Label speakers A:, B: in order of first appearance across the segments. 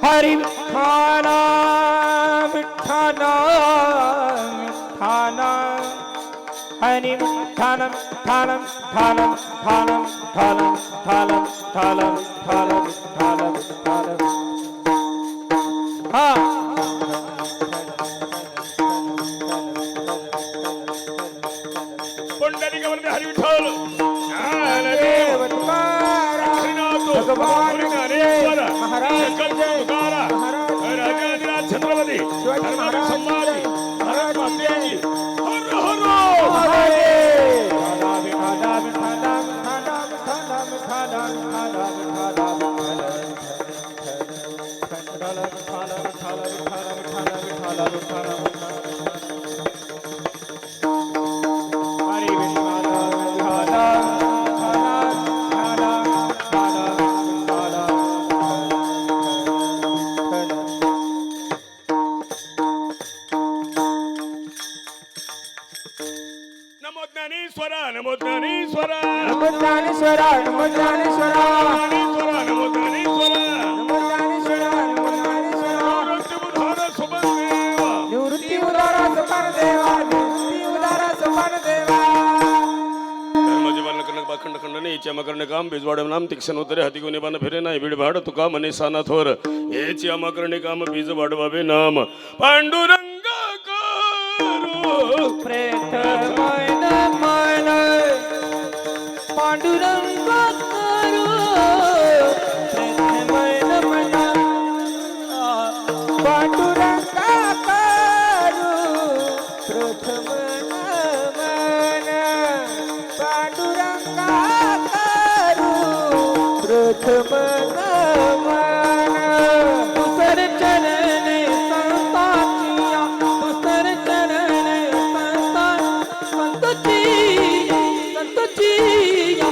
A: हरी विठ्ठल विठ्ठल विठ्ठल हरी विठ्ठल विठ्ठल विठ्ठल विठ्ठल विठ्ठल विठ्ठल विठ्ठल विठ्ठल विठ्ठल विठ्ठल हा
B: पुंडलिक वरदे हरी विठ्ठल
A: ज्ञानदेव तुकाराम भगवान
B: ज्ञानेश्वर
A: महाराज
B: सकल
A: जय
B: तुकाराम
A: महाराज
B: राजाधिराज छत्रपती
A: शिवाजी महाराज
B: संभाजी
A: महाराज
B: मातेजी हर नमो ज्ञानेश्वरा नमो ज्ञानेश्वरा
A: नमो ज्ञानेश्वरा नमो ज्ञानेश्वरा
B: ज्ञानेश्वरा नमो ज्ञानेश्वरा
A: नमो ज्ञानेश्वरा नमो ज्ञानेश्वरा
B: निवृत्तिबुधार सुबनदेव
A: निवृत्ती उदारा सुपन देवा निवृत्ती उदारा सुपन देवा
B: धर्मजीवन कनक बाखंड खंडने चमकरणे काम बीजवाडम नाम तीक्ष्ण उतरे हाती गुणे बाण फिरे नाही बीड भाड तुका मने साना थोर हेची अमकरणे काम बीज वाढवावे नाम पांडुरंग करो
A: प्रेत मन मन पांडुरंग करू प्रेत मन मन पांडुरंग करू प्रथम मन पांडुरंग करू प्रथम मन दुसर चरणे संताचिया दुसर चरणे संतचिया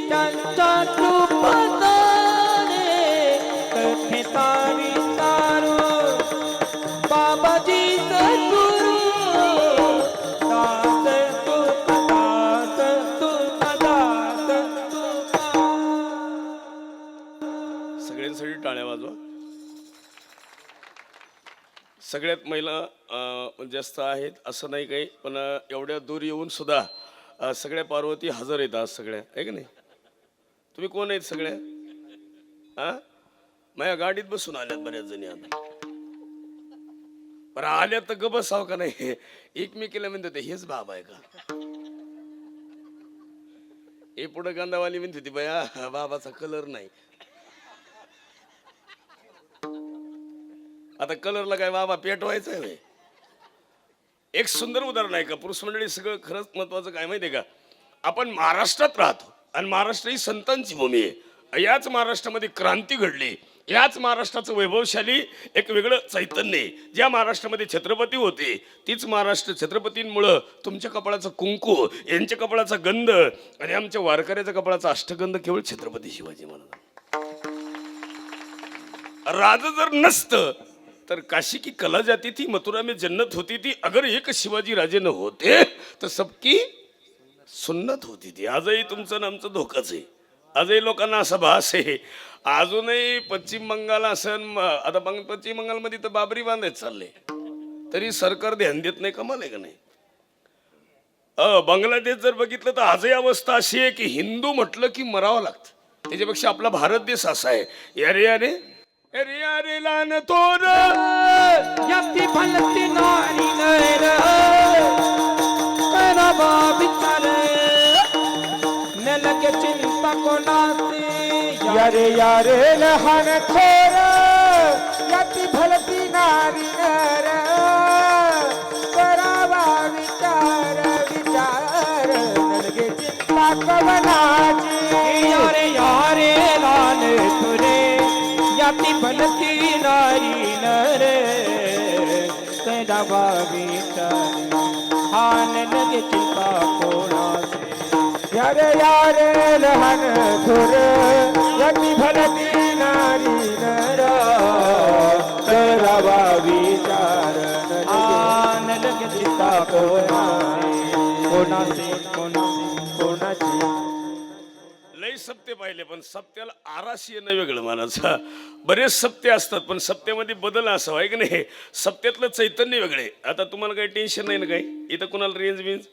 A: त्यांच्या कृपदाने कथे तारी तारू बाबाजी सद्गुरु दास तू दास तू दास तू
B: सगळ्यांसाठी टाळ्या वाजवा. सगळ्यात महिला जास्त आहेत असं नाही काही, पण एवढ्या दूर येऊन सुद्धा सगळ्या पार्वती हजर आहेत आज सगळ्या, आहे की नाही? तुम्ही कोण आहेत सगळ्या? हा, माझ्या गाडीत बसून आल्यात बऱ्याच जणी आता. पण आल्या तर ग बसाव का नाही, एकमेकीला म्हणते हेच बाबा आहे का? हे पुढे गांधावाली म्हणते होती बया बाबाचा कलर नाही. आता कलरला काय बाबा पेटवायचं आहे? एक सुंदर उदाहरण आहे का पुरुष मंडळी, सगळं खरंच महत्वाचं काय माहितीये का, आपण महाराष्ट्रात राहतो आणि महाराष्ट्र ही संतांची भूमी आहे. याच महाराष्ट्रामध्ये क्रांती घडली, याच महाराष्ट्राचं वैभवशाली एक वेगळं चैतन्य आहे. ज्या महाराष्ट्रामध्ये छत्रपती होते तीच महाराष्ट्र छत्रपतींमुळं तुमच्या कपाळाचा कुंकू, यांच्या कपाळाचा गंध आणि आमच्या वारकऱ्याच्या कपाळाचा अष्टगंध केवळ छत्रपती शिवाजी महाराज. राज जर नसतं तर काशी की कला जाती थी, मथुरा में जन्नत होती थी. अगर एक शिवाजी राजे न होते तर सबकी सुन्नत होती थी. आजही तुमचं आणि आमचं धोकाच आहे. आजही लोकांना असा भास आहे. अजूनही पश्चिम बंगाल असन, आता पश्चिम बंगालमध्ये तर बाबरी बांधायच चालले तरी सरकार ध्यान देत नाही. कमाल आहे का नाही? बांगलादेश जर बघितलं तर आजही अवस्था अशी आहे की हिंदू म्हटलं की मरावं लागतं. त्याच्यापेक्षा आपला भारत देश असा आहे. यारे यारे अरे यारे लान तोर
A: याती भलती नारी नर करबा विचार न लगे चिंता कोणासी यारे यारे लहान थोर याती भलती नारी नर करावा विचार विचार न लगे चिंता कवनाची यारे यारे लाल थोरे याती भलती नारी नर करावा विचार हान लगे चिंता कोणासी यारे यारे लहान थोर याती भलती नारी नर करावा विचार हान लगे चिंता कोणासी कोणाची
B: लय सत्य सप्ते पाहिले, पण सप्त्याला आराशी येणं वेगळं मानाचं. बरेच सप्ते असतात, पण सप्त्यामध्ये बदल असावा आहे की नाही. सप्त्यातलं चैतन्य वेगळे. आता तुम्हाला काही टेन्शन नाही ना काही? इथं कुणाला रेंज बिंज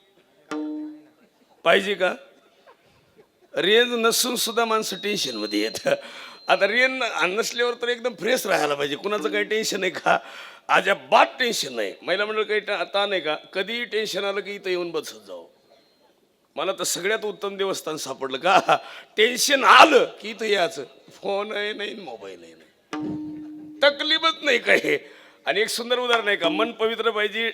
B: पाहिजे का? रेंज नसून सुद्धा माणसं टेन्शन मध्ये येत. आता रेंज नसल्यावर तर एकदम फ्रेश राहायला पाहिजे. कुणाचं काही टेन्शन आहे का? अजिबात टेन्शन नाही. महिला मंडळ काही ताण आहे का? कधीही टेन्शन आलं की इथं येऊन बसत जाऊ. मला तर सगळ्यात उत्तम देवस्थान सापडलं का. टेन्शन आलं की इथं यायचं. फोन आहे नाही, मोबाईल आहे नाही, तकलीफच नाही काही. आणि एक सुंदर उदाहरण आहे का, मन पवित्र पाहिजे,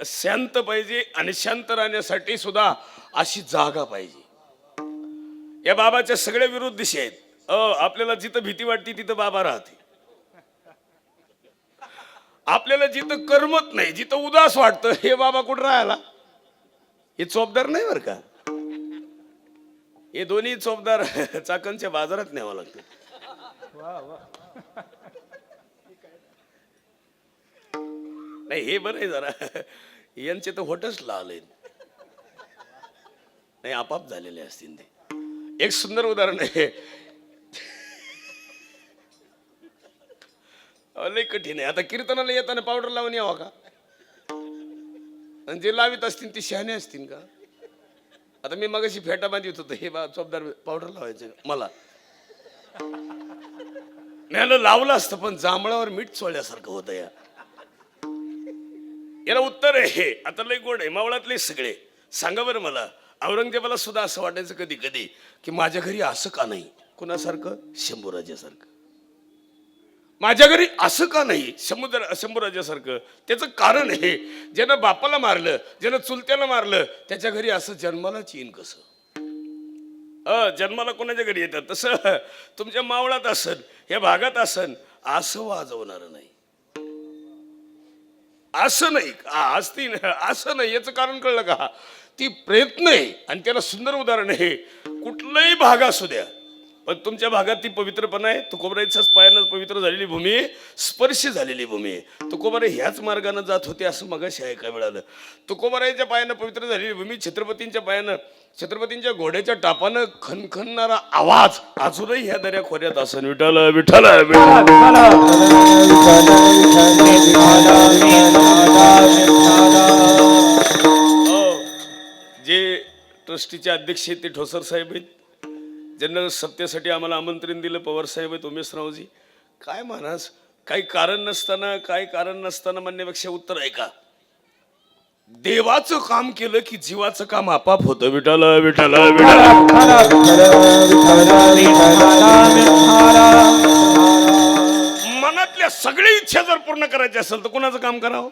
B: शांत पाहिजे, आणि शांत राहण्यासाठी सुद्धा अशी जागा पाहिजे. या बाबाच्या सगळ्या विरुद्ध दिशा आहेत. आपल्याला जिथं भीती वाटते तिथं बाबा राहते. आपल्याला जिथं करमत नाही, जिथं उदास वाटतं, हे बाबा कुठं राहायला. हे चोपदार नाही बरं का. हे दोन्ही चोपदार चाकणच्या बाजारात न्यावं लागतं. नाही हे बरं आहे जरा. यांचे तर होटच लाल आहेत. नाही आपाप झालेले असतील ते. एक सुंदर उदाहरण आहे. लय कठीण आहे. आता कीर्तनाला येताना पावडर लावून यावा का? आणि जे लावित असतील ते शहाणे असतील का? आता मी मगाशी फेटा बांधित होतो, हे चोपदार पावडर लावायचं मला. मी लावलं असतं, पण जांभळावर मीठ चोळल्यासारखं होतं. याला उत्तर आहे. आता लय गोड आहे. मावळातले सगळे सांगा बरं मला. औरंगजेबाला सुद्धा असं वाटायचं कधी कधी की माझ्या घरी असं का नाही. कुणासारखं? शंभूराजासारखं. माझ्या घरी असं का नाही? शंभूराजासारखं. त्याचं कारण आहे, ज्यानं बापाला मारलं, ज्यानं चुलत्याला मारलं, त्याच्या घरी असं जन्मालाच येईन कसं? जन्माला कोणाच्या घरी येतात तसं तुमच्या मावळात असन, या भागात असन, असं वाजवणार नाही. असं नाही असतील, असं नाही. याचं कारण कळलं का? ती प्रयत्न आहे. आणि त्याला सुंदर उदाहरण आहे. कुठलाही भाग असू द्या, पण तुमच्या भागात ती पवित्रपणा आहे. तुकोबाराईच्याच पायानं पवित्र झालेली भूमी आहे, स्पर्श झालेली भूमी आहे. तुकोबाराई ह्याच मार्गाने जात होते असं मगाशी ऐकायला मिळालं. तुकोबाराईच्या पायानं पवित्र झालेली भूमी, छत्रपतींच्या पायानं, छत्रपतींच्या घोड्याच्या टापानं खनखनणारा आवाज अजूनही ह्या दर्या खोऱ्यात असन. विठ्ठल विठ्ठल जे ट्रस्टीचे अध्यक्ष आहेत ते ठोसर साहेब आहेत. ज्यांना सत्तेसाठी आम्हाला आमंत्रण दिलं पवार साहेब आहेत, उमेशरावजी. काय म्हणास, काही कारण नसताना म्हणण्यापेक्षा उत्तर आहे का, देवाचं काम केलं की जीवाचं काम आपाप होतं. विठ्ठल विठ्ठल मनातल्या सगळी इच्छा जर पूर्ण करायची असेल तर कोणाचं काम करावं?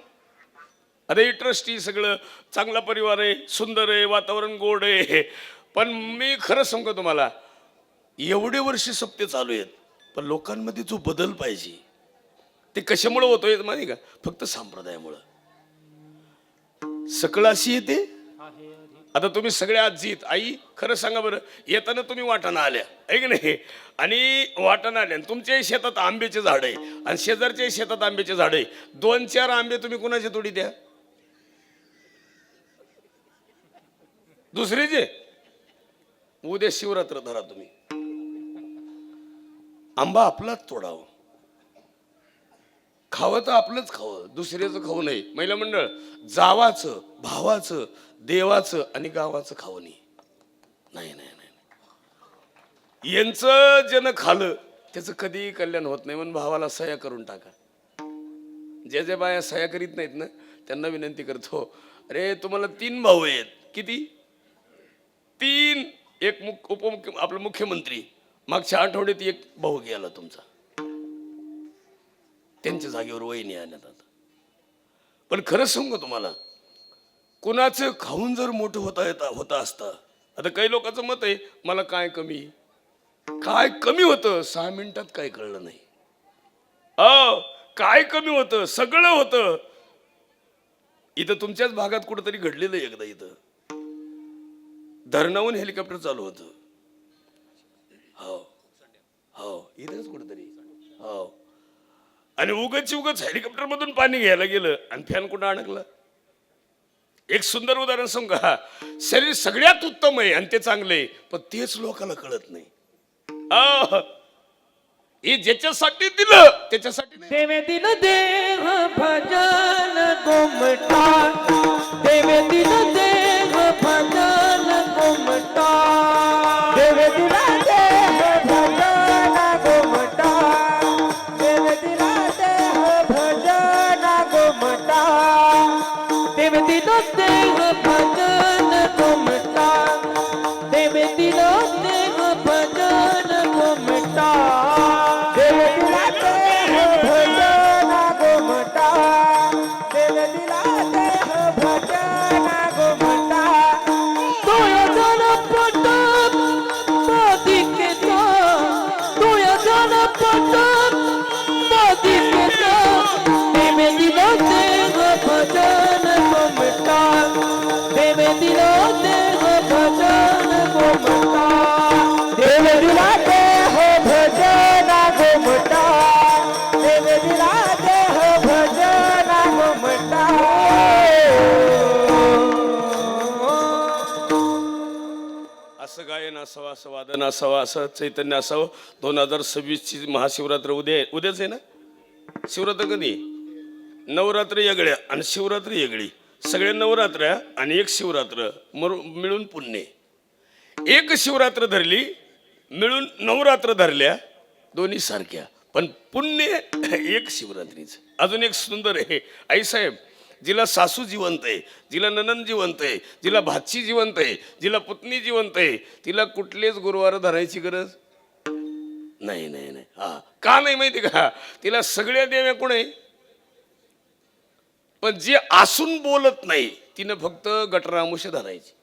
B: अरे ट्रस्टी सगळं चांगला परिवार आहे, सुंदर आहे, वातावरण गोड आहे. पण मी खरं सांगतो तुम्हाला, एवढे वर्ष सप्ते चालू आहेत, पण लोकांमध्ये जो बदल पाहिजे ते कशामुळे होतोय माहिती का? फक्त संप्रदायामुळं. सकळ अशी येते. आता तुम्ही सगळ्या आजीत आई खरं सांगा बरं, येताना तुम्ही वाटाणा आल्या आहे की नाही? आणि वाटाणा आल्या, तुमच्याही शेतात आंब्याचे झाड आहे आणि शेजारच्याही शेतात आंब्याचे झाड आहे. 2-4 आंबे तुम्ही कुणाच्या तोडी द्या? दुसरीचे. उद्या शिवरात्र धरा तुम्ही, आंबा आपलाच तोडावं. खावं तर आपलंच खावं, दुसऱ्याचं खाऊ नये. महिला मंडळ, जावाचं, भावाचं, देवाचं आणि गावाचं खावं नाही. नाही नाही नाही. यांचं ज्यानं खालं त्याचं कधीही कल्याण होत नाही. म्हणून भावाला सह्या करून टाका. जे जे बाया सह्या करीत नाहीत ना, त्यांना विनंती करतो, अरे तुम्हाला 3 भाऊ आहेत. किती? 3. एक आपलं मुख्यमंत्री, मागच्या आठवड्यात एक भाऊ गेला तुमचा, त्यांच्या जागेवर वहिनी आणण्यात आता. पण खरं सांगू तुम्हाला, कुणाचं खाऊन जर मोठं होता असता. आता काही लोकांचं मत आहे, मला काय कमी होतं. 6 मिनिटात काय कळलं नाही. काय कमी होतं? सगळं होतं. इथं तुमच्याच भागात कुठंतरी घडलेलं एकदा. इथं धरणाहून हेलिकॉप्टर चालू होतं. हो इथंच कुठंतरी. हो. आणि उगच हेलिकॉप्टर मधून पाणी घ्यायला गेलं आणि फॅन कुठं अडकलं. एक सुंदर उदाहरण सांगा. शरीर सगळ्यात उत्तम आहे आणि ते चांगले आहे, पण तेच लोकांना कळत नाही. हे ज्याच्यासाठी दिलं त्याच्यासाठी नाही.
A: देवे दिल देह भजन गोमटा देवे दिल देह भजन गोमटा देवे दिला देह भजन गोमटा देवे दिला देह भजन गोमटा देवे दिल देह भजन गोमटा देवे दिल देह भजन गोमटा देवे दिला देह भजन गोमटा देवे दिला देह भजन गोमटा तोया जन पट मोदिकेचा तोया जन पट मोदिकेचा देवे दिला देह भजन गोमटा देवे दिला देह भजन गोमटा देवे दिला देह भजन गोमटा देवे दिला देह भजन गोमटा
B: असं गायन असावं, असं वादन असावं, असं चैतन्य असावं. 2026 ची महाशिवरात्र उद्याच आहे ना. शिवरात्र कधी? नवरात्र वेगळ्या आणि शिवरात्र वेगळी. सगळे नवरात्र आणि एक शिवरात्र मिळून पुण्य. एक शिवरात्र धरली मिळून नवरात्र धरल्या दोन्ही सारख्या, पण पुण्य एक शिवरात्रीच. अजून एक सुंदर आहे. आईसाहेब, जिला सासू जिवंत आहे, जिला ननंद जिवंत आहे, जिला भाची जिवंत आहे, जिला पुतणी जिवंत आहे, तिला कुठलेच गुरुवार धरायची गरज नाही. नाही नाही हा का नाही माहिती का? तिला सगळ्या देव्या कोण आहे, पण जे असून बोलत नाही तिनं फक्त गटरामुष धरायची.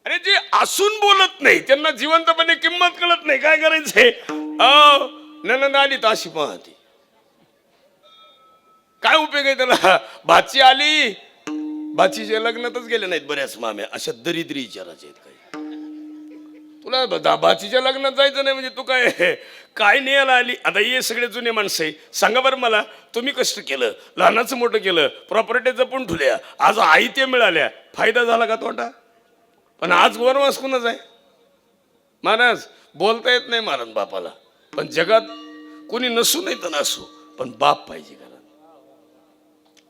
B: अरे जे असून बोलत नाही त्यांना जिवंतपणे किंमत कळत नाही. काय करायचंय? ननंद आली ताशी पाहते, काय उपयोग आहे त्याला? भाची आली, भाचीच्या लग्नातच गेले नाहीत बऱ्याच माम्या. अशा दरिद्री विचाराचे आहेत काही. तुला भाचीच्या लग्नात जायचं नाही म्हणजे तू काय न्यायला आली? आता ये सगळे जुने माणसं आहे. सांगा बरं मला, तुम्ही कष्ट केलं, लहानाचं मोठं केलं, प्रॉपर्टी जपून ठेवल्या, आज आई ते मिळाल्या, फायदा झाला का तोटा? पण आज वनवास कुणाच आहे? महाराज बोलता येत नाही महाराज बापाला, पण जगात कोणी नसू नाही तर नसू, पण बाप पाहिजे घरात.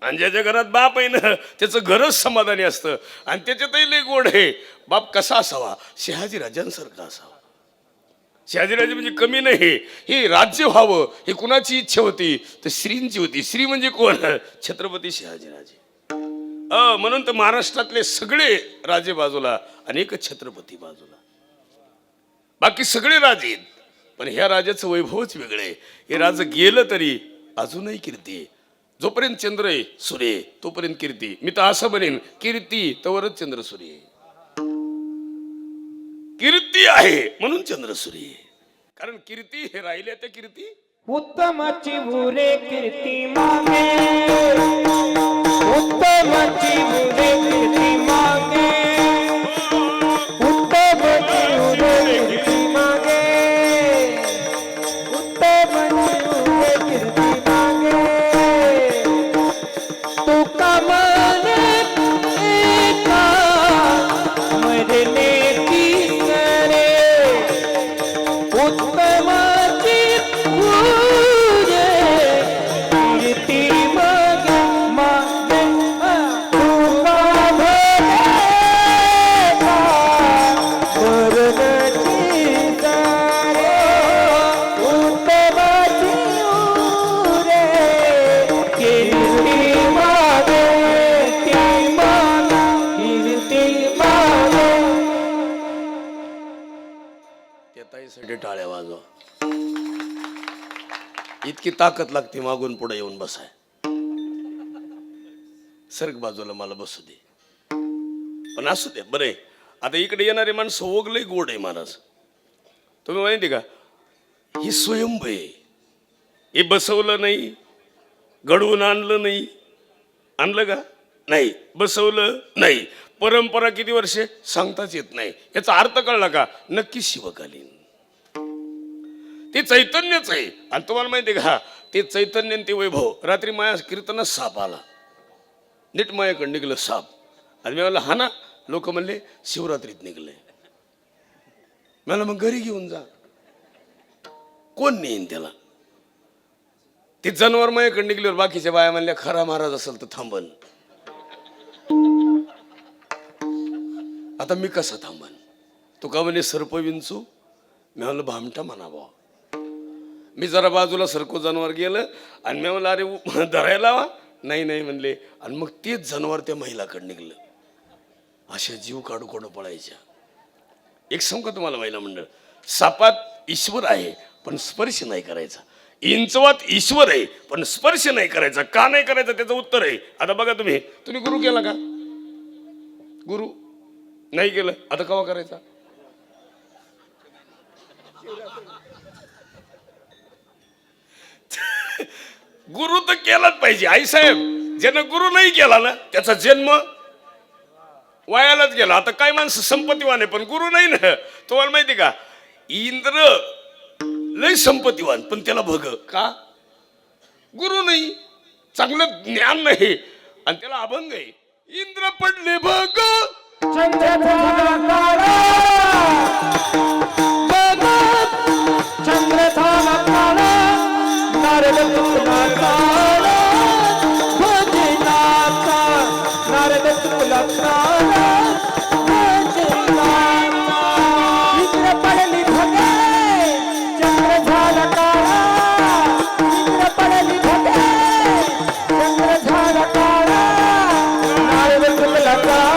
B: आणि ज्याच्या घरात बाप आहे ना त्याचं घरच समाधानी असतं. आणि त्याच्यातही लय गोड आहे. बाप कसा असावा? शहाजीराजांसारखा असावा. शहाजीराजे म्हणजे कमी नाही, हे राज्य व्हावं ही कुणाची इच्छा होती? तर श्रींची होती. श्री म्हणजे कोण? छत्रपती शहाजीराजे. म्हणून तर महाराष्ट्रातले सगळे राजे बाजूला आणि एकच छत्रपती बाजूला. बाकी सगळे राजे आहेत, पण ह्या राजाचं वैभवच वेगळं आहे. हे राज गेलं तरी अजूनही कीर्ती आहे. जोपर्यंत चंद्र आहे सूर्य आहे तोपर्यंत कीर्ती. मी तर असं म्हणेन, कीर्ती तवरच चंद्र सूर्य आहे. कीर्ती आहे म्हणून चंद्र सूर्य आहे. कारण कीर्ती हे राहिल्या त्या कीर्ती
A: उत्तमाची भुरे कीर्ती मागे उत्तमाची भुरे कीर्ती मागे उत्तमाची भुरे कीर्ती मागे उत्तमाची भुरे कीर्ती मागे तू कमले एका मरने की सरे उत्तमाची
B: टाळ्या वाजवा. इतकी ताकद लागते मागून पुढे येऊन बसाय. सर्ग बाजूला मला बसू दे, पण असू दे बरे. आता इकडे येणारे माणसं ओगलंय गोड आहे महाराज. तुम्ही माहिती का, ही स्वयंभू आहे. हे बसवलं नाही, घडवून आणलं नाही. आणलं का? नाही. बसवलं नाही. परंपरा किती वर्षे सांगताच येत नाही. याचा अर्थ कळला का? नक्की शिवकालीन. ते चैतन्यच आहे. आणि तुम्हाला माहिती आहे का, ते चैतन्य आणि ते वैभव. रात्री माया कीर्तनात साप आला, नीट मायाकडे निघलं साप. आणि मी म्हणलं हा ना, लोक म्हणले शिवरात्रीत निघले. मला मग घरी घेऊन जा. कोण नेईन त्याला? ते जनावर माझ्याकडे निघल्यावर बाकीच्या बाया म्हणल्या खरा महाराज असेल तर थांबन. आता मी कसा थांबन? तू का म्हणे सर्प विंचू? मी म्हणलं भामटा म्हणावा. मी जरा बाजूला सरको जनावर गेलं आणि मी म्हणलं अरे धरायला वा. नाही नाही म्हणले. आणि मग तेच जनावर त्या महिलाकडे निघलं. अशा जीव काढू काढू पळायच्या. एक सांगू का तुम्हाला महिला मंडळ, सापात ईश्वर आहे पण स्पर्श नाही करायचा. इंचवात ईश्वर आहे पण स्पर्श नाही करायचा. का नाही करायचा त्याचं उत्तर आहे. आता बघा तुम्ही गुरु केला का? गुरु नाही केलं, आता केव्हा करायचा? गुरु तर केलाच पाहिजे. आई साहेब, ज्यानं गुरु नाही केला ना त्याचा जन्म वायालाच गेला. आता काय माणसं संपत्तीवान आहे पण गुरु नाही ना. तुम्हाला माहिती का, इंद्र लय संपत्तीवान पण त्याला भग का? गुरु नाही, चांगलं ज्ञान नाही आणि त्याला अभंग आहे. इंद्र पडले भग
A: चंद्र झाला काळा, चंद्र झाला काळा, नारद तुला काळा, भजनाचा नारद तुला काळा, भजनाचा. इंद्र पडली भगे, चंद्र झाला काळा, इंद्र पडली भगे, चंद्र झाला काळा, नारद तुला काळा,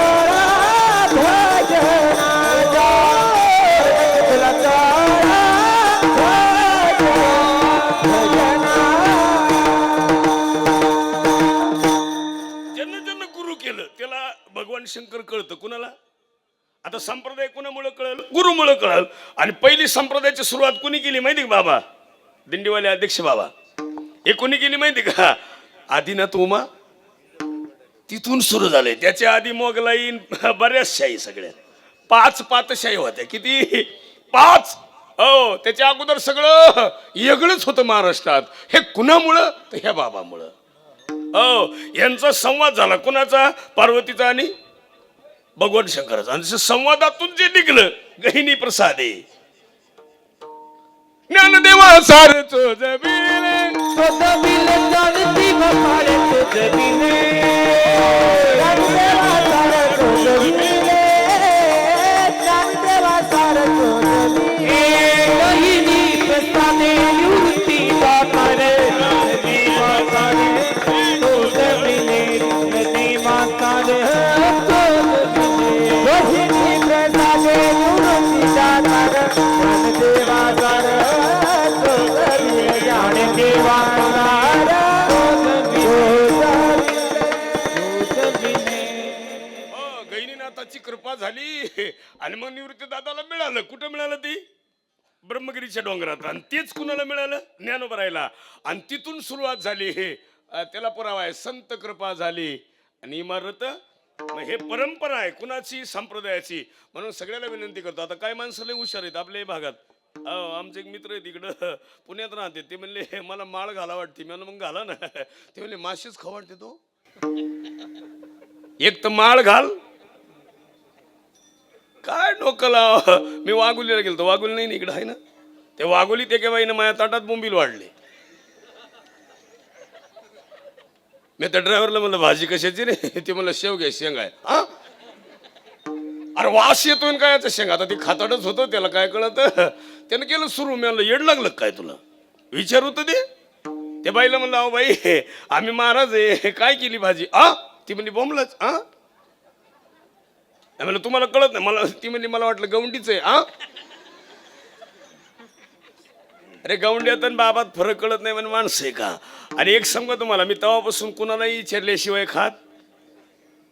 B: भगवान शंकर कळतं कुणाला? आता संप्रदाय कुणामुळे कळल? गुरुमुळे कळल. आणि पहिली संप्रदायाची सुरुवात कुणी केली माहिती का बाबा? दिंडीवाले अध्यक्ष बाबा. हे कोणी केली माहिती का? आदिनाथ उमा तिथून सुरू झाले. त्याच्या आधी मोगलाई बऱ्याच शाही, सगळ्या 5 पातशाही होत्या. किती? 5. हो, त्याच्या अगोदर सगळं वेगळंच होतं महाराष्ट्रात. हे कुणामुळं? तर ह्या बाबामुळं. हो, यांचा संवाद झाला. कुणाचा? पार्वतीचा आणि भगवान शंकराचा. आणि संवादातून जे निघलं गहिनी प्रसादे ज्ञानदेवा सार जबिले कृपा झाली. आणि मग निवृत्ती दादाला मिळालं. कुठं मिळालं? ती ब्रह्मगिरीच्या डोंगरात. आणि तेच कुणाला मिळालं? ज्ञानोबरायला. आणि तिथून सुरुवात झाली. हे त्याला पुरावा आहे, संत कृपा झाली. आणि इमारत हे परंपरा आहे कुणाची? संप्रदायाची. म्हणून सगळ्याला विनंती करतो. आता काय माणसं लय हुशार आहेत आपल्या भागात. आमचे एक मित्र आहे तिकडं पुण्यात राहते. ते म्हणले मला माळ घाला वाटते. मी मग घाला ना. ते म्हणले माशीच खाऊ वाटते तो. एक तर माळ घाल, काय डोकला. मी वाघोलीला गेलो. वाघोली नाही इकडं आहे ना. ते वाघोलीत एका बाईनं माझ्या ताटात बोंबील वाढले. मी त्या ड्रायव्हरला म्हणलं भाजी कशाची रे? ते म्हणलं शेवग्या शेंग आहे. हा, अरे वास येतोय काय याचं शेंग? आता ती खाताडच होतं, त्याला काय कळत. त्यानं केलं सुरू. मी म्हणलं येड लागलं काय तुला? विचार होतं ते. त्या बाईला म्हणलं अहो बाई आम्ही महाराज आहे, काय केली भाजी? ती म्हणली बोंबलच. म्हणलं तुम्हाला कळत नाही मला? ती म्हणली मला वाटलं गवंडीच आहे. अरे गवंड्यात आणि बाबात फरक कळत नाही म्हणजे माणसं आहे का? आणि एक सांगा तुम्हाला, मी तेव्हापासून कुणालाही विचारल्याशिवाय खात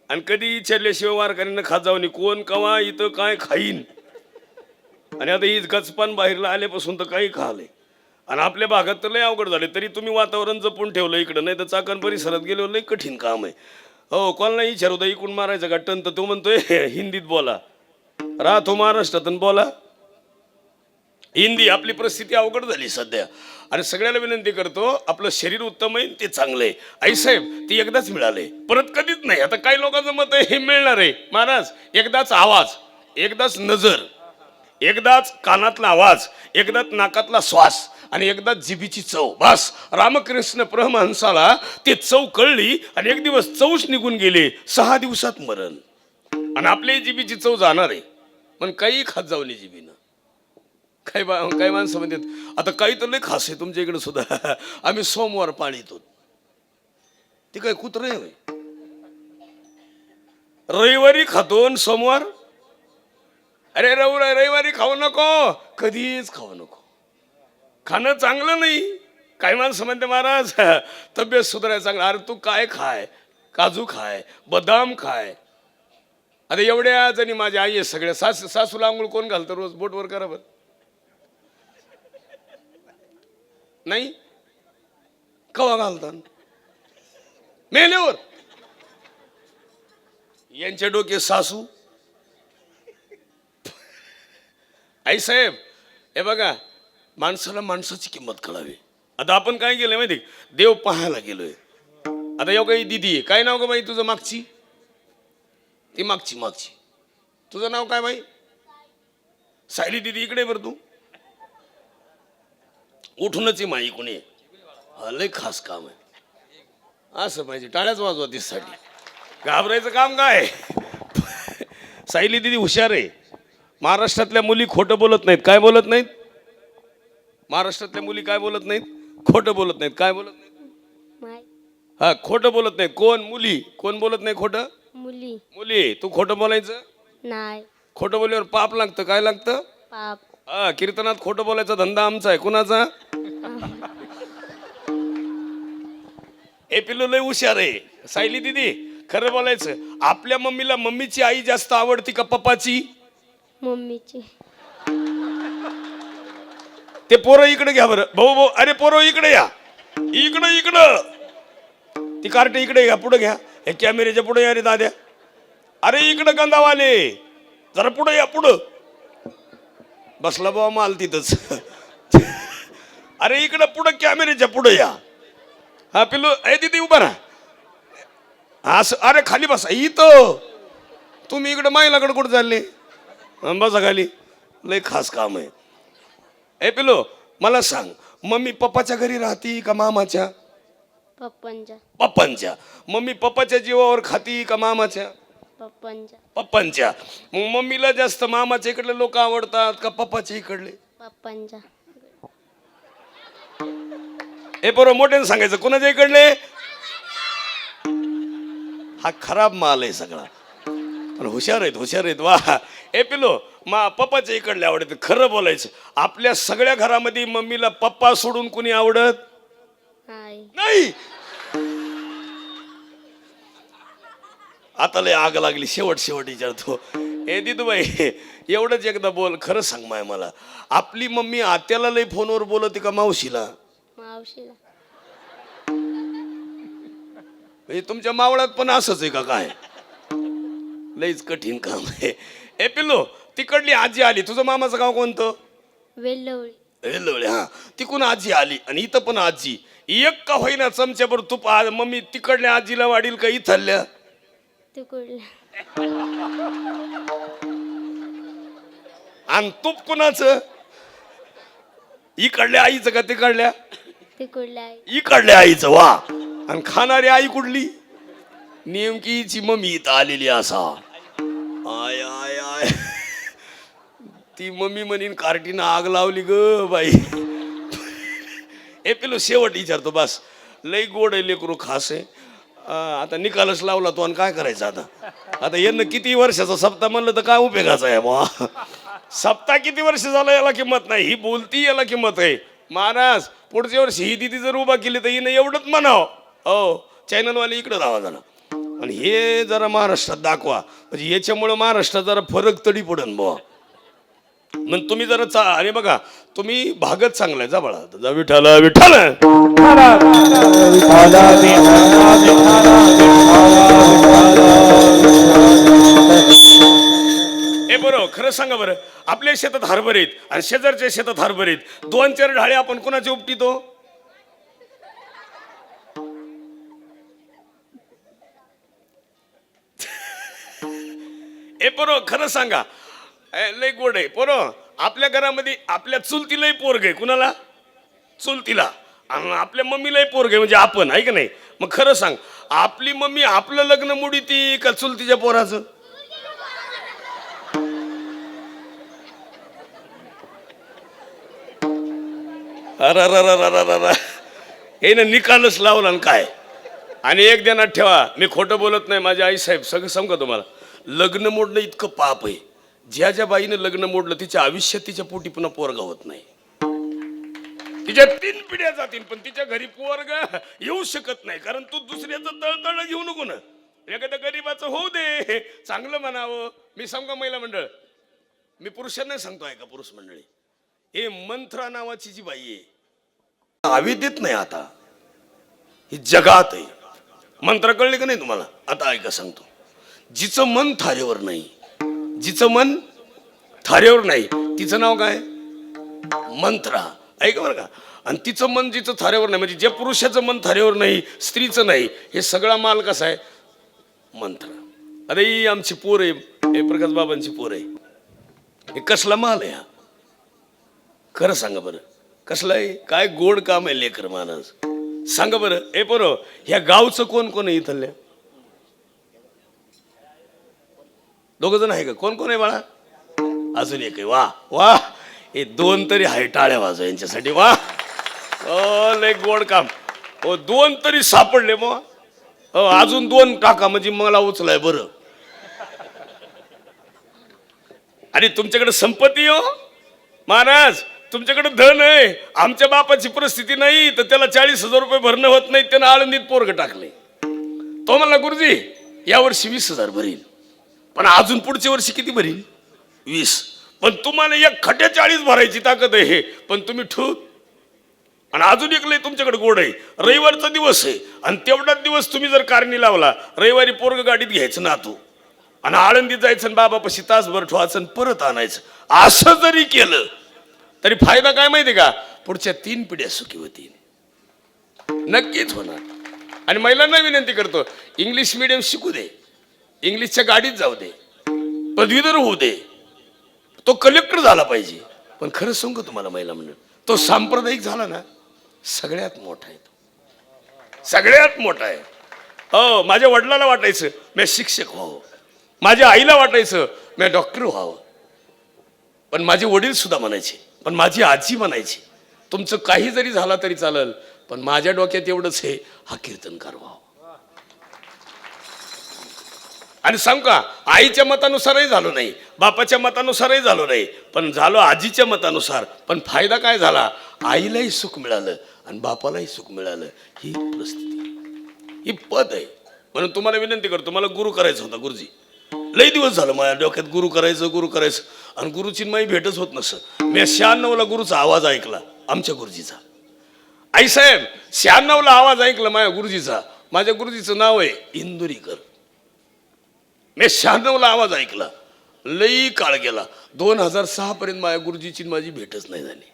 B: आणि कधी विचारल्याशिवाय वारकऱ्यांना खात जाऊ नये. कोण कवा इथं काय खाईन. आणि आता ही गचपान बाहेरला आल्यापासून तर काही खाले. आणि आपल्या भागात तर लय अवघड झाले. तरी तुम्ही वातावरण जपून ठेवलं इकडं. नाही तर चाकण परिसरात गेल्यावर लय कठीण काम आहे. हो, कोणाला विचार होता इकडून मारायचं का टन, तर तो म्हणतोय हिंदीत बोला. राहतो महाराष्ट्रातून बोला. हिंदी आपली परिस्थिती अवघड झाली सध्या. आणि सगळ्याला विनंती करतो, आपलं शरीर उत्तम आहे ते चांगलं आहे. आईसाहेब ती एकदाच मिळाले, परत कधीच नाही. आता काही लोकांचं मत आहे हे मिळणार आहे. महाराज एकदाच आवाज, एकदाच नजर, एकदाच कानातला आवाज, एकदाच नाकातला श्वास आणि एकदाच जिभीची चव. बस रामकृष्ण परमहंसाला ते चव कळली आणि एक दिवस चवच निघून गेले. 6 दिवसात मरण. आणि आपल्या जिभीची चव जाणार आहे. पण काही खात जाऊ नये जिभीनं. काही माणसं म्हणतात आता काही तर लय खास आहे तुमच्या इकडे सुद्धा. आम्ही सोमवार पाळीतो. ते काय कुत्रे आहे? रविवारी खातो आणि सोमवार? अरे रविवारी खाऊ नको, कधीच खाऊ नको. खाणं चांगलं नाही. काही माणसं म्हणते महाराज तब्येत सुधारायला चांगलं. अरे तू काय खाय, काजू खाय, बदाम खाय. आता एवढ्या जणी माझी आई आहे सगळ्या. सासूला आंघोळ कोण घालतं रोज? बोटवर करा बरं. नाही कवा घालतात? मेल्यावर. यांच्या डोके सासू. आई साहेब हे बघा, माणसाला माणसाची किंमत कळावी. आता आपण काय केलंय माहिती, देव पाहायला गेलोय. आता एव काही दिदी आहे. काय नाव का बाई तुझं? मागची. ती मागची. तुझं नाव काय बाई? सायली दिदी. इकडे बरं तू. उठूनच माई कोणी. लय खास काम आहे असं पाहिजे. टाळ्याच वाजवा दिससाठी. घाबरायचं काम काय? सायली दिदी हुशार आहे. महाराष्ट्रातल्या मुली खोटं बोलत नाहीत. काय बोलत नाहीत? महाराष्ट्रातल्या मुली काय बोलत नाहीत? खोटं बोलत नाहीत. काय बोलत नाहीत? हा, खोटं बोलत नाहीत. कोण? मुली. कोण बोलत नाही खोटं? मुली. तू खोटं बोलायचं
C: नाही.
B: खोटं बोलल्यावर पाप लागतं. काय लागतं?
C: पाप.
B: हा, कीर्तनात खोटं बोलायचा धंदा आमचा आहे. कुणाचा? हे पिल्लू लय हुशार आहे. सायली दिदी खरं बोलायचं, आपल्या मम्मीला मम्मीची आई जास्त आवडती का पप्पाची?
C: मम्मीची.
B: ते पोरं इकडे घ्या बरं. भाऊ अरे पोरं इकडे या. इकडं ती कार्टे इकडे घ्या. पुढे घ्या. हे कॅमेऱ्याच्या पुढे या रे दाद्या. अरे इकडं गंधावाले जरा पुढे या. पुढं बसला बाबा माल तिथंच. अरे इकडं पुढं कॅमेऱ्याच्या पुढे या. हा पिल्लू ए तिथे उभा राहा. असं. अरे खाली बसा. इथं तुम्ही इकडं महिलाकडे कुठं चालले? बसा खाली. लय खास काम आहे. ए पिल्लू मला सांग, मम्मी पप्पाच्या घरी राहती का मामाच्या? पप्पांच्या. मम्मी पप्पाच्या जीवावर खाती का मामाच्या? पप्पांच्या. मग मम्मीला जास्त मामाच्या इकडले लोक आवडतात का पप्पाच्या इकडले?
C: पप्पांच्या.
B: हे बरोबर मोठ्याने सांगायचं. कुणाच्या इकडले? हा खराब माल आहे सगळा. पण हुशार आहेत वा. ए पिलो पप्पाच्या इकडले आवडत. खरं बोलायचं, आपल्या सगळ्या घरामध्ये मम्मीला पप्पा सोडून कुणी आवडत नाही. आता लय आग लागली. शेवट विचारतो. ए दिदूबाई एवढंच एकदा बोल. खरं सांग माय मला, आपली मम्मी आत्याला लय फोनवर बोलते का मावशीला? तुमच्या मावळात पण असंच आहे का काय? लयच कठीण काम आहे. ए पिल्लो तिकडली आजी आली. तुझं मामाचं गाव कोणतं? वेल्लवळी. हा, तिकून आजी आली आणि इथं पण आजी. एक का होईना चमच्याभर तूप मम्मी तिकडल्या आजीला वाढील का इथल्या? आणि तूप कुणाचं? इकडल्या आईचं का तिकडल्या? इकडल्या आईचं. वा. आणि खाणारी आई कुठली? नेमकीची मम्मी इथं आलेली असा. I I I. ती मम्मी म्हणीन कार्टीनं आग लावली ग बाई. ए पिलो शेवट विचारतो बस. लय गोड आहे लेकरू, खास आहे. आता निकालच लावला तो आणि काय करायचं आता यांना किती वर्षाचा सप्ताह म्हणलं तर काय उपयोगाचा आहे बा? सप्ताह किती वर्ष झालं याला किंमत नाही. ही बोलती याला किंमत आहे. महाराज पुढच्या वर्षी ही दिदी जर उभा केली तर हिनं एवढंच म्हणावं. हो चॅनलवाले इकडे राहा जरा आणि हे जरा महाराष्ट्रात दाखवा. म्हणजे याच्यामुळं महाराष्ट्रात जरा फरक तरी पडन बुवा. मग तुम्ही जरा आणि बघा तुम्ही भागत चांगलाय. जा बाळा जा. विठाला विठाल. ए ए बरोबर खरं सांगा बरं, आपल्या शेतात हरभरीत आणि शेजारच्या शेतात हरभरीत 2-4 ढाळे आपण कोणाचे उपटितो? ए पोरो खरं सांगा, लय गोड आहे पोरो. आपल्या घरामध्ये आपल्या चुलतीलाही पोरग आहे. कुणाला? चुलतीला. आणि आपल्या मम्मीलाही पोरग आहे, म्हणजे आपण आहे का नाही? मग खरं सांग, आपली मम्मी आपलं लग्न मोडीती का चुलतीच्या पोराचं? अरे हे ना निकालच लावला आणि काय. आणि एक ध्यानात ठेवा, मी खोटं बोलत नाही. माझी आई साहेब सगळं सांगू का तुम्हाला, लग्न मोडणं इतकं पाप आहे. ज्या ज्या बाईनं लग्न मोडलं तिच्या आयुष्यात तिच्या पोटी पुन्हा पोरगा होत नाही. तिच्या 3 पिढ्या जातील पण तिच्या घरी पोरगा येऊ शकत नाही. कारण तू दुसऱ्याचं तळतळ घेऊ नको ना. एखाद्या गरीबाचं होऊ दे, चांगलं म्हणावं. मी सांगू का महिला मंडळ, मी पुरुषांना सांगतोय का पुरुष मंडळी, हे मंत्रा नावाची जी बाई आहे आवी देत नाही. आता ही जगात आहे. मंत्र कळले का नाही तुम्हाला? आता ऐका सांगतो. जिचं मन थारेवर नाही, जिचं मन थारेवर नाही, तिचं नाव काय? मंत्रा. ऐका बरं का. आणि तिचं मन जिचं थारेवर नाही, म्हणजे जे पुरुषाचं मन थारेवर नाही, स्त्रीचं नाही, हे सगळा माल कसा आहे? मंत्र. अरे ही आमची पोर आहे, हे प्रकाश बाबांची पोर आहे. हे कसला माल आहे हा? खरं सांगा बरं, कसलं आहे? काय गोड काम आहे लेकर मानस. सांगा बरं. ए पोरो, ह्या गावचं कोण कोण आहे इथल्या? 2 जण आहे का? कोण कोण आहे बाळा? अजून एक आहे. वा वा, हे 2 तरी आहे. टाळ्या वाजव यांच्यासाठी. वा, लय गोड काम. 2 तरी सापडले मग. अजून 2 टाका म्हणजे मला उचलाय बरं. आणि तुमच्याकडे संपत्ती हो महाराज, तुमच्याकडे धन आहे. आमच्या बापाची परिस्थिती नाही तर त्याला 40,000 रुपये भरणं होत नाही. त्यानं आळंदीत पोरग टाकले. तो म्हणला गुरुजी यावर्षी 20,000 भरील, पण अजून पुढच्या वर्षी किती भरील? 20. पण तुम्हाला एक खट्या 40 भरायची ताकद आहे. हे पण तुम्ही ठूत. आणि अजून एक लय तुमच्याकडे गोड आहे. रविवारचा दिवस आहे आणि तेवढाच दिवस तुम्ही जर कारणी लावला, रविवारी पोरग गाडीत घ्यायचं ना तू आणि आळंदीत जायचं, बाबापाशी तासभर ठेवायचं आणि परत आणायचं. असं जरी केलं तरी फायदा काय माहिती का? पुढच्या 3 पिढ्या सुखी होतील. नक्कीच होणार. आणि महिलांना विनंती करतो, इंग्लिश मीडियम शिकू दे, इंग्लिशच्या गाडीत जाऊ दे, पदवीधर होऊ दे, तो कलेक्टर झाला पाहिजे. पण खरं सांगू तुम्हाला महिला म्हणून, तो सांप्रदायिक झाला ना, सगळ्यात मोठा आहे. तो सगळ्यात मोठा आहे. हो, माझ्या वडिलाला वाटायचं मी शिक्षक व्हावं, माझ्या आईला वाटायचं मी डॉक्टर व्हावं, पण माझे वडील सुद्धा म्हणायचे, पण माझी आजी म्हणायची तुमचं काही जरी झाला तरी चालेल, पण माझ्या डोक्यात एवढंच आहे, हा कीर्तनकार व्हावा. आणि सांग का, आईच्या मतानुसारही झालो नाही, बापाच्या मतानुसारही झालो नाही, पण झालो आजीच्या मतानुसार. पण फायदा काय झाला? आईलाही सुख मिळालं आणि बापालाही सुख मिळालं. ही परिस्थिती, ही पद आहे. म्हणून तुम्हाला विनंती करतो, मला गुरु करायचं होता गुरुजी. लई दिवस झालं माझ्या डोक्यात गुरु करायचं, आणि गुरुची माई भेटच होत नसं. मी 96ला गुरुचा आवाज ऐकला, आमच्या गुरुजीचा. आई साहेब 96ला आवाज ऐकला माझ्या गुरुजीचा. माझ्या गुरुजीचं नाव आहे इंदुरीकर. मी 96ला आवाज ऐकला. लई काळ गेला. 2006 पर्यंत माझ्या गुरुजीची माझी भेटच नाही झाली.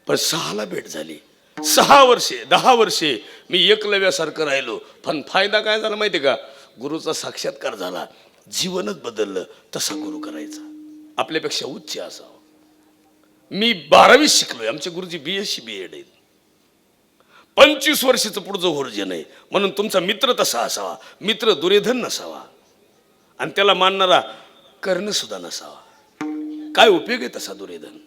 B: पण 6ला भेट झाली. 6 वर्षे 10 वर्षे मी एकलव्यासारखं राहिलो. पण फायदा काय झाला माहिती का? गुरुचा साक्षात्कार झाला, जीवनच बदललं. तसा गुरु करायचा, आपल्यापेक्षा उच्च असावं. मी 12वी शिकलोय, आमचे गुरुजी BSc BEd आहेत. 25 वर्षाचं पुढचं ओरिजिन आहे. म्हणून तुमचा मित्र तसा असावा, मित्र दुर्योधन नसावा, आणि त्याला मानणारा कर्ण सुद्धा नसावा. काय उपयोग आहे तसा दुर्योधन?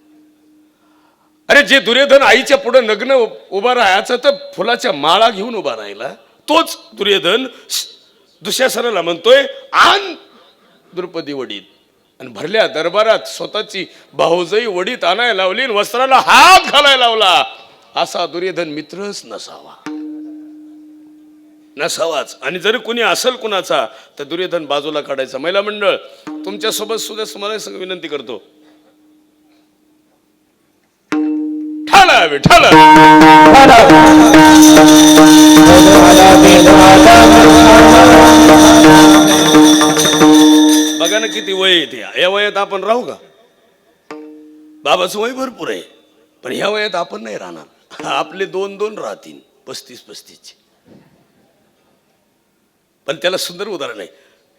B: अरे जे दुर्योधन आईच्या पुढे नग्न उभा राहायचा तर फुलाच्या माळा घेऊन उभा राहिला, तोच दुर्योधन दुःशासनाला म्हणतोय आण द्रौपदी वडीत. आणि भरल्या दरबारात स्वतःची भाऊजाई वडीत आणायला लावली आणि वस्त्राला हात घालायला लावला. असा दुर्योधन मित्रच नसावाच. आणि जर कोणी असेल कुणाचा तर दुर्योधन बाजूला काढायचा. महिला मंडळ, तुमच्या सोबत सुद्धा तुम्हाला विनंती करतो, ठाला विठाला बघा ना किती वय येते या वयात आपण राहू का? बाबाचं वय भरपूर आहे पण ह्या वयात आपण नाही राहणार. आपले 2-2 राहतील 35-35चे. पण त्याला सुंदर उदाहरण आहे.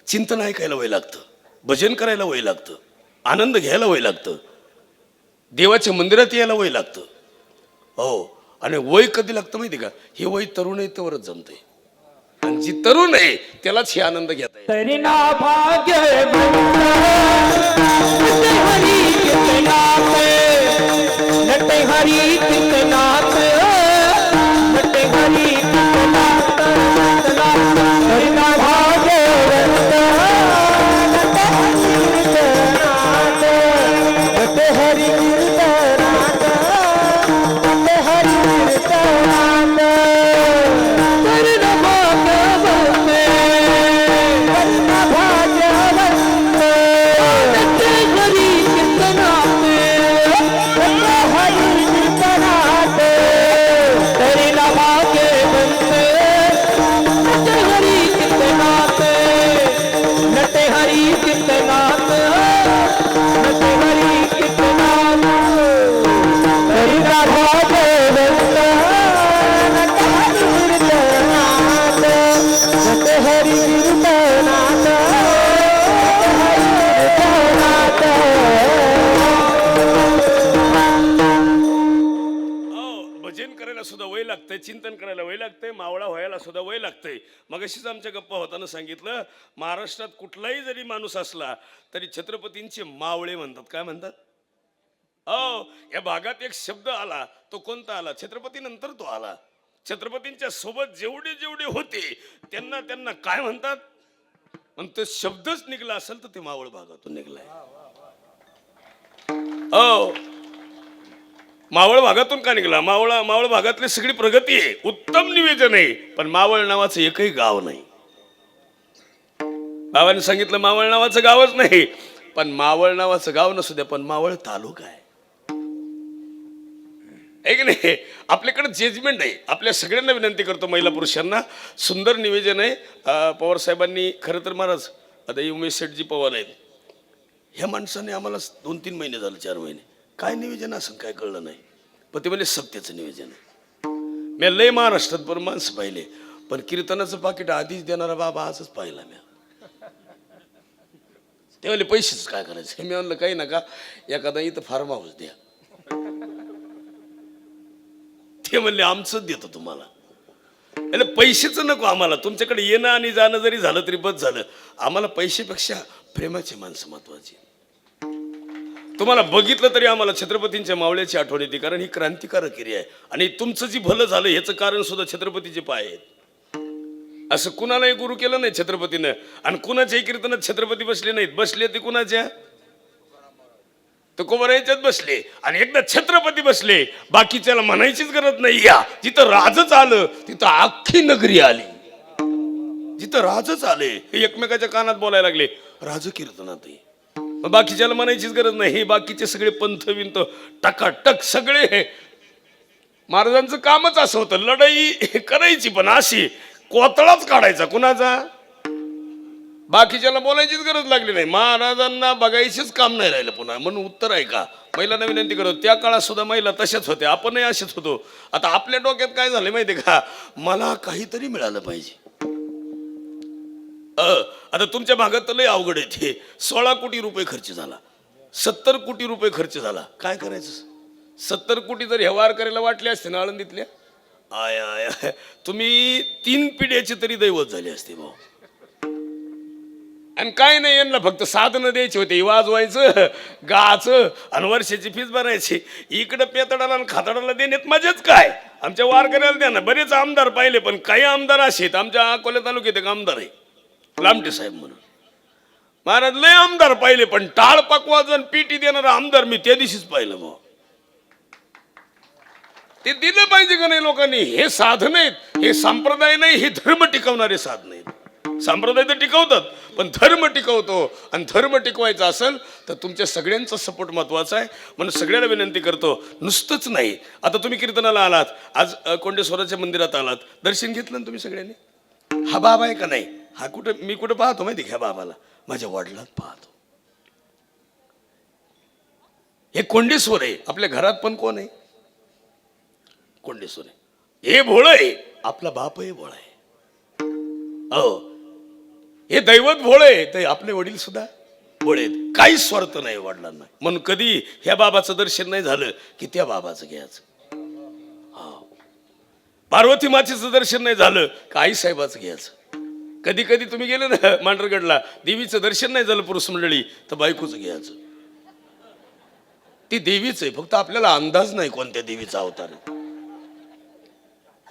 B: चिंतन ऐकायला वय लागतं, भजन करायला वय लागतं, आनंद घ्यायला वय लागतं, देवाच्या मंदिरात यायला वय लागतं. हो, आणि वय कधी लागतं माहिती का? हे वय तरुण आहे तरच जमतंय. आणि जी तरुण आहे त्यालाच हे आनंद घेता येईल.
A: तरी ना भाग्य हरी कीर्तनाथ नटे हरी कीर्तनाथ नटे हरी कीर्तनाथ तरी ना भाग्य नटे हरी कीर्तनाथ नटे हरी कीर्तनाथ तरी ना
B: चिंतन करायला वय लागतंय, मावळा व्हायला सुद्धा वय लागतंय. मग अशीच आमच्या गप्पा होताना सांगितलं, महाराष्ट्रात कुठलाही जरी माणूस असला तरी छत्रपतींचे मावळे म्हणतात. काय म्हणतात? या भागात एक शब्द आला, तो कोणता आला? छत्रपती नंतर तो आला. छत्रपतींच्या सोबत जेवढे जेवढे होते त्यांना त्यांना काय म्हणतात? पण तो शब्दच निघला असेल तर ते मावळ भागातून निघलाय. मावळ भागातून का निघाला? मावळ भागातली सगळी प्रगती आहे, उत्तम निवेदन आहे, पण मावळ नावाचं एकही गाव नाही. बाबांनी सांगितलं मावळ नावाचं गावच नाही. पण मावळ नावाचं गाव नसू द्या, पण मावळ तालुका आहे की नाही? आपल्याकडे जजमेंट आहे. आपल्या सगळ्यांना विनंती करतो, महिला पुरुषांना, सुंदर निवेदन आहे. पवार साहेबांनी खरं तर महाराज आता उमेश शेठजी पवार आहेत, ह्या माणसाने आम्हाला 2-3 महिने झाले, 4 महिने, काय निवेदन असं काय कळलं नाही. पण ते म्हणजे सत्याचं निवेदन आहे. मी लय महाराष्ट्रात पण माणसं पाहिले, पण कीर्तनाचं पाकिट आधीच देणारा बाबा आजच पाहिला मी. ते म्हणले पैसेच काय करायचं? मी म्हणलं काही नका, एखादा इथं फार्म हाऊस द्या. ते म्हणले आमचंच देतो तुम्हाला. पैसेच नको आम्हाला, तुमच्याकडे येणं आणि जाणं जरी झालं तरी बस झालं. आम्हाला पैशापेक्षा प्रेमाची माणसं महत्वाची. तुम्हाला बघितलं तरी आम्हाला छत्रपतींच्या मावळ्याची आठवण येते, कारण ही क्रांतिकारक क्रिया आहे. आणि तुमचं जी भलं झालं ह्याचं कारण सुद्धा छत्रपतीचे पाय आहेत. असं कुणालाही गुरु केलं नाही छत्रपतीनं. आणि कुणाच्याही कीर्तनात छत्रपती बसले नाहीत. बसले ते कुणाच्या? तुकोबारायांच्यात बसले. आणि एकदा छत्रपती बसले, बाकीच्याला म्हणायचीच गरज नाही. या जिथं राजच आलं तिथं अख्खी नगरी आली. जिथं राजच आले हे एकमेकाच्या कानात बोलायला लागले राज कीर्तनात. बाकीच्याला म्हणायचीच गरज नाही. हे बाकीचे सगळे पंथ विंत टकाटक सगळे. महाराजांचं कामच असं होतं, लढाई करायची पण अशी कोतळाच काढायचा. कुणाचा? बाकीच्याला बोलायचीच गरज लागली नाही. महाराजांना बघायचीच काम नाही राहिलं पुन्हा. म्हणून उत्तर आहे का, महिलांना विनंती करतो, त्या काळात सुद्धा महिला तशाच होत्या, आपणही असेच होतो. आता आपल्या डोक्यात काय झालं माहितीये का? मला काहीतरी मिळालं पाहिजे. आता तुमच्या भागात लय अवघड आहे. ते 16 कोटी रुपये खर्च झाला, 70 कोटी रुपये खर्च झाला. काय करायचं? 70 कोटी जर व्यवहार करायला वाटले असते ना आळंदीतल्या, आय आय तुम्ही 3 पिढ्याचे तरी दैवत झाले असते भाऊ. आणि काय नाही, यांना फक्त साधनं द्यायची होते, वाजवायचं, गाचं आणि वर्षाची फीस भरायची. इकडं पेतडाला आणि खातडाला देण्यात मजाच काय? आमच्या वारकऱ्याला द्या ना. बरेच आमदार पाहिले, पण काही आमदार असे आहेत. आमच्या अकोला तालुक्यात एक आमदार आहे लामटे साहेब म्हणून. महाराज लय आमदार पाहिले, पण टाळ पकवाजन पीटी देणारा आमदार मी त्या दिवशीच पाहिलं भाऊ. ते दिलं पाहिजे का नाही लोकांनी? हे साधन आहेत, हे संप्रदाय नाही, हे धर्म टिकवणारे साधन आहेत. संप्रदाय तर टिकवतात, पण धर्म टिकवतो. आणि धर्म टिकवायचा असेल तर तुमच्या सगळ्यांचा सपोर्ट महत्वाचा आहे. म्हणून सगळ्यांना विनंती करतो, नुसतंच नाही. आता तुम्ही कीर्तनाला आलात, आज कोंडेश्वराच्या मंदिरात आलात, दर्शन घेतलं ना तुम्ही सगळ्यांनी? हा बाबा आहे का नाही? हा कुठं मी कुठं पाहतो माहिती ह्या बाबाला? माझ्या वडिलांत पाहतो. हे कोंडेश्वर आहे. आपल्या घरात पण कोण आहे? कोंडेश्वर आहे. हे भोळ आहे. आपला बाप हे भोळ आहे. हो, हे दैवत भोळ आहे. तर आपले वडील सुद्धा भोळे आहेत. काही स्वार्थ नाही वडिलांना. म्हणून कधी ह्या बाबाचं दर्शन नाही झालं की त्या बाबाचं घ्यायचं. पार्वती मातेचं दर्शन नाही झालं का आई साहेबाचं घ्यायचं. कधी कधी तुम्ही गेले ना मांढरगडला, देवीचं दर्शन नाही झालं पुरुष मंडळी तर बायकोचं घ्यायचं. ती देवीच आहे, फक्त आपल्याला अंदाज नाही कोणत्या देवीचा अवतार आहे.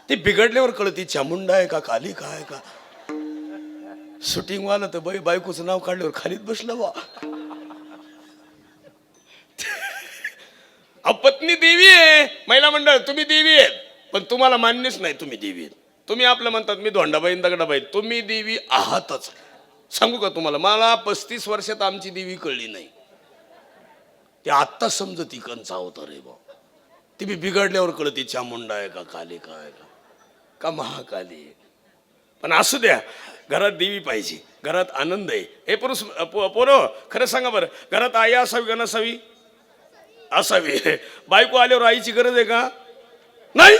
B: ती बिघडल्यावर कळती चामुंडा आहे का कालिका आहे का. शूटिंग वाला तर बायकोचं नाव काढल्यावर खालीच बसलं बा. पत्नी देवी आहे. महिला मंडळ तुम्ही देवी आहेत, पण तुम्हाला मान्यच नाही तुम्ही देवी आहेत. तुम्ही आपलं म्हणतात मी धोंडाबाईन दगडाबाई, तुम्ही देवी आहातच. सांगू का तुम्हाला, मला 35 वर्षात आमची देवी कळली नाही. ते आत्ता समजती कंचा अवतार आहे बा. ती बी बिघडल्यावर कळती चामुंडा आहे का कालिका आहे का महाकाली आहे. पण असू द्या, घरात देवी पाहिजे, घरात आनंद आहे. हे पुरुष पोरं खरं सांगा बरं, घरात आई असावी का नसावी? असावी. बायको आल्यावर आईची गरज आहे का? नाही.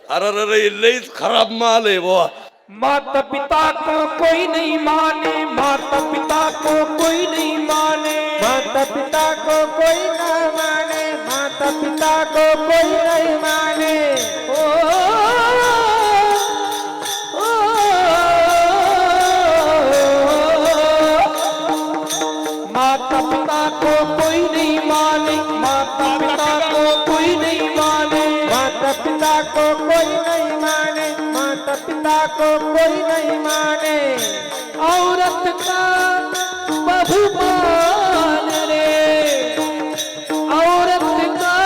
B: अरे लईच खराब माल आहे बुवा.
A: माता पिता को कोई नहीं माने, माता पिता को कोई नहीं माने, माता पिता को कोई नहीं माने, माता पिता को कोई नहीं माने. ओ, ओ, माता पिता को कोई नहीं माने, माता पिता को कोई नहीं माने, माता पिता को कोई नहीं माने, माता पिता को कोई नहीं माने. औरत का बहुमान रे, औरत का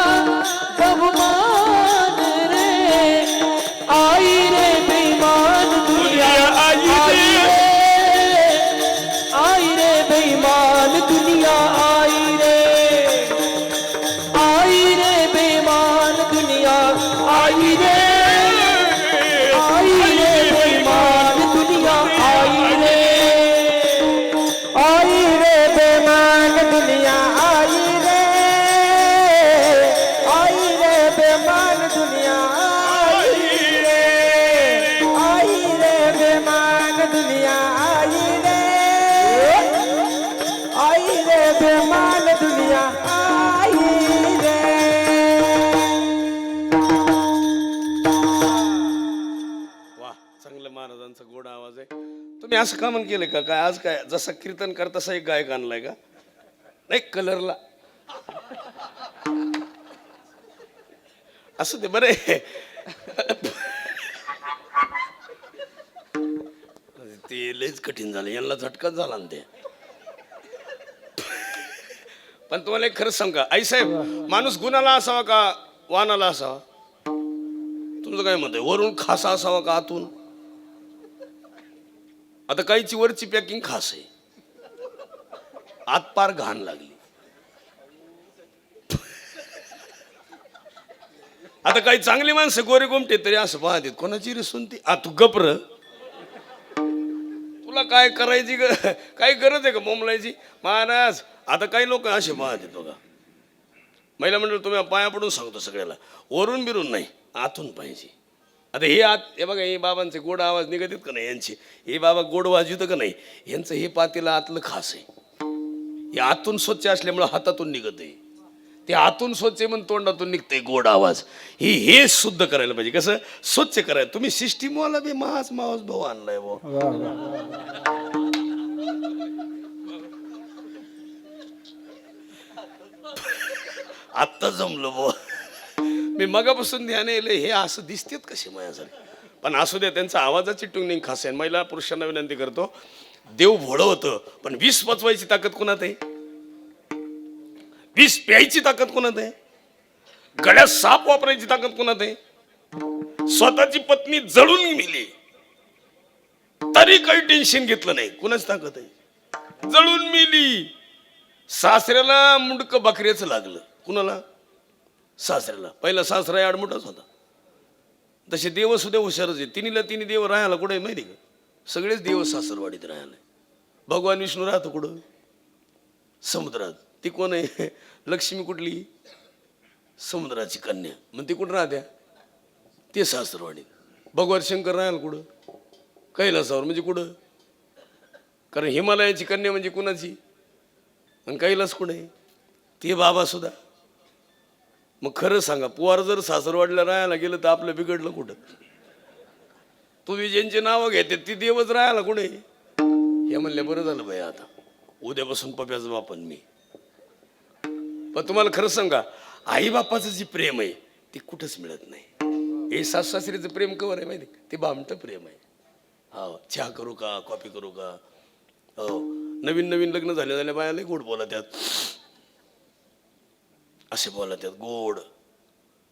A: बहुमान रे. आई रे बेईमान दुनिया, आई रे बेईमान दुनिया, आई रे बेईमान दुनिया, आई रे बेईमान दुनिया, आई रे बेईमान दुनिया, आई रे बेईमान दुनिया, आई रे बेईमान दुनिया, आई रे बेईमान दुनिया, आई रे.
B: वा, चांगलं महाराजांचा गोड आवाज आहे. तुम्ही असं का म्हण केलं का? काय आज काय जसं कीर्तन करता तसा एक गायक आणलाय का? नाही, कलरला असं ते बरे. ते लयच कठीण झालं, यांना झटकाच झाला ना ते. पण तुम्हाला एक खरंच सांग का आई साहेब, माणूस गुणाला असावा का वानाला असावा? तुमचं काय मत आहे? वरून खासा असावा का आतून? आता काहीची वरची पॅकिंग खास आहे, आत पार घाण लागली. आता काही चांगली माणसं गोरे गोमटे तरी असं पाहतात, कोणाची रिसून ती तू गप्र, तुला काय करायची काही गरज आहे का बोंबलायची महाराज? आता काही लोक असे पाहतात बघा. महिला मंडळ तुम्ही पाया पडून सांगतो सगळ्याला, वरून बिरून नाही आतून पाहिजे. आता हे बघा, हे बाबांचे गोड आवाज निघतात का नाही यांचे, हे बाबा गोड वाजवतं का नाही, यांचं हे पातेला आतलं खास आहे. हे आतून स्वच्छ असल्यामुळे हातातून निघत आहे, ते आतून स्वच्छ आहे म्हणून तोंडातून निघतंय गोड आवाज. हे शुद्ध करायला पाहिजे. कसं स्वच्छ करायला? तुम्ही सिस्टीमवाला बी मास भाऊ आणलाय भाऊ. आत्ता जमलो बुवा. मी मगापासून ध्यान येले, हे असं दिसतेत कसे माझ्यासाठी. पण असू द्या, त्यांचा आवाजाची ट्युनिंग खास आहे. महिला पुरुषांना विनंती करतो, देव भोळं होतं, पण विष पचवायची ताकद कोणात आहे? विष प्यायची ताकद कोणात आहे? गळ्यात साप वापरायची ताकद कोणात आहे? स्वतःची पत्नी जळून मिली तरी काही टेन्शन घेतलं नाही, कुणाच ताकद आहे? जळून मिली. सासऱ्याला मुंडक बकऱ्याचं लागलं. कुणाला? सासऱ्याला. पहिला सासरा आडमुठाच होता, तसे देव सुद्धा हुशारच आहे. तिन्ही देव राहायला कुठे माहिती का? सगळेच देव सासरवाडीत राहायला. भगवान विष्णू राहतो कुठं? समुद्रात. ती कोण आहे? लक्ष्मी कुठली? समुद्राची कन्या. मग ती कुठं राहत्या? ते सासरवाडीत. भगवान शंकर राहायला कुठं? कैलासावर. म्हणजे कुठं? कारण हिमालयाची कन्या म्हणजे कुणाची? आणि कैलास कुठे? ते बाबा सुद्धा. मग खरं सांगा, पोर जर सासरवाडीला राहायला गेलं तर आपलं बिघडलं कुठं? तुम्ही ज्यांची नावं घेते ती देवच राहायला कुठे? हे म्हणले बरं झालं बाई, आता उद्यापासून पप्याचं बापन मी. पण तुम्हाला खरं सांगा, आई बापाचं जे प्रेम आहे ते कुठंच मिळत नाही. हे सासू-सासरीचं प्रेम कवर आहे माहिती? ते भामटं प्रेम आहे. हो, चहा करू का, कॉफी करू का? हो, नवीन लग्न झाल्या बायाला गोड बोला त्यात, असे बोला त्यात गोड.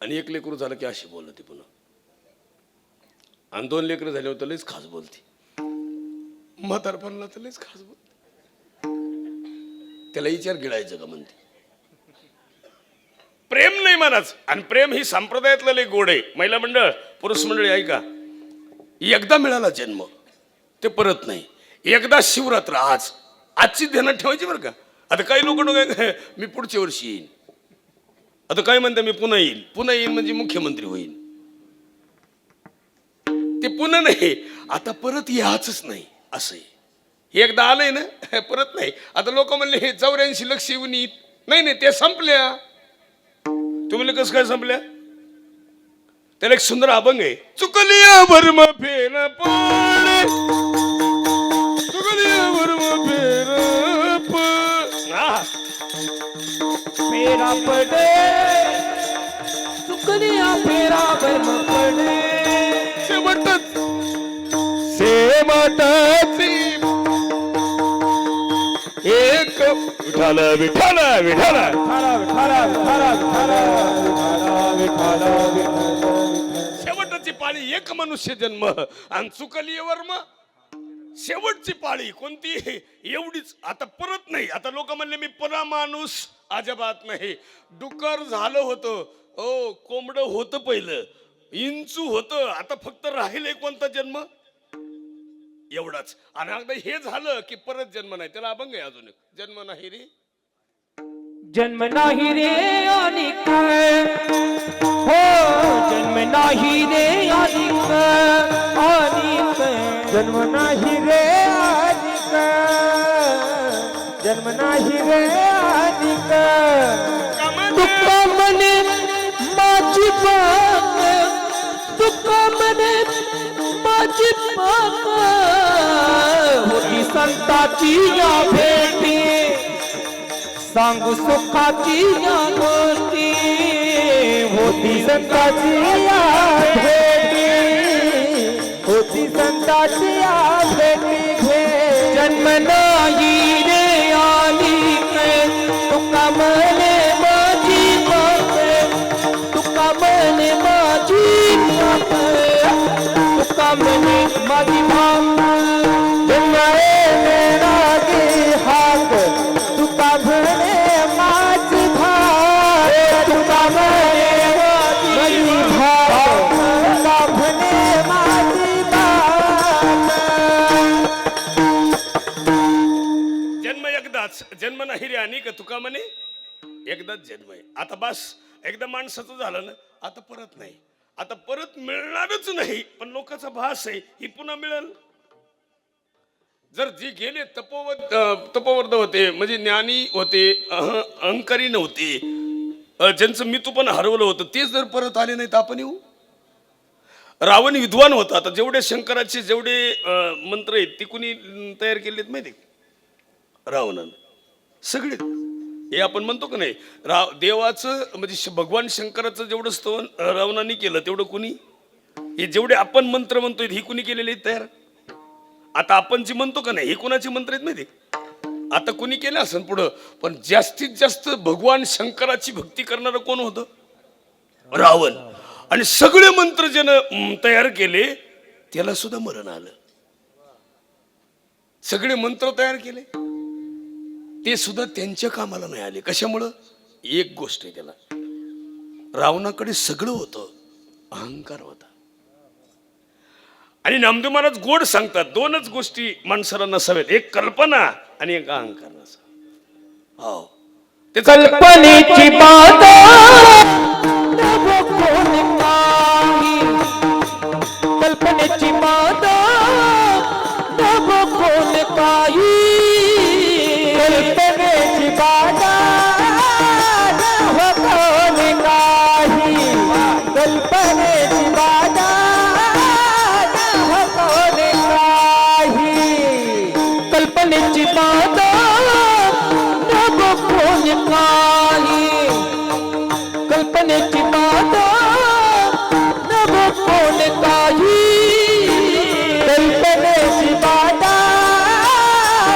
B: आणि एक लेकरू झालं की असे बोलते पुन्हा. आणि 2 लेकरं झाले होतं लईच खास बोलते. म्हातारपणाला तर लईच खास बोलते. त्याला विचार गिळायचं का म्हणते. प्रेम नाही मनाच. आणि प्रेम ही संप्रदायातलं लई गोड आहे. महिला मंडळ, पुरुष मंडळी ऐका, एकदा मिळाला जन्म ते परत नाही. एकदा शिवरात्र आजची ध्यानात ठेवायची बरं का. आता काही लोक मी पुढच्या वर्षी येईन, आता काय म्हणते मी पुन्हा येईन म्हणजे मुख्यमंत्री होईल. ते पुन्हा नाही, आता परत याच नाही असं आहे. एकदा आलंय ना परत नाही. आता लोक म्हणले हे 84 लक्ष येऊन येत नाही, ते संपल्या. तुम्ही कसं काय संपल्या? त्याला एक सुंदर अभंग आहे. चुकलिया भरम फेर पडे, चुकलिया भरम फेर
A: फेरा पडे, चुकलिया फेरा भरम पडे. शेवटची एक
B: विठाला विठाला विठाला शेवटची पाळी एक मनुष्य जन्म आणि चुकली वर्म शेवटची पाळी कोणती? एवढीच. आता परत नाही. आता लोक म्हणले मी पुन्हा माणूस अजिबात नाही. डुक्कर झालं होतं, हो कोंबड होतं पहिलं, इंचू होतं, आता फक्त राहिलंय कोणता जन्म? एवढाच. आणि अगदी हे झालं की परत जन्म नाही. त्याला अभंग आहे अजून एक. जन्म नाही रे,
A: जन्म नाही रे अनिक, हो जन्म नाही रे अनिक, अनिक जन्म नाही रे अनिक, जन्म नाही रे अनिक. तुका म्हणे माझी बाग, तुका म्हणे माझी बाग, होती संताची या भेटी, सांगू सुखाची या गोष्टी, होती संताची या भेटी, होती संताची या भेटी. जन्म नाही रे अनिक, तुका म्हणे माझी बाग, तुका म्हणे माझी बाग, तुका म्हणे माझी बाग. जन्म मेरा गे हाक, तुका म्हणे माझी भाग, तुका म्हणे माझी भाग, तुका म्हणे माझी भाग.
B: जन्म एकदाच. जन्म नाही रे अनेक, तुका म्हणे एकदाच जन्म आहे. आता बस, एकदा माणसाचं झालं ना, आता परत नाही. आता परत मिळणारच नाही. पण लोकांचा भास आहे ही पुन्हा मिळेल. जर जे गेले तपोवर्ध होते, म्हणजे ज्ञानी होते, अहंकारी नव्हते, ज्यांचं मितू पण हरवलं होतं, तेच जर परत आले नाही तर आपण येऊ. रावण विद्वान होता. आता जेवढे शंकराचे जेवढे मंत्र आहेत ते कुणी तयार केलेत माहिती? रावणानं सगळे. हे आपण म्हणतो का नाही, देवाचं म्हणजे भगवान शंकराचं जेवढं स्तवन रावणाने केलं तेवढं कुणी, हे जेवढे आपण मंत्र म्हणतोय ही कुणी केलेले आहेत तयार? आता आपण जी म्हणतो का नाही हे कुणाची मंत्र आहेत माहिती? आता कुणी केलं असेल पुढं. पण जास्तीत जास्त भगवान शंकराची भक्ती करणारं कोण होतं? रावण. आणि सगळे मंत्र ज्यानं तयार केले त्याला सुद्धा मरण आलं. सगळे मंत्र तयार केले ते सुद्धा त्यांच्या कामाला नाही आले. कशामुळं? एक गोष्ट आहे, त्याला रावणाकडे सगळं होतं, अहंकार होता. आणि नामदेव महाराज गोड सांगतात, दोनच गोष्टी माणसाला नसाव्यात, एक कल्पना आणि एक अहंकार नसावा. हो त्याचा
A: कल्पनेची बाधा नभो कोण काही, कल्पनेची बाधा नभो कोण काही, कल्पनेची बाधा नभो कोण काही, कल्पनेची बाधा नभो कोण काही, कल्पनेची बाधा नभो कोण काही, कल्पनेची बाधा नभो कोण काही, कल्पनेची बाधा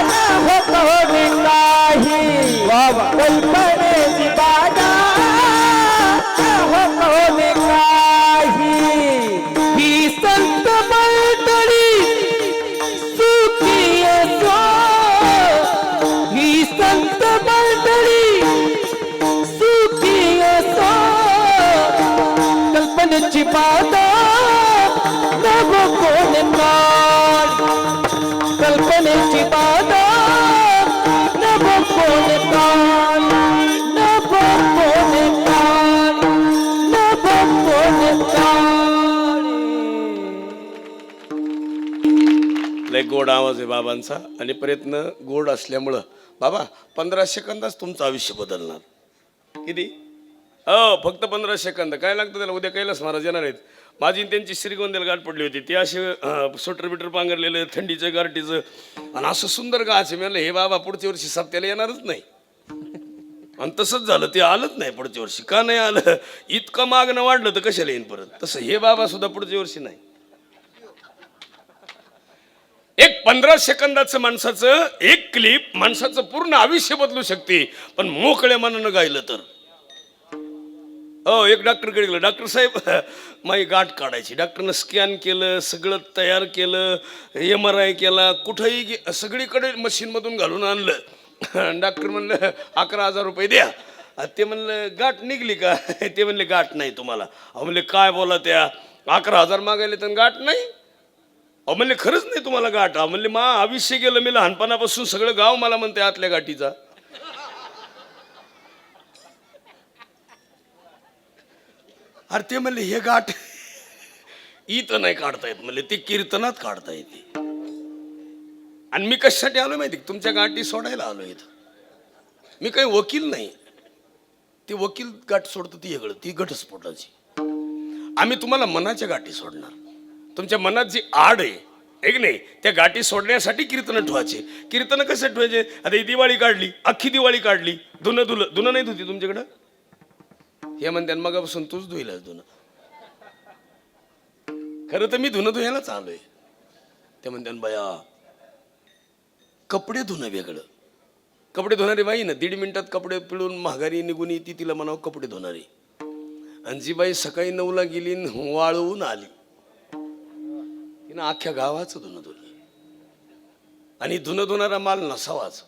A: नभो कोण काही, कल्पनेची बाधा नभो कोण काही. ही संत मंडळी सुखी असो, ही संत मंडळी सुखी असो, कल्पनेची बाधा नभो कोण काही, कल्पनेची बाधा नभो कोण काही, नभो कोण काही, नभो कोण काही.
B: लय गोड आवाज आहे बाबांचा आणि प्रयत्न गोड असल्यामुळं बाबा 15 सेकंदात तुमचं आयुष्य बदलणार. किती? हो फक्त 15 सेकंद. काय लागतं त्याला? उद्या कैलास महाराज येणार आहेत. माझी आणि त्यांची श्रीगोंद्याला गाठ पडली होती. ती असे स्वेटर बिटर पांघरलेलं थंडीचं गारठीचं आणि असं सुंदर गाचे म्हणलं हे बाबा पुढच्या वर्षी सप्त्याला येणारच नाही. आणि तसंच झालं, ते आलंच नाही पुढच्या वर्षी. का नाही आलं? इतकं मागणं वाढलं तर कशाला येईन परत. तसं हे बाबा सुद्धा पुढच्या वर्षी नाही. एक 15 सेकंदाचं माणसाचं एक क्लिप माणसाचं पूर्ण आयुष्य बदलू शकते. पण मोकळ्या मनानं गायलं तर. हो एक डॉक्टरकडे गेलं. डॉक्टर साहेब माझी गाठ काढायची. डॉक्टरनं स्कॅन केलं, सगळं तयार केलं, MRI केला, कुठंही सगळीकडे मशीनमधून घालून आणलं. डॉक्टर म्हणलं 11,000 रुपये द्या. ते म्हणलं गाठ निघली का? ते म्हणले गाठ नाही तुम्हाला. अहो म्हणले काय बोला त्या 11,000 मागायले तर गाठ नाही? अहो म्हणले खरंच नाही तुम्हाला गाठ? म्हणले मा आयुष्य गेलं, मी लहानपणापासून सगळं गाव मला म्हणते आतल्या गाठीचा. अरे ते म्हणले हे गाठ इथं नाही काढता येत, म्हणले ते कीर्तनात काढता येते. आणि मी कशासाठी आलो माहिती? तुमच्या गाठी सोडायला आलो इथं. मी काही वकील नाही. ती वकील गाठ सोडतं ती वेगळं, ती घटस्फोटाची. आम्ही तुम्हाला मनाच्या गाठी सोडणार. तुमच्या मनात जी आड आहे की नाही, त्या गाठी सोडण्यासाठी कीर्तन ठेवायचे. कीर्तन कसे ठेवायचे? आता ही दिवाळी काढली, अख्खी दिवाळी काढली, धुणं नाही धुती तुमच्याकडं? हे म्हणते मगापासून तूच धुईलास धुणं. खरं तर मी धुणं धुयालाच आलोय. ते म्हणते बया कपडे धुणं वेगळं. कपडे धुणारी बाई ना 1.5 मिनिटात कपडे पिळून माघारी निघून येते, तिला म्हणावं कपडे धुणारी. आणि जी बाई सकाळी 9ला गेली वाळवून आली, तिनं अख्ख्या गावाचं धुणं धुलं. आणि धुणं धुणारा माल नसावाच.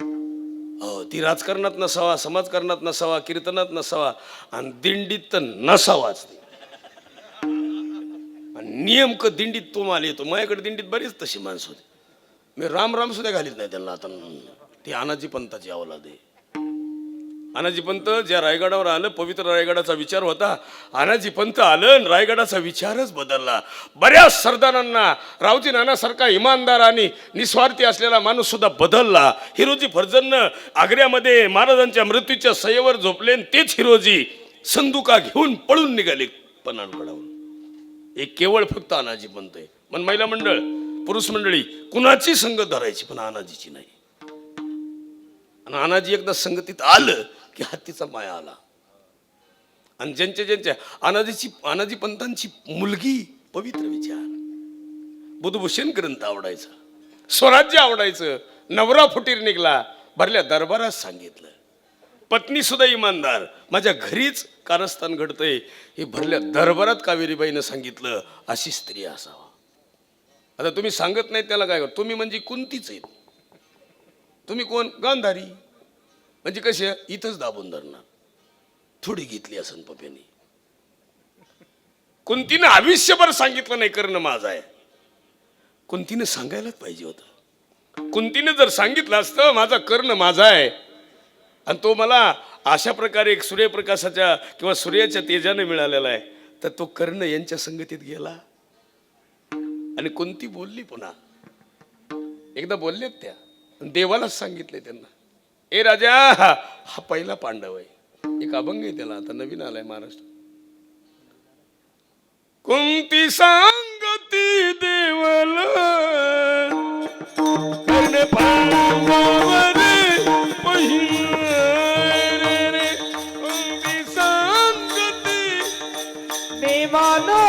B: हो ती राजकारणात नसावा, समाजकारणात नसावा, कीर्तनात नसावा आणि दिंडीत तर नसावाच. आणि नेमकं दिंडीत तो माल येतो. माझ्याकडे दिंडीत बरीच तशी माणसं होती. मी राम सुद्धा घालीत नाही त्यांना. आता ती अनाजी पंताची अवलाद आहे. अनाजी पंत ज्या रायगडावर आलं, पवित्र रायगडाचा विचार होता. अनाजी पंत आलं आणि रायगडाचा विचारच बदलला. बऱ्याच सरदारांना रावजी नानासारखा इमानदार आणि निस्वार्थी असलेला माणूस सुद्धा बदलला. हिरोजी फर्जंदनं आग्र्यामध्ये महाराजांच्या मृत्यूच्या सय्येवर झोपले. तेच हिरोजी संदुका घेऊन पळून निघाले पन्हाळगडावरून. एक केवळ फक्त अनाजी पंत आहे. पण महिला मंडळ, पुरुष मंडळी कुणाची संगत धरायची, पण अनाजीची नाही. आणि अनाजी एकदा संगतीत आलं की हत्तीचा माया आला. आणि ज्यांच्या अनाजी पंतांची मुलगी पवित्र विचार, बुधभूषण ग्रंथ आवडायचा, स्वराज्य आवडायचं, नवरा फुटीर निघला, भरल्या दरबारात सांगितलं. पत्नी सुद्धा इमानदार, माझ्या घरीच कारस्थान घडतंय हे भरल्या दरबारात कावेरीबाईनं सांगितलं. अशी स्त्री असावा. आता तुम्ही सांगत नाही त्याला काय? तुम्ही म्हणजे कुंतीच आहेत. तुम्ही कोण? गांधारी. म्हणजे कसे इथंच दाबून धरणार. थोडी घेतली असन पप्यानी. कुंतीनं आयुष्यभर सांगितलं नाही करणं माझं आहे. कुंतीने सांगायलाच पाहिजे होतं. कुंतीने जर सांगितलं असतं माझा कर्ण माझा आहे आणि तो मला अशा प्रकारे एक सूर्यप्रकाशाच्या किंवा सूर्याच्या तेजाने मिळालेला आहे, तर तो कर्ण यांच्या संगतीत गेला. आणि कुंती बोलली पुन्हा, एकदा बोललेत त्या, देवालाच सांगितले त्यांना, ए राजा हा पहिला पांडव आहे. एक अभंग आहे त्याला, आता नवीन आलाय महाराष्ट्र. कुंती सांगती देवाला कर्ण पांडव रे पहिला रे. कुंती सांगती
A: देवाला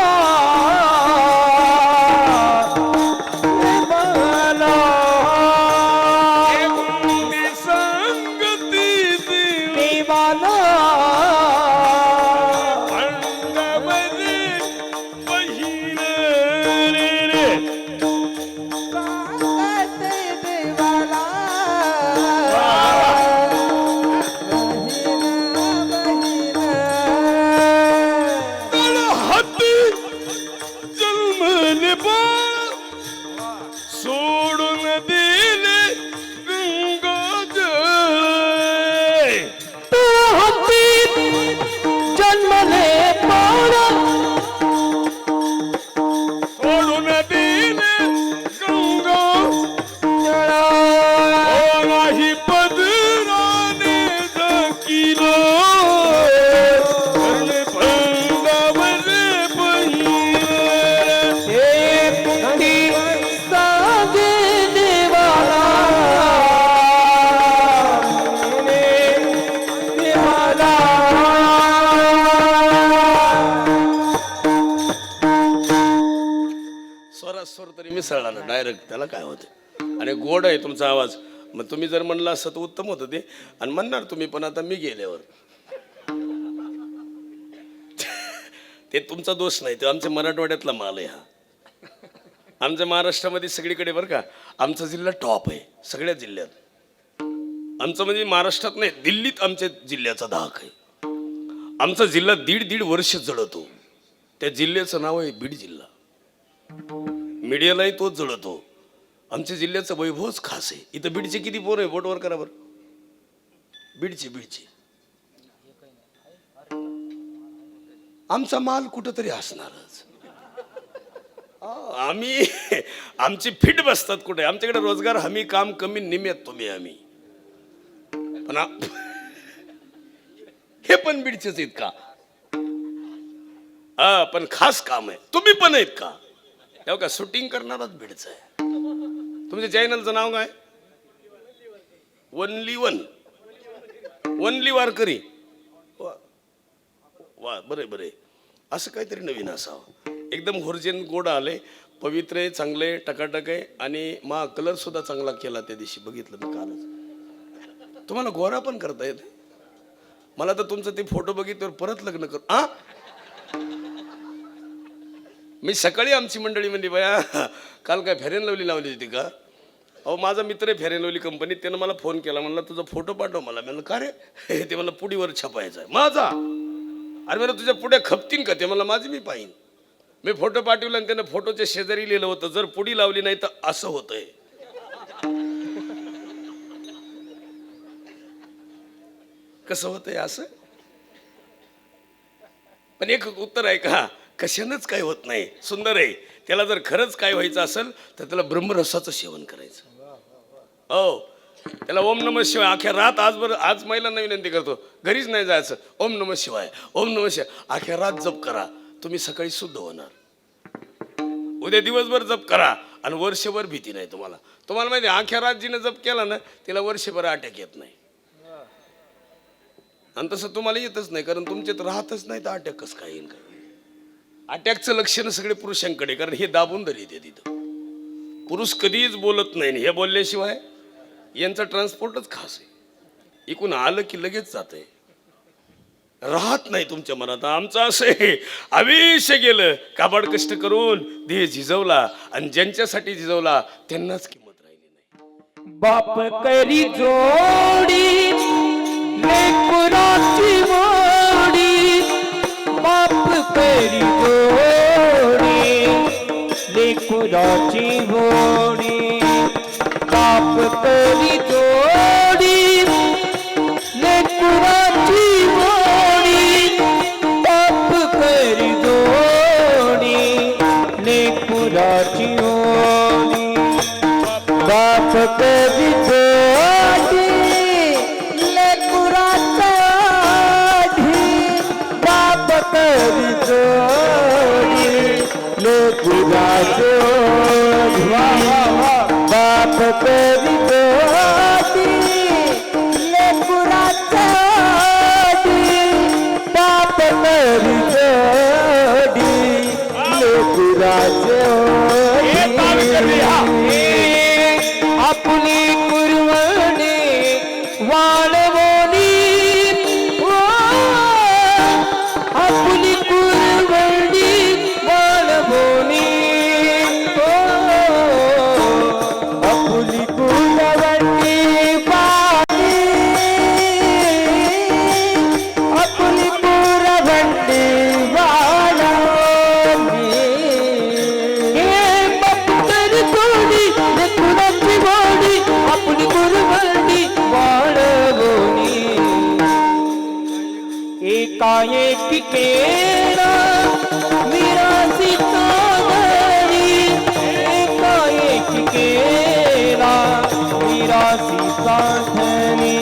B: मिसळला ना डायरेक्ट, त्याला काय होतं. आणि गोड आहे तुमचा आवाज. मग तुम्ही जर म्हणला असतं तर उत्तम होतं ते. आणि म्हणणार तुम्ही पण आता मी गेल्यावर ते तुमचा दोष नाही, ते आमच्या मराठवाड्यातला माल आहे हा. आमच्या महाराष्ट्रामध्ये सगळीकडे बरं का, आमचा जिल्हा टॉप आहे सगळ्या जिल्ह्यात. आमचं म्हणजे महाराष्ट्रात नाही, दिल्लीत आमच्या जिल्ह्याचा धाक आहे. आमचा जिल्हा दीड वर्ष जळतो. त्या जिल्ह्याचं नाव आहे बीड जिल्हा. मीडियालाही तोच जळतो. आमच्या जिल्ह्याचं वैभवच खास आहे. इथं बीडचे किती पोर आहे बोटवर करा बरं. बीडचे आमचा माल कुठंतरी असणारच. आमची फिट बसतात कुठे. आमच्याकडे रोजगार हमी काम कमी निम्यात तुम्ही आम्ही पण हे पण बीडचेच आहेत का? पण खास काम आहे. तुम्ही पण आहेत का? तेव्हा का शूटिंग करणारच बीडचं आहे. तुमच्या चॅनलचं नाव काय? ओनली वारकरी. वा बरे असं काहीतरी नवीन असावं. एकदम होर्जेन गोड आले, पवित्र आहे, चांगले टकाटक आहे. आणि मा कलर सुद्धा चांगला केला त्या दिवशी, बघितलं मी कालच. तुम्हाला गोरा पण करता येते. मला तर तुमचं ते फोटो बघितल्यावर परत लग्न कर. मी सकाळी आमची मंडळी म्हणजे बया काल काय फेअर अँड लवली लावली होती का? अहो माझा मित्र आहे फेअर अँड लवली कंपनीत, त्यानं मला फोन केला, म्हणला तुझा फोटो पाठव मला. म्हणलं का रे? ते मला पुडीवर छापायचा आहे माझा. अरे मला तुझ्या पुढे खपतीन का? ते मला माझी मी पाहीन. मी फोटो पाठवला आणि त्यानं फोटोच्या शेजारी लिहिलं होतं, जर पुडी लावली नाही तर असं होतंय. कसं होतंय असं? पण एक उत्तर आहे का, कशानंच काय होत नाही. सुंदर आहे. त्याला जर खरंच काय व्हायचं असेल तर त्याला ब्रह्मरसाचं सेवन करायचं. हो, त्याला ओम नमः शिवाय अख्या रात आज महिलांना विनंती करतो, घरीच नाही जायचं. ओम नमः शिवाय अख्या रात जप करा. तुम्ही सकाळी शुद्ध होणार. उद्या दिवसभर जप करा आणि वर्षभर भीती नाही तुम्हाला. तुम्हाला माहिती आहे, अख्या रात जिने जप केला ना तिला वर्षभर अटॅक येत नाही. आणि तसं तुम्हाला येतच नाही, कारण तुमच्यात राहतच नाही तर अटॅक कसं काय येईल? अटॅकचं लक्षण सगळे पुरुषांकडे, कारण हे दाबून धरी येते तिथं. पुरुष कधीच बोलत नाही. हे बोलल्याशिवाय यांचा ट्रान्सपोर्टच खास आहे. इकून आलं की लगेच जातंय, राहत नाही तुमच्या मनात. आमचं असं आहे, आयुष्य गेलं काबाड कष्ट करून देह झिजवला आणि ज्यांच्यासाठी झिजवला त्यांनाच किंमत राहिली नाही.
A: बाप करी जोडी लेकराची मोडी, बाप करी जोडी लेकराची होडी बाप करी जोडी लेकराची होडी बाप करी जोडी लेकराची होडी बाप करी जोडी लेकराचा बाप करी जोडी लेकराची बाप करी जोडी लेकराचा बाप करी जोडी लेकराची आपली कुरवणी वाळवणी आपली कुरवणी वाळवणी आपली कुरवणी वाळी आपली कुरवणी वाळवणी हे बाप तरी कोणी लेकराची वाडी आपली कुरवणी वाळवणी एकाएकी केला मिरासीचा धनी एकाएकी केला मिरासीचा धनी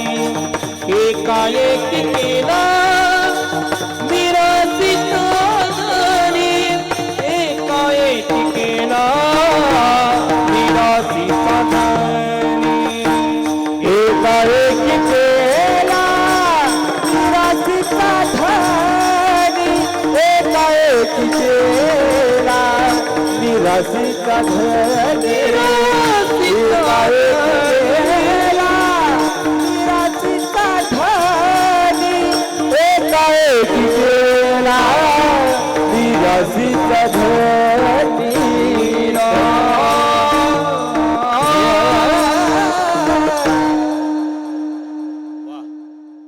A: एकाएकी केला मिरासीचा धनी एकाएकी केला मिरासीचा धनी एकाएकी केला मिरासीचा धनी एकाएकी केला मिरासीचा धनी एकाएकी केला मिरासीचा धनी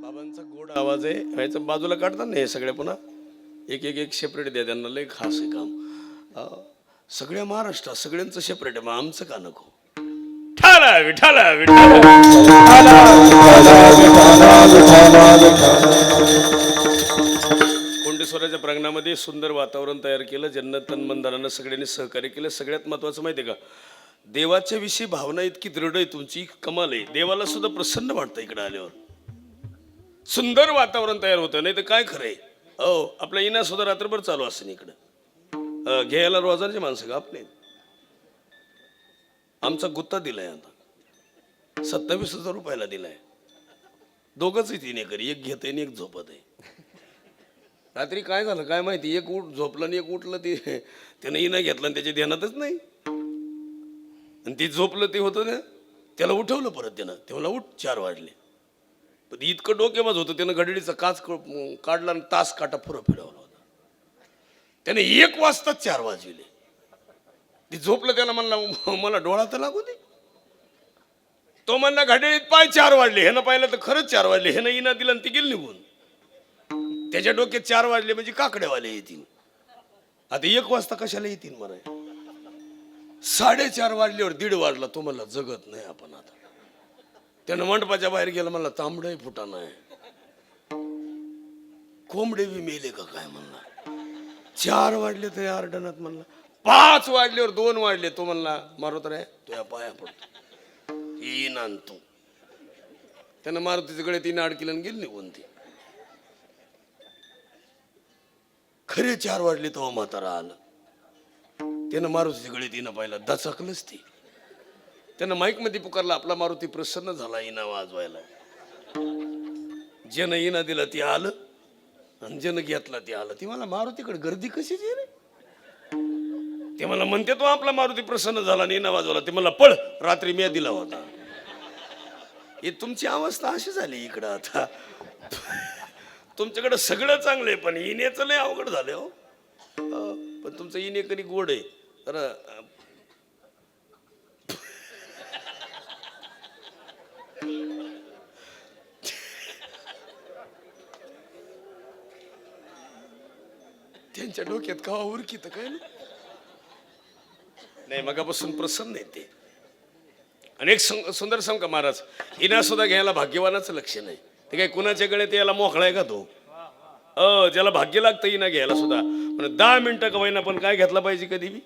B: बाबांचा गोड आवाज आहे. ह्याचं बाजूला काढतात ना हे सगळे पुन्हा एक एक एक सेपरेट द्या त्यांना. लय खास आहे काम. सगळ्या महाराष्ट्रात सगळ्यांचं सेपरेट आहे, मग आमचं का नको? विठाला विठाला विठाला. कोंडेश्वराच्या प्रांगणामध्ये सुंदर वातावरण तयार केलं. ज्यांना तन मन धनानं सगळ्यांनी सहकार्य केलं. सगळ्यात महत्वाचं माहिती आहे का, देवाच्या विषयी भावना इतकी दृढ आहे तुमची, कमाल आहे. देवाला सुद्धा प्रसन्न वाटतं इकडे आल्यावर. सुंदर वातावरण तयार होतं. नाही तर काय खरंय, हो आपल्या इना सुद्धा रात्रभर चालू असतं इकडं. घ्यायला रोजांची माणसं का आपले. आमचा गुत्ता दिलाय आता 27,000 रुपयाला दिलाय. दोघंच तीन एकरी, एक घेत आहे एक झोपत आहे. रात्री काय झालं काय माहिती, एक झोपलं आणि एक उठलं. ते त्यानं इना घेतला आणि त्याच्या ध्यानातच नाही. आणि ती झोपलं ते होतं ना, त्याला उठवलं परत त्यानं. तेव्हा उठ 4 वाजले. पण इतकं डोकेबाज होतं त्यानं घड्याळीचा काच काढला आणि तास काटा पुरं फिरवला होता. त्याने 1 वाजता 4 वाजविले. ती झोपलं. त्याला म्हणला मला डोळा तर लागू दे. तो म्हणला घड्याळीत पाय 4 वाजले. ह्यानं पाहिलं तर खरंच 4 वाजले. ह्यानं इना दिला आणि ती गेली निघून. त्याच्या डोक्यात 4 वाजले म्हणजे काकड्यावाले येतील. आता 1 वाजता कशाला येतील म्हणाय. 4:30 वाजल्यावर 1:30 वाजला. तो म्हणला जगत नाही आपण आता. त्यानं मंडपाच्या बाहेर गेला. म्हणला तांबडे फुटाणा आहे, कोंबडे बी मेले का काय म्हणला. 4 वाजले तर आरडणात म्हणला. 5 वाजल्यावर 2 वाजले. तो म्हणला मारुत रे तुझ्या पाया पडतो येईन आण तू. त्यानं मारुतीकडे 3 अडकिलं आणि गेली निघून. ती खरे 4 वाजले तेव्हा म्हातारा आलं. त्यानं मारुतीकडे 3 पाहिला. दचकलंच ती. त्यानं माईक मध्ये पुकारला आपला मारुती प्रसन्न झाला इना वाजवायला. ज्यानं इना दिला ती आलं आणि ज्यानं घेतला ती आलं. ती मला मारुतीकडे गर्दी कशीची रे. ते मला म्हणते तो आपला मारुती प्रसन्न झाला आणि इना वाजवला. ते मला पळ रात्री मी दिला होता. हे तुमची अवस्था अशी झाली इकडं आता. तुमच्याकडे सगळं चांगलं आहे पण इनेचं लय अवघड झालं हो. पण तुमचं इने कधी गोड आहे तर त्यांच्या डोक्यात कवा उरकी तर काय नाही. नाही मगापासून प्रसन्न आहे ते. अनेक सुंदर सांग का महाराज, इना सुद्धा घ्यायला भाग्यवानाचं लक्ष नाही. ते काय कुणाच्या गळ्यात याला मोकळा आहे का तो? ज्याला भाग्य लागतं इना घ्यायला सुद्धा, पण 10 मिनिटं का होईना पण काय घेतला पाहिजे कधी बी.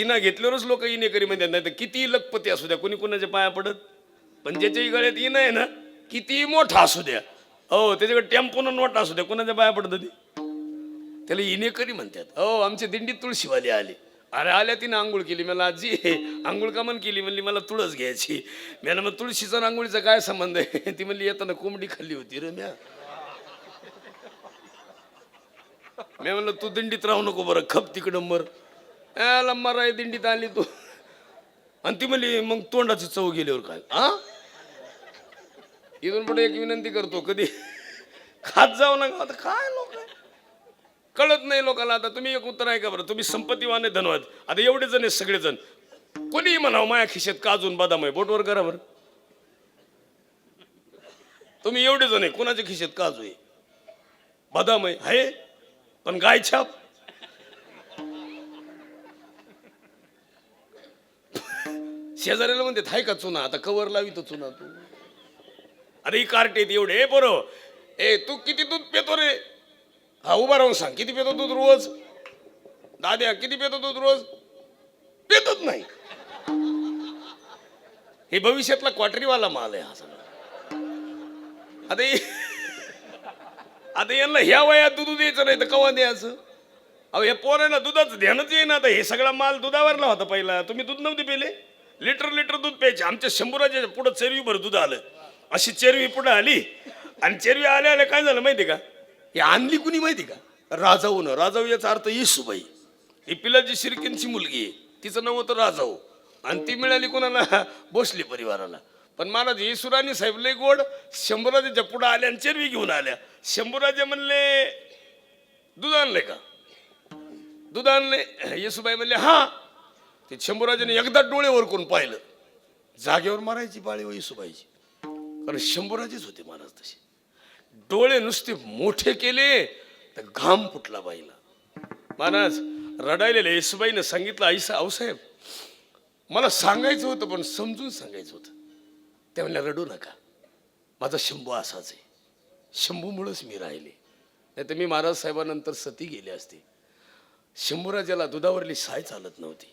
B: इना घेतल्यावरच लोक इने करी म्हणतात. नाही तर किती लखपती असू द्या, कुणी कुणाच्या पाया पडत, पण ज्याच्याही गळ्यात इना आहे ना, किती मोठा असू द्या, त्याच्याकडे टेम्पोन नोटा असू द्या, कुणाच्या पाया पडत ते, त्याला इनेकरी म्हणतात. आमच्या दिंडीत तुळशीवाली आली. अरे आल्या तिने आंघोळ केली. मला आजी आंघोळ का म्हण केली? म्हणली मला तुळस घ्यायची. म्यानं मग तुळशीचा आंघोळीचा काय संबंध आहे? ती म्हणली येताना कोंबडी खाल्ली होती रे म्या. मी म्हणलं तू दिंडीत राहू नको बरं, खप तिकडं मर. लंबार आहे दिंडीत आली तू. आणि ती म्हणली मग तोंडाची चव गेल्यावर काय? इथून पुढे एक विनंती करतो, कधी खात जाऊ नका. आता काय लोक कळत नाही लोकांना. आता तुम्ही एक उत्तर आहे का बरं? तुम्ही संपत्तीवान आहे, धनवाद. आता एवढे जण आहेत सगळेजण, कोणी म्हणावं माझ्या खिशात काजून बदाम आहे, बोटवर करा बरं. तुम्ही एवढे जण आहे, कोणाच्या खिशात काजू आहे बदाम आहे, पण गाय छाप. शेजाऱ्याला म्हणते हाय का चुना? आता कवर लावी तो चुना तू. अरे ही कार्ट येते एवढे बरोबर. तू किती दूध पितो रे? हा उभा राहून सांग, किती पितो दूध रोज? दाद्या किती पितो दूध रोज? पितच नाही. हे भविष्यातला क्वार्टरीवाला माल आहे हा सगळा. आता यांना ह्या वयात दूध द्यायचं नाही तर कवा द्यायचं? हे पोर आहे ना, दुधाचं ध्यानच येईना. आता हे सगळा माल दुधावरला होता पहिला. तुम्ही दूध नव्हते पेले, लिटर दूध प्यायचे. आमच्या शंभूराच्या पुढं चेरवी भर दूध आलं. अशी चेरवी पुढे आली, आणि चेरवी आल्या आल्या काय झालं माहिती का? ही आणली कुणी माहिती का? राजाऊन. राजाऊ याचा अर्थ येसूबाई. ही पिलाजी शिर्केंची मुलगी आहे, तिचं नाव होतं राजाऊ. आणि ती मिळाली कोणाला? भोसले परिवाराला. पण महाराज येसुराणी साहेब लय गोड. शंभूराजाच्या पुढे आल्या आणि चेरवी घेऊन आल्या. शंभूराजे म्हणले दूध आणलंय का? दूध आणले. येसूबाई म्हणले हा. ते शंभूराजाने एकदा डोळे वर करून पाहिलं, जागेवर मारायची पाळी हो येसूबाईची. कारण शंभूराजेच होते महाराज तसे. डोळे नुसते मोठे केले तर घाम फुटला बाईला. महाराज रडायलेले. येसूबाईनं सांगितलं आऊसाहेब मला सांगायचं होतं पण समजून सांगायचं होतं. त्या म्हणल्या रडू नका, माझा शंभू असाच आहे. शंभूमुळंच मी राहिले, नाही तर मी महाराज साहेबांनंतर सती गेले असते. शंभूराजाला दुधावरली साय चालत नव्हती.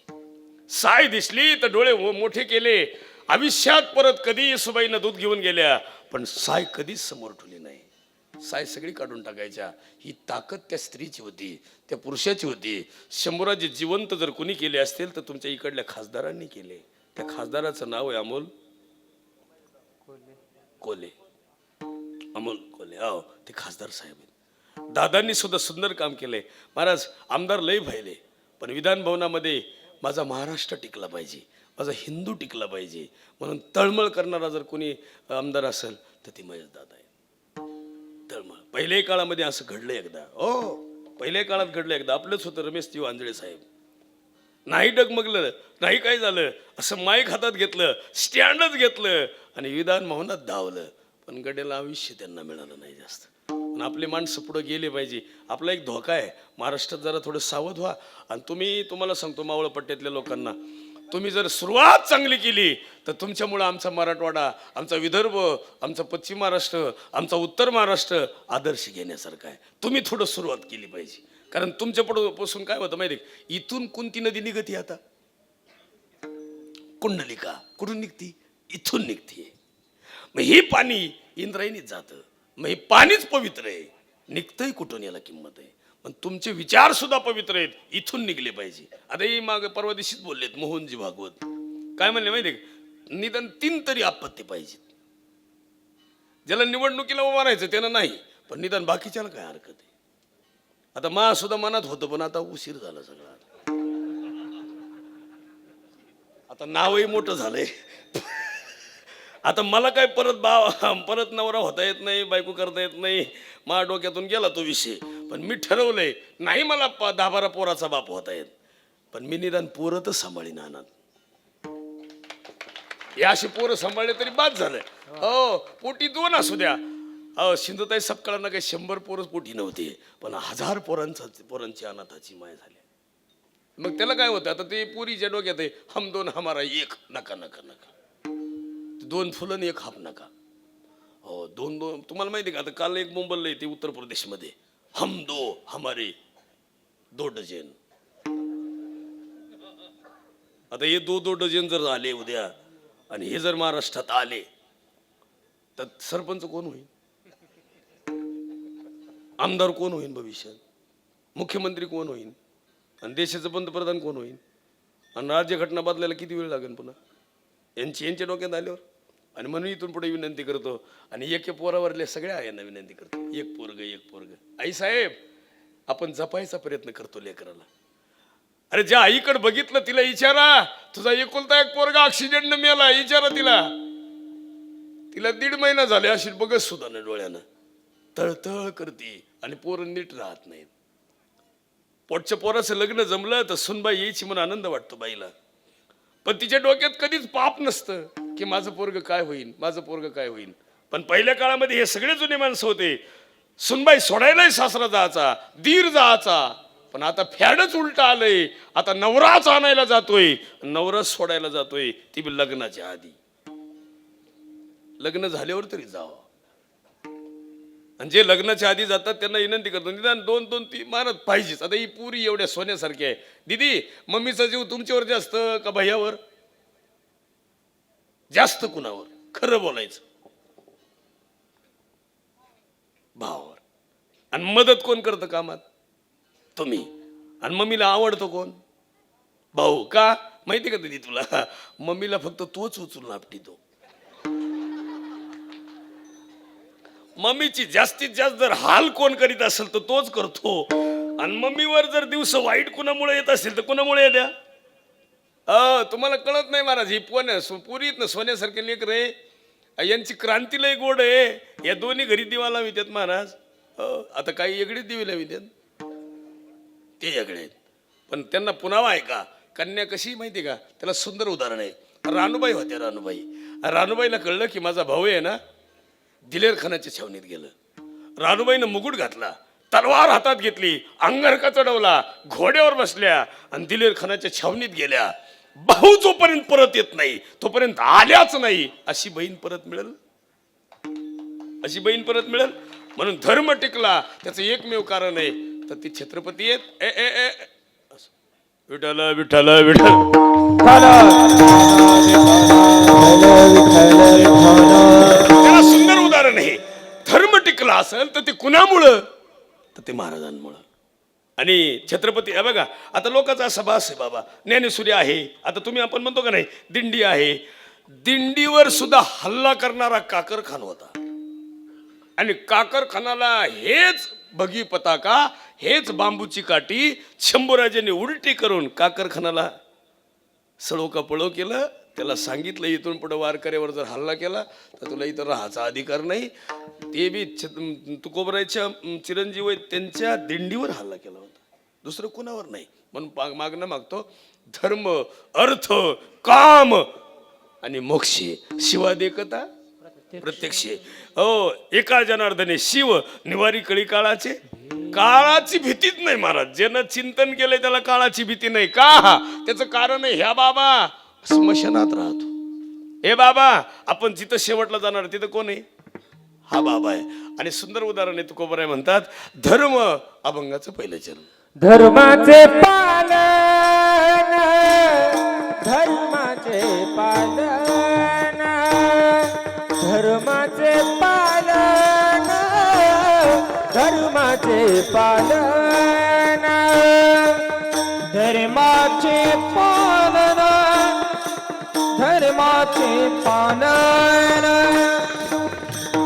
B: साय दिसली तर डोळे मोठे केले. आयुष्यात परत कधी येसूबाईनं दूध घेऊन गेल्या, पण साय कधीच समोर ठेवली नाही. साय सगळी काढून टाकायच्या. ही ताकद त्या स्त्रीची होती, त्या पुरुषाची होती. शंभूराजे जिवंत जर कोणी केले असतील तर तुमच्या इकडल्या खासदारांनी केले. त्या खासदाराचं नाव आहे अमोल कोले. अमोल कोले, ते खासदार साहेब आहेत. दादांनी सुद्धा सुंदर काम केलंय. महाराज आमदार लय व्हायले, पण विधान भवनामध्ये माझा महाराष्ट्र टिकला पाहिजे, माझा हिंदू टिकला पाहिजे, म्हणून तळमळ करणारा जर कोणी आमदार असेल तर ती महेश दादा आहे. तळमळ पहिल्याही काळामध्ये असं घडलं एकदा. पहिल्या काळात घडलं एकदा. आपलंच होतं रमेश आंजळे साहेब. नाही डगमगलं, नाही काय झालं, असं माईक हातात घेतलं, स्टँडच घेतलं आणि विधान भवनात धावलं. पण गड्याला आयुष्य त्यांना मिळालं नाही जास्त. पण आपले माणसं पुढे गेले पाहिजे. आपला एक धोका आहे महाराष्ट्रात, जरा थोडं सावध व्हा. आणि तुम्हाला सांगतो मावळ पट्ट्यातल्या लोकांना, तुम्ही जर सुरुवात चांगली केली तर तुमच्यामुळं आमचा मराठवाडा, आमचा विदर्भ, आमचा पश्चिम महाराष्ट्र, आमचा उत्तर महाराष्ट्र आदर्श घेण्यासारखा आहे. तुम्ही थोडं सुरुवात केली पाहिजे. कारण तुमच्या पुढं पासून काय होतं माहिती आहे? इथून कोणती नदी निघते आता? कुंडलिका. कुठून निघती? इथून निघते. मग हे पाणी इंद्रायणीत जातं. मग हे पाणीच पवित्र आहे. निघतंय कुठून याला किंमत आहे. पण तुमचे विचार सुद्धा पवित्र आहेत, इथून निघले पाहिजे. आता हे मागे परवा दिवशीच बोललेत मोहनजी भागवत. काय म्हणले माहिती आहे? निदान 3 तरी आपत्ती पाहिजेत. ज्याला निवडणुकीला उभं राहायचं त्यानं नाही, पण निदान बाकीच्याला काय हरकत आहे. आता मा सुद्धा मनात होतं, पण आता उशीर झाला सगळा. आता नावही मोठं झालंय. आता मला काय परत नवरा होता येत नाही, बायको करता येत नाही. माझ्या डोक्यातून गेला तो विषय. पण मी ठरवलंय नाही मला 10-12 पोराचा बाप होता येत, पण मी निदान पोरं तर सांभाळीन अनाथ. हे अशी पोरं सांभाळले तरी बाद झालं. पोटी 2 असू द्या. सिंधुताई सपकाळांना काही 100 पोरं पोटी नव्हती, पण 1000 पोरांची अनाथाची माय झाली. मग त्याला काय होतं आता ते पुरीच्या डोक्यात आहे हम दोन हमारा एक. नका नका नका, दोन फुलं आणि एक हाप नका. हो दोन दोन तुम्हाला माहिती आहे का, आता काल एक मुंबईला येते उत्तर प्रदेशमध्ये, हम दो हमारे 2 डझन. आता हे 2 डझन जर आले उद्या आणि हे जर महाराष्ट्रात आले तर सरपंच कोण होईल, आमदार कोण होईल भविष्यात, मुख्यमंत्री कोण होईल आणि देशाचं पंतप्रधान कोण होईल आणि राज्यघटना बदलायला किती वेळ लागेल पुन्हा यांच्या डोक्यात आल्यावर. आणि म्हणून इथून पुढे विनंती करतो आणि एक पोरावरल्या सगळ्या आयांना विनंती करतो, एक पोरग. आई साहेब आपण जपायचा प्रयत्न करतो लेकराला. अरे ज्या आईकडे बघितलं तिला विचारा, तुझा एकुलता एक पोरगा ऍक्सिडेंट मेला, विचारा तिला. 1.5 महिना झाले अशी बघत सुद्धा नाही डोळ्यानं, तळतळ करते आणि पोरं नीट राहत नाहीत. पोटच्या पोराचं लग्न जमलं तर सुनबाई यायची म्हणून आनंद वाटतो बाईला, पण तिच्या डोक्यात कधीच पाप नसतं की माझं पोरग काय होईल, माझं पोरग काय होईल. पण पहिल्या काळामध्ये हे सगळे जुने माणसं होते, सुनबाई सोडायलाही सासरा जायचा, दीर जायचा. पण आता फॅडच उलट आलंय, आता नवराच आणायला जातोय, नवराच सोडायला जातोय, ती बी लग्नाच्या आधी. लग्न झाल्यावर तरी जावं. आणि जे लग्नाच्या आधी जातात त्यांना विनंती करतो निदान 2-3 मारत पाहिजेच. आता ही पुरी एवढ्या सोन्यासारखी आहे. दीदी मम्मीचा जीव तुमच्यावर जास्त का भैयावर जास्त, कुणावर खरं बोलायचं, भावावर. आणि मदत कोण करतं कामात, तुम्ही. आणि मम्मीला आवडतो कोण, भाऊ. का माहिती का दीदी तुला, मम्मीला फक्त तोच उचलून आपटितो. मम्मीची जास्तीत जास्त जर हाल कोण करीत असेल तर तोच करतो. आणि मम्मीवर जर दिवस वाईट कुणामुळे येत असेल तर कुणामुळे येत्या. तुम्हाला कळत नाही महाराज, ही पुरीत ना सोन्यासारखे लेकर आहे, यांची क्रांती लय गोड आहे. या दोन्ही घरी दिवा लावितात महाराज. आता काही वेगळीच दिवे लावितात, ते वेगळे आहेत. पण त्यांना पुनावा आहे का, कन्या कशी माहिती का, त्याला सुंदर उदाहरण आहे. रानूबाई होत्या, रानूबाईला कळलं की माझा भाऊ आहे ना दिलेर खानाच्या छावणीत गेलं. रानूबाईनं मुकुट घातला, तलवार हातात घेतली, अंगरखा चढवला, घोड्यावर बसल्या आणि दिलेर खानाच्या छावणीत गेल्या. भाऊ जोपर्यंत परत येत नाही तोपर्यंत आल्याच नाही. अशी बहीण परत मिळेल, अशी बहीण परत मिळेल. म्हणून धर्म टिकला त्याचं एकमेव कारण आहे तर ती छत्रपती आहेत. विठ्ठल विठ्ठल विठ्ठल. त्याला सुंदर उदाहरण आहे. धर्म टिकला असेल तर ते कुणामुळं, तर ते महाराजांमुळं. आणि छत्रपती बघा, आता लोकांचा असा भास आहे बाबा ज्ञानेश्वरी आहे, आता तुम्ही आपण म्हणतो का नाही दिंडी आहे, दिंडीवर सुद्धा हल्ला करणारा काकर खान होता. आणि काकर खानाला हेच भगी पताका, हेच बांबूची काठी शंभूराजांनी उलटी करून काकर खानाला सळो का पळो केलं. त्याला सांगितलं इथून पुढे वारकऱ्यावर जर हल्ला केला तर तुला इथं राहायचा अधिकार नाही. ते बी तुकोबरायच्या चिरंजीव आहेत त्यांच्या दिंडीवर हल्ला केला होता, दुसरं कुणावर नाही. म्हणून मागणं मागतो, धर्म अर्थ काम आणि मोक्ष शिवादेकता प्रत्यक्ष. हो एका जनार्दने शिव निवारी कळी काळाचे. काळाची भीतीच नाही महाराज, ज्यानं चिंतन केलंय त्याला काळाची भीती नाही. का, त्याचं कारण आहे ह्या बाबा स्मशानात राहतो. हे बाबा आपण जिथं शेवटला जाणार तिथं कोण आहे, हा बाबा आहे. आणि सुंदर उदाहरण आहे तुकोबराय म्हणतात, धर्म अभंगाचं पहिलं चरण.
A: धर्माचे पालन, धर्माचे पालन, धर्माचे पालन, धर्माचे पालन, धर्माचे पालन, धर्माचे पालन,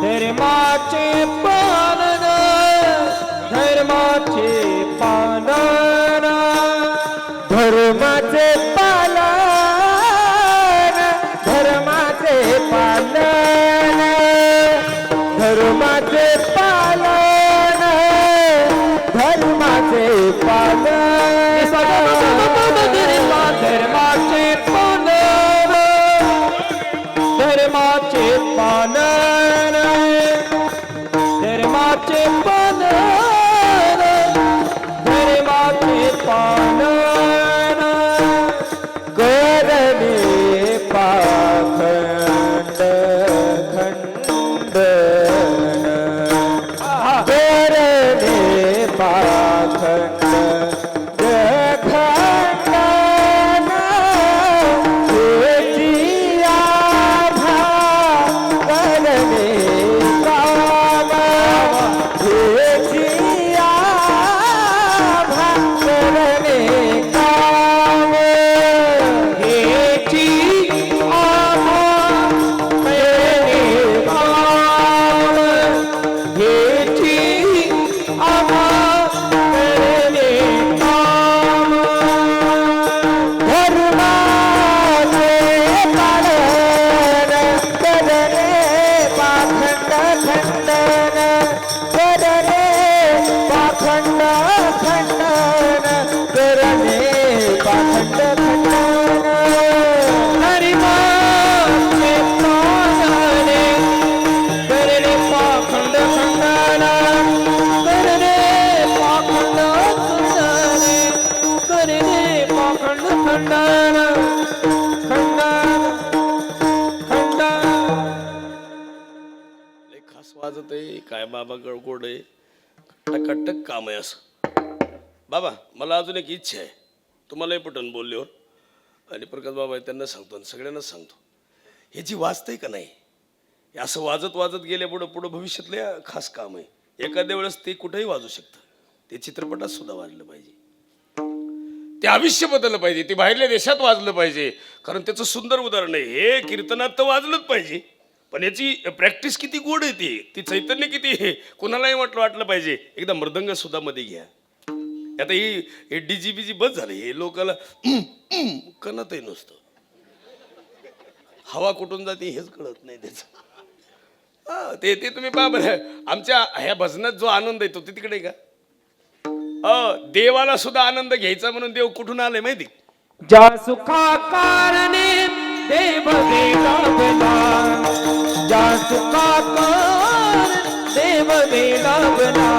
A: धर्माचे पालन, धर्माचे पालन, धर्माचे पालन, धर्माचे पालन, धर्माचे पालन, धर्माचे पालन, धर्माचे पालन, धर्माचे पालन, धर्माचे पालन, धर्माचे पालन,
B: वाजत आहे काय बाबा गळगोड आहे टकाटक काम आहे असं. बाबा मला अजून एक इच्छा आहे तुम्हालाही पटन बोलल्यावर आणि प्रकाश बाबा आहे त्यांना सांगतो आणि सगळ्यांनाच सांगतो हे जी वाजतंय का नाही हे असं वाजत वाजत गेल्या पुढं पुढं भविष्यातले खास काम आहे एखाद्या वेळेस ते कुठेही वाजू शकतं ते चित्रपटात सुद्धा वाजलं पाहिजे ते आयुष्य बदललं पाहिजे ते बाहेरल्या देशात वाजलं पाहिजे कारण त्याचं सुंदर उदाहरण आहे हे कीर्तनात तर वाजलंच पाहिजे पण याची प्रॅक्टिस किती गोड आहे ती चैतन्य किती आहे कुणालाही वाटलं पाहिजे एकदा मृदंग सुद्धा मध्ये घ्या आता ही डीजीबीजी बस झाली हे लोकांना कणतही नसतं हवा कुठून जाते हेच कळत नाही त्याचं ते तुम्ही पहा बरं आमच्या ह्या भजनात जो आनंद येतो ते तिकडे का देवाला सुद्धा आनंद घ्यायचा म्हणून देव कुठून आले माहिती
A: ज्या सुखा कारणे देव देलावला ज्या सुखा कारण देव देलावला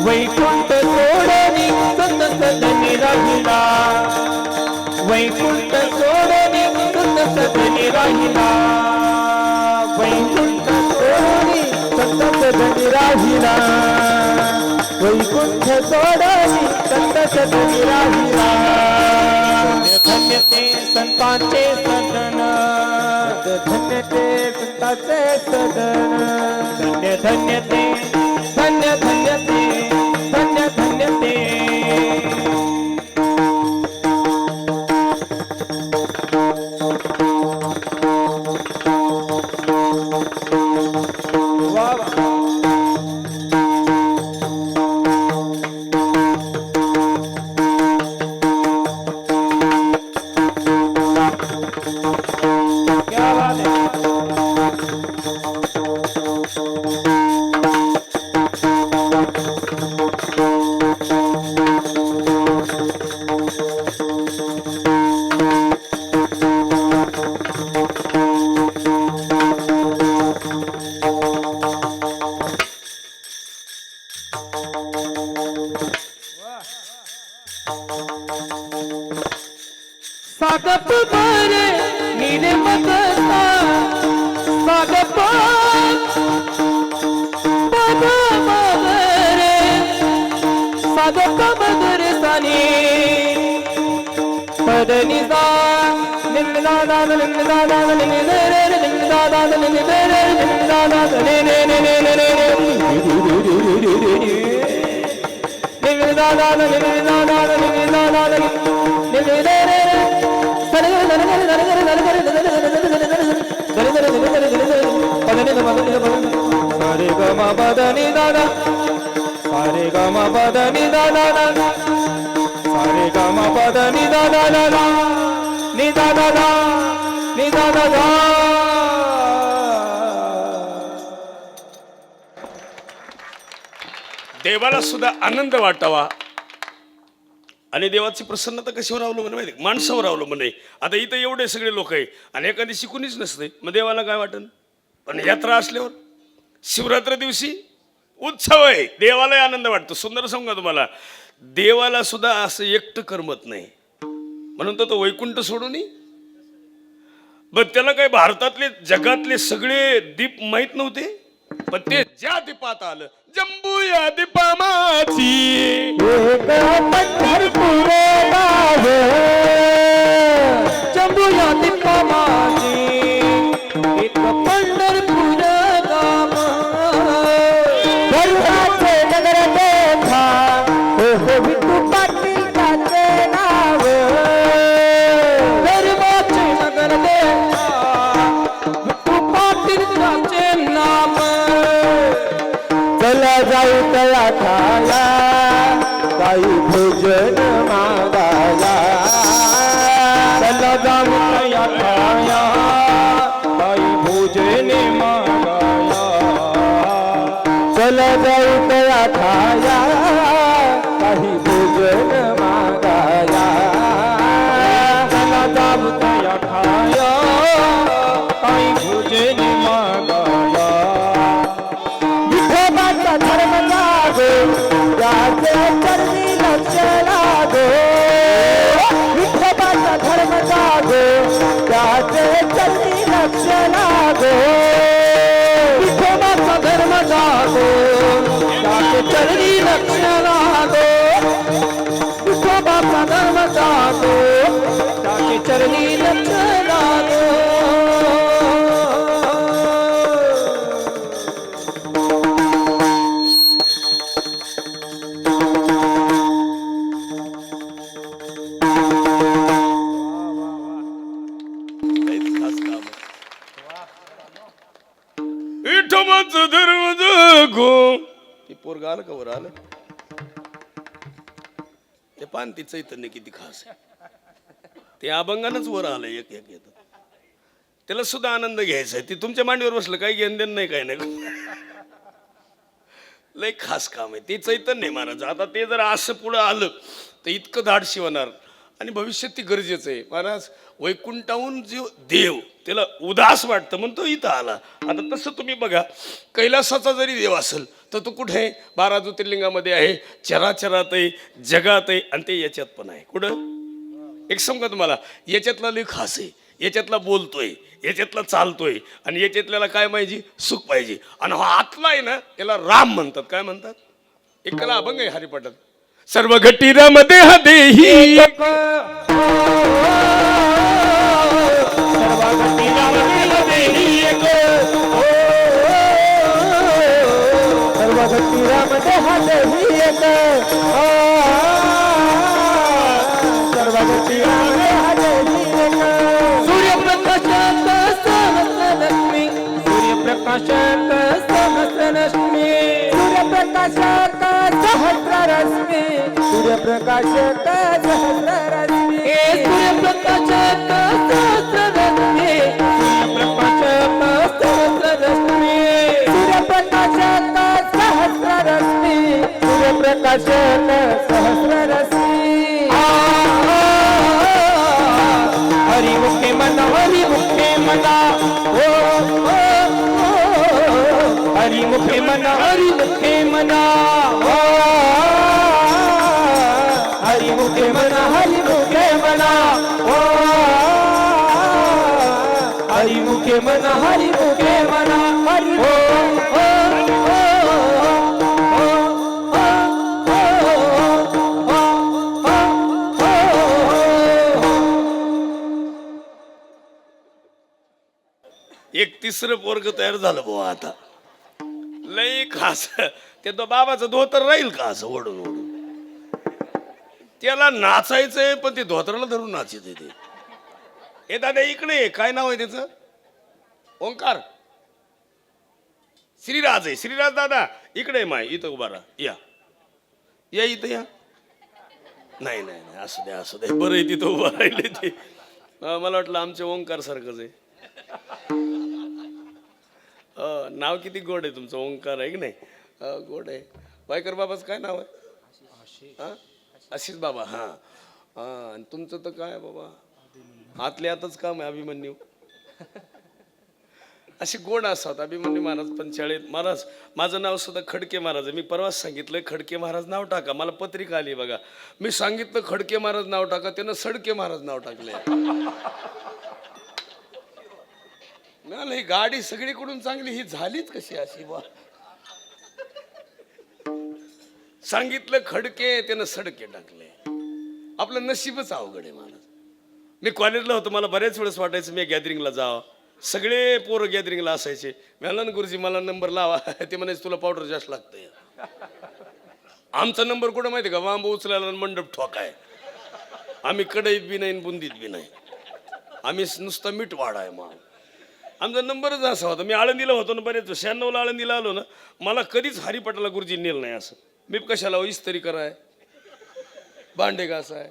A: वैकुंठ सोडणी सत सदनी राहिला वैकुंठ सोडणी सत सदनी राहिला वैकुंठ सोडणी सत सदनी राहिला वैकुंठ सोडणी सत सदनी राहिला धन्य ते संतांचे सदन धन्य ते संतांचे सदन धन्य धन्य ते धन्य धन्य ते धन्य धन्य ते सागप बरे निर्मगता सागप बरे सागप बदरे सानी पदनिसा निंदादा निंदादा निंदरे निंदादा निंदरे निंदादा ने ने ने ने ने ने निंदादा निंदादा निंदादा निंदरे सारे गमा बदनी दादा सारे गमा बदनी दादा सारे गमा बदनी दादा नि दादा नि दादा
B: देवाला सुद्धा आनंद वाटावा आणि देवाची प्रसन्नता कशावर अवलंबून माहिती माणसावर अवलंबून आहे आता इथं एवढे सगळे लोक आहे आणि एखादी शिकूनच नसते मग देवाला काय वाटन पण यात्रा असल्यावर शिवरात्र दिवशी उत्सव आहे देवालाही आनंद वाटतो सुंदर सांगू का तुम्हाला देवाला सुद्धा असं एकटं करमत नाही म्हणून तो वैकुंठ सोडून बघ त्याला काही भारतातले जगातले सगळे दीप माहीत नव्हते पण ते ज्या दीपात आलं जंबू या दीपामाची
A: पंढरपूर गाव जंबू या दीपामाची एक पंढरपूर गाव धर्माचे नगर देखा हो विठू पाटील त्याचे नाव धर्माचे नगर देखा विठू पाटील त्याचे नाम चला जाऊ तया खाया काही भोजन मागाया चला जाऊ तया खाया काही भोजन मागाया चला जाऊ तया खाया काही भोजन मागाया चला जाऊ तया खाया काही भोजन मागाया धर्म लागो त्याचे चरणी लक्ष लागो विठोबाचा धर्म लागो त्याचे चरणी लक्ष लागो विठोबा त्याचे चरणी लक्ष लागो विठोबाचा धर्म जागो त्याचे चरणी लक्ष लागो
B: लयच खास काम आहे. विठोबाचं धर्म जागो. ते पोरग आलं का वर आलं ते पान ती चैतन्य किती खास आहे. ते अभंगानच वर आलं एक एक येत त्याला सुद्धा आनंद घ्यायचा आहे. ती तुमच्या मांडीवर बसलं काही घेणं देणं नाही काय नाही. लय खास काम आहे ते चैतन्य आहे महाराज. आता ते जर असं पुढं आलं तर इतकं धाडशी होणार आणि भविष्यात ती गरजेचं आहे महाराज. वैकुंठाहून जो देव त्याला उदास वाटतं म्हणतो इथं आला. आता तसं तुम्ही बघा कैलासाचा जरी देव असेल तर तो कुठे आहे 12 ज्योतिर्लिंगामध्ये आहे चराचरात आहे जगात आहे आणि ते याच्यात पण आहे. कुठं एक सांगू तुम्हाला याच्यातला लय खास आहे. याच्यातला बोलतोय याच्यातला चालतोय आणि याच्यातल्याला काय पाहिजे सुख पाहिजे. आणि हा आतला आहे ना त्याला राम म्हणतात. काय म्हणतात एक त्याला अभंग आहे हरिपाठात सर्व घटी राम देह देही
A: सूर्यप्रकाशात सहस्ररश्मी सूर्यप्रकाशात सहस्ररश्मी सूर्यप्रकाशात सहस्ररश्मी सूर्यप्रकाशात सहस्ररश्मी सूर्यप्रकाशात सहस्ररश्मी सूर्यप्रकाशात सहस्ररश्मी सूर्यप्रकाशात सहस्ररश्मी हरिमुखे मना हरिमुखे मना हरिमुखे मना हरिमुखे मना हरिमुखे मना हरिमुखे मना हरिमुखे मना हरिमुखे मना
B: एक तिसरं पोरग तयार झालं बुवा आता. लय खास ते तो बाबाचं धोतर राहील का असं ओढून ओढून त्याला नाचायचंय पण ते धोतराला धरून नाचत ते. हे दादा इकडे काय नाव आहे त्याचं ओंकार श्रीराज आहे. श्रीराज दादा इकडे माय इथं उभा राहा. या या इथं या. नाही नाही नाही असू दे असू दे बरं आहे तिथं उभं राहिले ते. मला वाटलं आमच्या ओंकार सारखंच आहे. नाव किती गोड आहे तुमचं ओंकार आहे की नाही. गोड आहे. वायकर बाबाचं काय नाव आहे हां आशिष बाबा. हां हां आणि तुमचं तर काय बाबा आतल्या आतच काम आहे अभिमन्यू. असे गोड असतात अभिमन्यू महाराज. पण शाळेत महाराज माझं नाव सुद्धा खडके महाराज आहे. मी परवाच सांगितलं खडके महाराज नाव टाका. मला पत्रिका आली बघा. मी सांगितलं खडके महाराज नाव टाका त्यानं सडके महाराज नाव टाकले. नाही ही गाडी सगळीकडून चांगली ही झालीच कशी अशी बा. सांगितलं खडके त्यानं सडके टाकले. आपलं नशीबच अवघड आहे महाराज. मी कॉलेजला होतो मला बऱ्याच वेळेस वाटायचं मी गॅदरिंगला जावं. सगळे पोरं गॅदरिंगला असायचे. मला ना गुरुजी मला नंबर लावा. ते म्हणायचे तुला पावडर जास्त लागतंय. आमचा नंबर कुठं माहिती का बांबू उचलायला मंडप ठोकाय. आम्ही कढईत बी नाही बुंदीत बी नाही. आम्ही नुसतं मीठ वाढाय मग आमचा नंबरच असा होता. मी आळंदीला होतो ना बरेच 96ला आळंदीला आलो ना. मला कधीच हरिपाठाला गुरुजी नेलं नाही. असं मी कशाला इस्त्री कराय भांडे घासाय.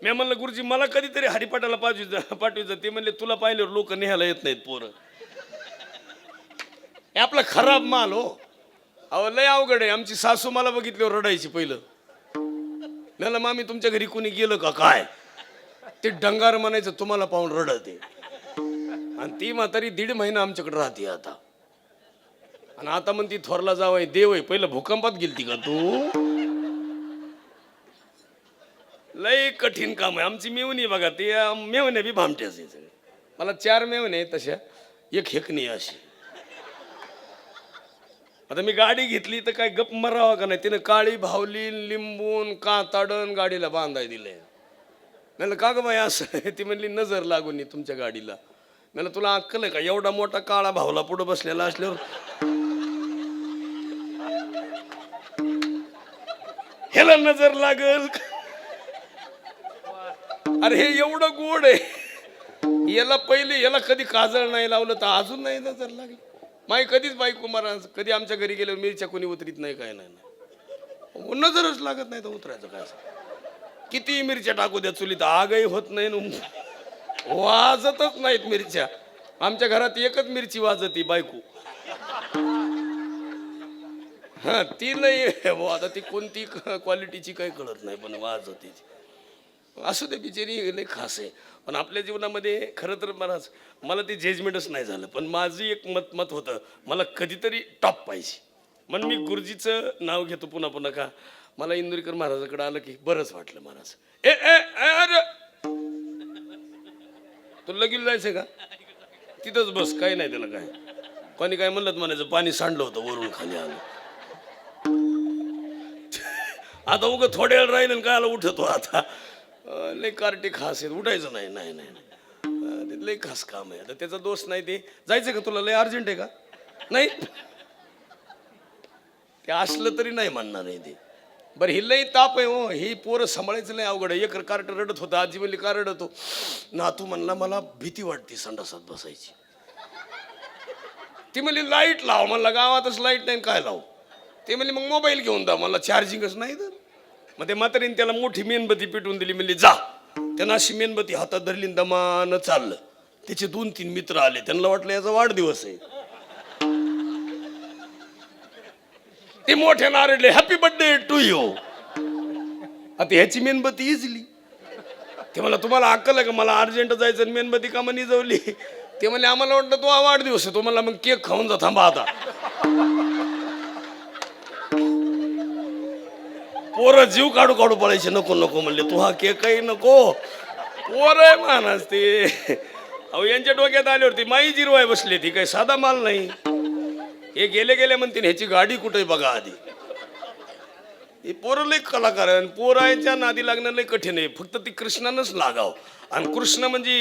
B: मी म्हणलं गुरुजी मला कधीतरी हरिपाठाला पाठवायचं. ते म्हणले तुला पाहिल्यावर लोक नेहायला येत नाहीत पोरं. हे आपला खराब माल हो. अहो लय अवघड आहे. आमची सासू मला बघितल्यावर रडायची पहिलं. मला मामी तुमच्या घरी कोणी गेलं का काय. ते डंगार म्हणायचं तुम्हाला पाहून रडते. आणि ती म्हातारी 1.5 महिना आमच्याकडे राहते आता. आणि आता म्हणती थोरला जावाय देव आहे. पहिलं भूकंपात गेलती का तू. लय कठीण काम आहे. आमची मेवणी बघा ते मेवण्या बी भामट्याच आहे सगळे. मला 4 मेवण्या आहेत तशा. एक हेकणी अशी आता मी गाडी घेतली तर काय गप मरावा का नाही, तिनं काळी भावली लिंबून काताडन गाडीला बांधाय दिलंय. म्हणलं का ग बाई असं? ती म्हणली नजर लागून तुमच्या गाडीला. म्हणलं तुला अक्कल आहे का? एवढा मोठा काळा भावला पुढं बसलेला असल्यावर ह्याला नजर लागल? अरे हे एवढं गोड आहे, याला पहिले याला कधी काजळ नाही लावलं तर अजून नाही नजर लागली. माई कधीच बायको महाराज कधी आमच्या घरी गेल्यावर मिरच्या कोणी उतरीत नाही, काय नाही, नजरच लागत नाही तर उतरायचं काय? किती मिरच्या टाकू द्या चुलीत आगही होत नाही, वाजतच नाहीत मिरच्या. आमच्या घरात एकच मिरची वाजती, बायको. हा ती नाही आता ती कोणती क्वालिटीची काही कळत नाही, पण वाजते. असू दे, बिचारी लई खास आहे. पण आपल्या जीवनामध्ये खरं तर मला ते जजमेंटच नाही झालं. पण माझं एक मत होतं, मला कधीतरी टॉप पाहिजे. म्हणून मी गुरुजीचं नाव घेतो पुन्हा पुन्हा. का मला इंदुरीकर महाराजाकडे आलं की बरंच वाटलं. महाराज ए ए अरे तू लगील जायचंय का? तिथंच बस, काही नाही त्याला. काय कोणी काय म्हणलं म्हणायचं, पाणी सांडलं होतं वरून खाली आलं. आता उगं थोड्या वेळ राहील काय आला उठतो. आता लय कार्टी खास आहे, उठायचं नाही. नाही नाही ते लय खास काम आहे. आता त्याचा दोष नाही. ते जायचं का तुला? लय अर्जंट आहे का? नाही ते असलं तरी नाही म्हणणार नाही ते. बरं ही लई ताप आहे हो, ही पोरं सांभाळायचं लय अवघड आहे. एक कार्ट रडत होता, आजी म्हणली का रडतो? नातू म्हणला मला भीती वाटते संडासात बसायची. ती म्हणली लाईट लाव. म्हणला गावातच लाईट नाही, काय लाव? ते म्हणले मग मोबाईल घेऊन जा. मला चार्जिंगच नाही तर. मग ते म्हातारीने त्याला मोठी मेणबत्ती पेटवून दिली. म्हणली जा. त्यानं अशी मेणबत्ती हातात धरली, दमानं चाललं. त्याचे 2-3 मित्र आले, त्यांना वाटलं याचा वाढदिवस आहे. ते मोठ्या नारडले हॅपी बर्थडे टू यू. आता ह्याची मेणबत्ती इजली. ते मला तुम्हाला अक्कल आहे का? मला अर्जंट जायचं, मेणबत्ती का म्हणे निजवली. ते म्हणले आम्हाला वाटलं तो वाढदिवस आहे. तो मला मग केक खाऊन जा, थांबा आता. पोरं जीव काढू काढू पडायचे, नको नको म्हणले. तू हा केकही नको. पोरं मानास ते अहो यांच्या डोक्यात आल्यावरती माई जिरवाय बसली. ती काही साधा माल नाही. हे गेले गेले म्हणते ह्याची गाडी कुठे बघा आधी. हे पोरं लय कलाकार आहे. पोरांच्या नादी लागणं लय कठीण आहे. फक्त ती कृष्णानंच लागाव. आणि कृष्ण म्हणजे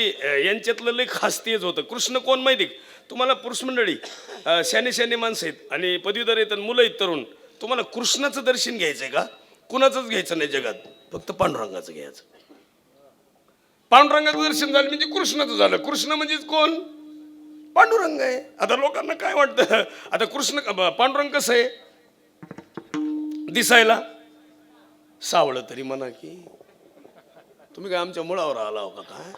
B: यांच्यातलं लय खास तेच होतं. कृष्ण कोण माहिती तुम्हाला? पुरुष मंडळी शहाणे शहाणे माणसं आहेत आणि पदवीधर आहेत आणि मुलं आहेत तरुण. तुम्हाला कृष्णाचं दर्शन घ्यायचंय का? कुणाचंच घ्यायचं नाही जगात, फक्त पांडुरंगाचं घ्यायचं. पांडुरंगाचं दर्शन झालं म्हणजे कृष्णाचं झालं. कृष्ण म्हणजेच कोण? पांडुरंग आहे. आता लोकांना काय वाटतं, आता पांडुरंग कसं आहे दिसायला? सावळं तरी म्हणा की. तुम्ही काय आमच्या मुळावर आला हो का? काय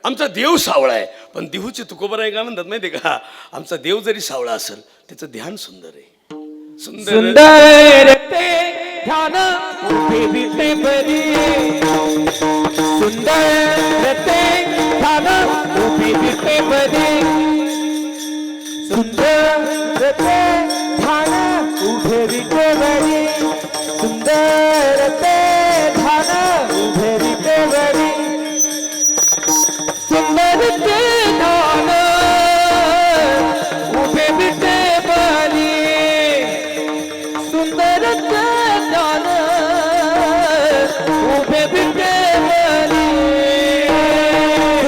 B: आमचा देव सावळा आहे, पण देहूचे तुकोबर आहे का म्हणतात माहिती का? आमचा देव जरी सावळा असेल त्याचं ध्यान सुंदर आहे.
A: सुंदर ते ध्यान उभे विटे बरी. सुंदर ते ध्यान उभे विटे बरी. सुंदर ते ध्यान उभे विटे बरी. सुंदर ते ध्यान उभे विटे बरी. सुंदर ते ध्यान उभे विटे बरी. सुंदर ते ध्यान उभे विटे बरी.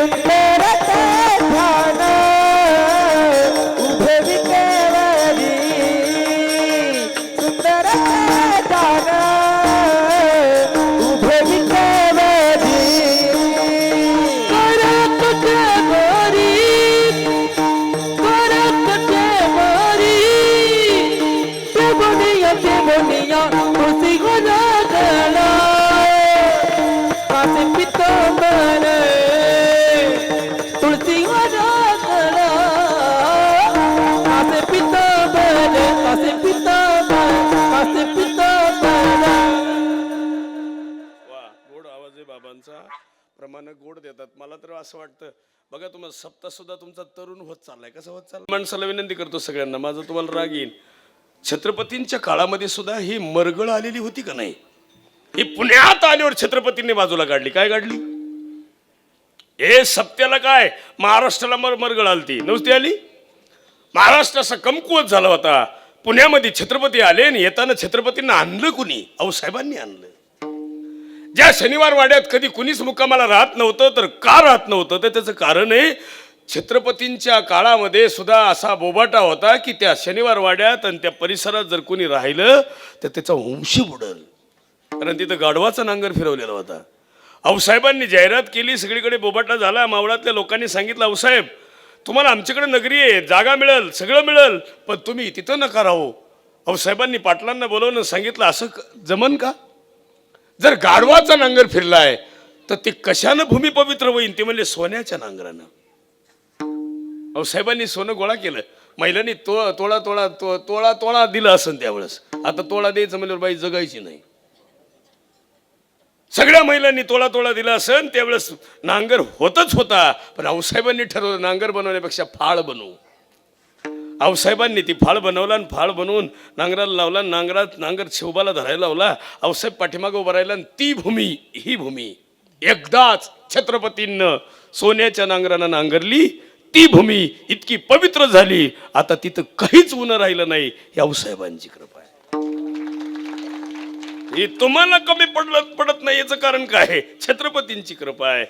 A: सुंदर ते ध्यान उभे विटे बरी. सुंदर ते ध्यान उभे विटे बरी. तुलसी को जागना कासे पितांबर. तुलसी को जागना कासे पितांबर. कासे पितांबर. कासे पितांबर.
B: वा गोड आवाज आहे बाबांचा. प्रमाणे गोड देतात. मला तर असं वाटतं बघा तुम्हाला सप्ताह सुद्धा तुमचा तरुण होत चाललाय. कसं होत चाललाय? माणसाला विनंती करतो सगळ्यांना, माझं तुम्हाला राग येईल. छत्रपतींच्या काळामध्ये सुद्धा ही मरगळ आलेली होती का नाही? ही पुण्यात आल्यावर छत्रपतींनी बाजूला काढली. काय काढली? हे सप्त्याला काय महाराष्ट्राला मरगळ आलती नव्हती आली? महाराष्ट्र असा कमकुवत झाला होता. पुण्यामध्ये छत्रपती आले आणि येताना छत्रपतींना आणलं कुणी? आऊसाहेबांनी आणलं. ज्या शनिवार वाड्यात कधी कुणीच मुक्कामाला राहत नव्हतं, तर का राहत नव्हतं? तर त्याचं कारण आहे, छत्रपतींच्या काळामध्ये सुद्धा असा बोबाटा होता की त्या शनिवार वाड्यात आणि त्या परिसरात जर कोणी राहिलं तर त्याचा वंश बुडल. कारण तिथं गाढवाचा नांगर फिरवलेला होता. आऊसाहेबांनी जाहिरात केली, सगळीकडे बोबाटा झाला. मावळातल्या लोकांनी सांगितलं, आऊसाहेब तुम्हाला आमच्याकडे नगरी आहे, जागा मिळेल, सगळं मिळेल, पण तुम्ही तिथं नका राहू. आऊसाहेबांनी पाटलांना बोलवून सांगितलं, असं जमन का? जर गाढवाचा नांगर फिरलाय तर ते कशानं भूमी पवित्र होईल? ते म्हणले, सोन्याच्या नांगरानं. आऊसाहेबांनी सोनं गोळा केलं. महिलांनी तोळा दिलं असं त्यावेळेस. आता तोळा द्यायचं म्हणल्यावर बाई जगायची नाही. सगळ्या महिलांनी तोळा दिला असन. त्यावेळेस नांगर होतच होता, पण आऊसाहेबांनी ठरवलं नांगर बनवण्यापेक्षा फाळ बनवू. आऊसाहेबांनी ती फाळ बनवला आणि फाळ बनवून नांगराला लावला. नांगर शिवबाला धरायला लावला. आऊसाहेब पाठीमागं उभं राहिला आणि ती भूमी, ही भूमी एकदाच छत्रपतींनं सोन्याच्या नांगरानं नांगरली. ती भूमी इतकी पवित्र झाली, आता तिथं काहीच उन्ह राहिलं नाही. ही आऊसाहेबांची कृपा आहे. हे तुम्हाला कमी पडत नाही याचं कारण काय आहे? छत्रपतींची कृपा आहे.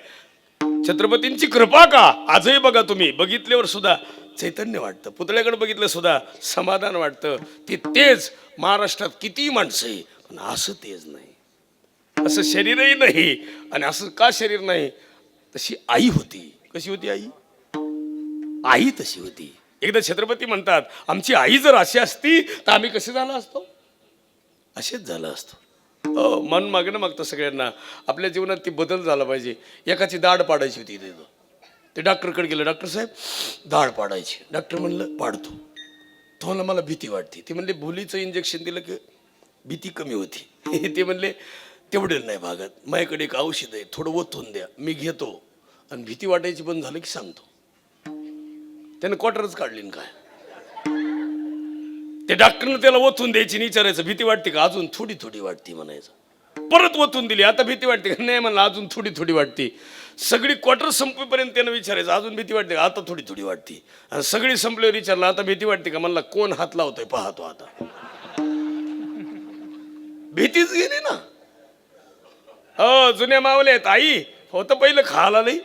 B: छत्रपतींची कृपा का? आजही बघा, तुम्ही बघितल्यावर सुद्धा चैतन्य वाटतं. पुतळ्याकडे बघितलं सुद्धा समाधान वाटतं. ते तेज महाराष्ट्रात किती माणसं आहे, पण असं तेज नाही, असं शरीरही नाही. आणि असं का शरीर नाही? तशी आई होती. कशी होती आई? आई तशी होती. एकदा छत्रपती म्हणतात, आमची आई जर अशी असती तर आम्ही कसे झालो असतो? असेच झालं असतो. मन मागणं मागतं सगळ्यांना. आपल्या जीवनात ती बदल झाला पाहिजे. एकाची दाढ पाडायची होती तिथं. ते डॉक्टरकडे गेलं. डॉक्टर साहेब दाढ पाडायची. डॉक्टर म्हणलं पाडतो. तो म्हणला मला भीती वाटते. ते म्हणले भुलीचं इंजेक्शन दिलं की भीती कमी होती. ते म्हणले तेवढं नाही भागात, माझ्याकडे एक औषध आहे, थोडं ओतून द्या, मी घेतो आणि भीती वाटायची बंद झालं की सांगतो. त्यानं क्वार्टरच काढली काय. ते डॉक्टरनं त्याला ओतून द्यायची, विचारायचं भीती वाटते का? अजून थोडी थोडी वाटते म्हणायचं. परत ओतून दिली. आता भीती वाटते का? नाही म्हणलं अजून थोडी थोडी वाटते. सगळी क्वार्टर संपेपर्यंत त्यानं विचारायचं अजून भीती वाटते का? आता थोडी थोडी वाटते. आणि सगळी संपल्यावर विचारलं आता भीती वाटते का? म्हणला कोण हात लावतोय पाहतो आता. भीतीच गेली ना. जुन्या मावले आहेत. आई होतं पहिलं खायला नाही.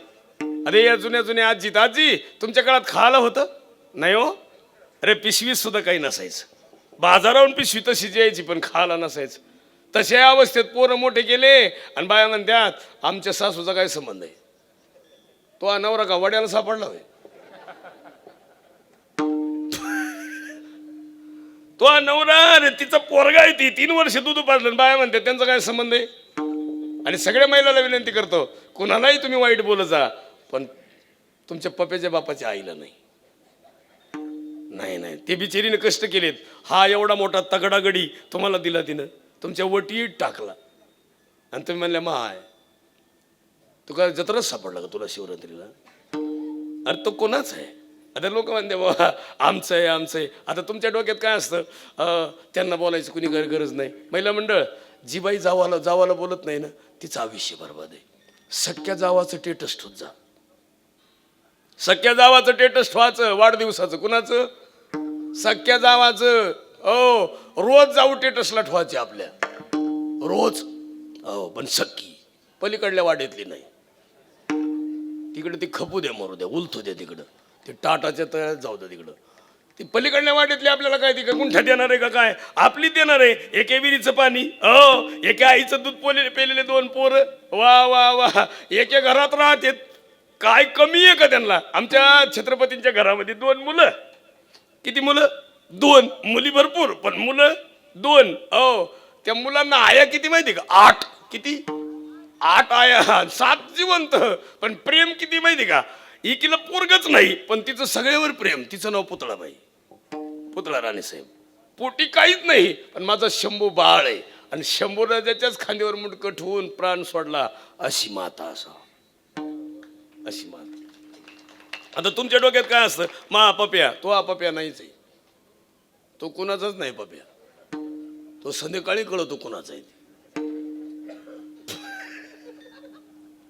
B: अरे या जुन्या आजी तुमच्या काळात खायला होतं नाही हो? अरे पिशवीत सुद्धा काही नसायचं. बाजारावरून पिशवी तशीच यायची पण खायला नसायचं. तशा अवस्थेत पोरं मोठे गेले आणि बाया म्हणतात आमच्या सासूचा काय संबंध आहे? तो नवरा का वड्याला सापडला होय? तो नवरा रे तिचा पोरगा आहे. ती 3 वर्ष दूध पाजलं. बाया म्हणते त्यांचा काय संबंध आहे? आणि सगळ्या महिलाला विनंती करतो, कुणालाही तुम्ही वाईट बोलत जा, पण तुमच्या पप्याच्या बापाच्या आईला नाही. नाही नाही, ते बिचारीने कष्ट केलेत. हा एवढा मोठा तगडा गडी तुम्हाला दिला तिनं, तुमच्या वटीत टाकला आणि तुम्ही म्हणल्या माय तू काय जत्राच सापडला का तुला शिवरात्रीला? अरे तो कोणाच आहे? आता लोक म्हणते बाबा आमचं आहे. आता तुमच्या डोक्यात काय असतं? त्यांना बोलायचं कुणी गरज नाही. महिला मंडळ जी बाई जावाला बोलत नाही ना तिचं आयुष्य बरबाद आहे. सख्या जावाचं टेटस ठेवत जा. सख्या जावाचं टेटस ठेवायचं वाढदिवसाचं. कुणाचं? सख्या जावाचं. रोज जाऊ टेटसला ठेवायचे आपल्या रोज. पण सख्खी पलीकडल्या वाड्यातली नाही. तिकडे ती खपू द्या, मरू द्या, उलथू द्या तिकडं. ते टाटाच्या तळ्यात जाऊ द्या तिकडं. ती पलीकडल्या वाड्यातली आपल्याला काय ती का गुंठा देणार आहे का काय? आपली देणार आहे. एके विहिरीचं पाणी, एका आईचं दूध पेलेले 2 पोरं. वा वा वा. एके घरात राहते. काय कमी आहे का त्यांना? आमच्या छत्रपतींच्या घरामध्ये 2 मुलं. किती मुलं? 2. मुली भरपूर पण मुलं 2. त्या मुलांना आया किती माहिती का? 8. किती? 8 आया, 7 जिवंत. पण प्रेम किती माहिती का? एकीला पोरगच नाही पण तिचं सगळ्यावर प्रेम. तिचं नाव पुतळाबाई, पुतळा राणीसाहेब. पोटी काहीच नाही पण माझा शंभू बाळ आहे. आणि शंभूला त्याच्याच खांद्यावर मुंडकं ठेवून प्राण सोडला. अशी माता असा, अशी माता. आता तुमच्या डोक्यात काय असतं? मा पप्या. तो हा पप्या नाहीच आहे. तो कुणाचाच नाही पप्या. तो संध्याकाळी कळतो कुणाचा आहे.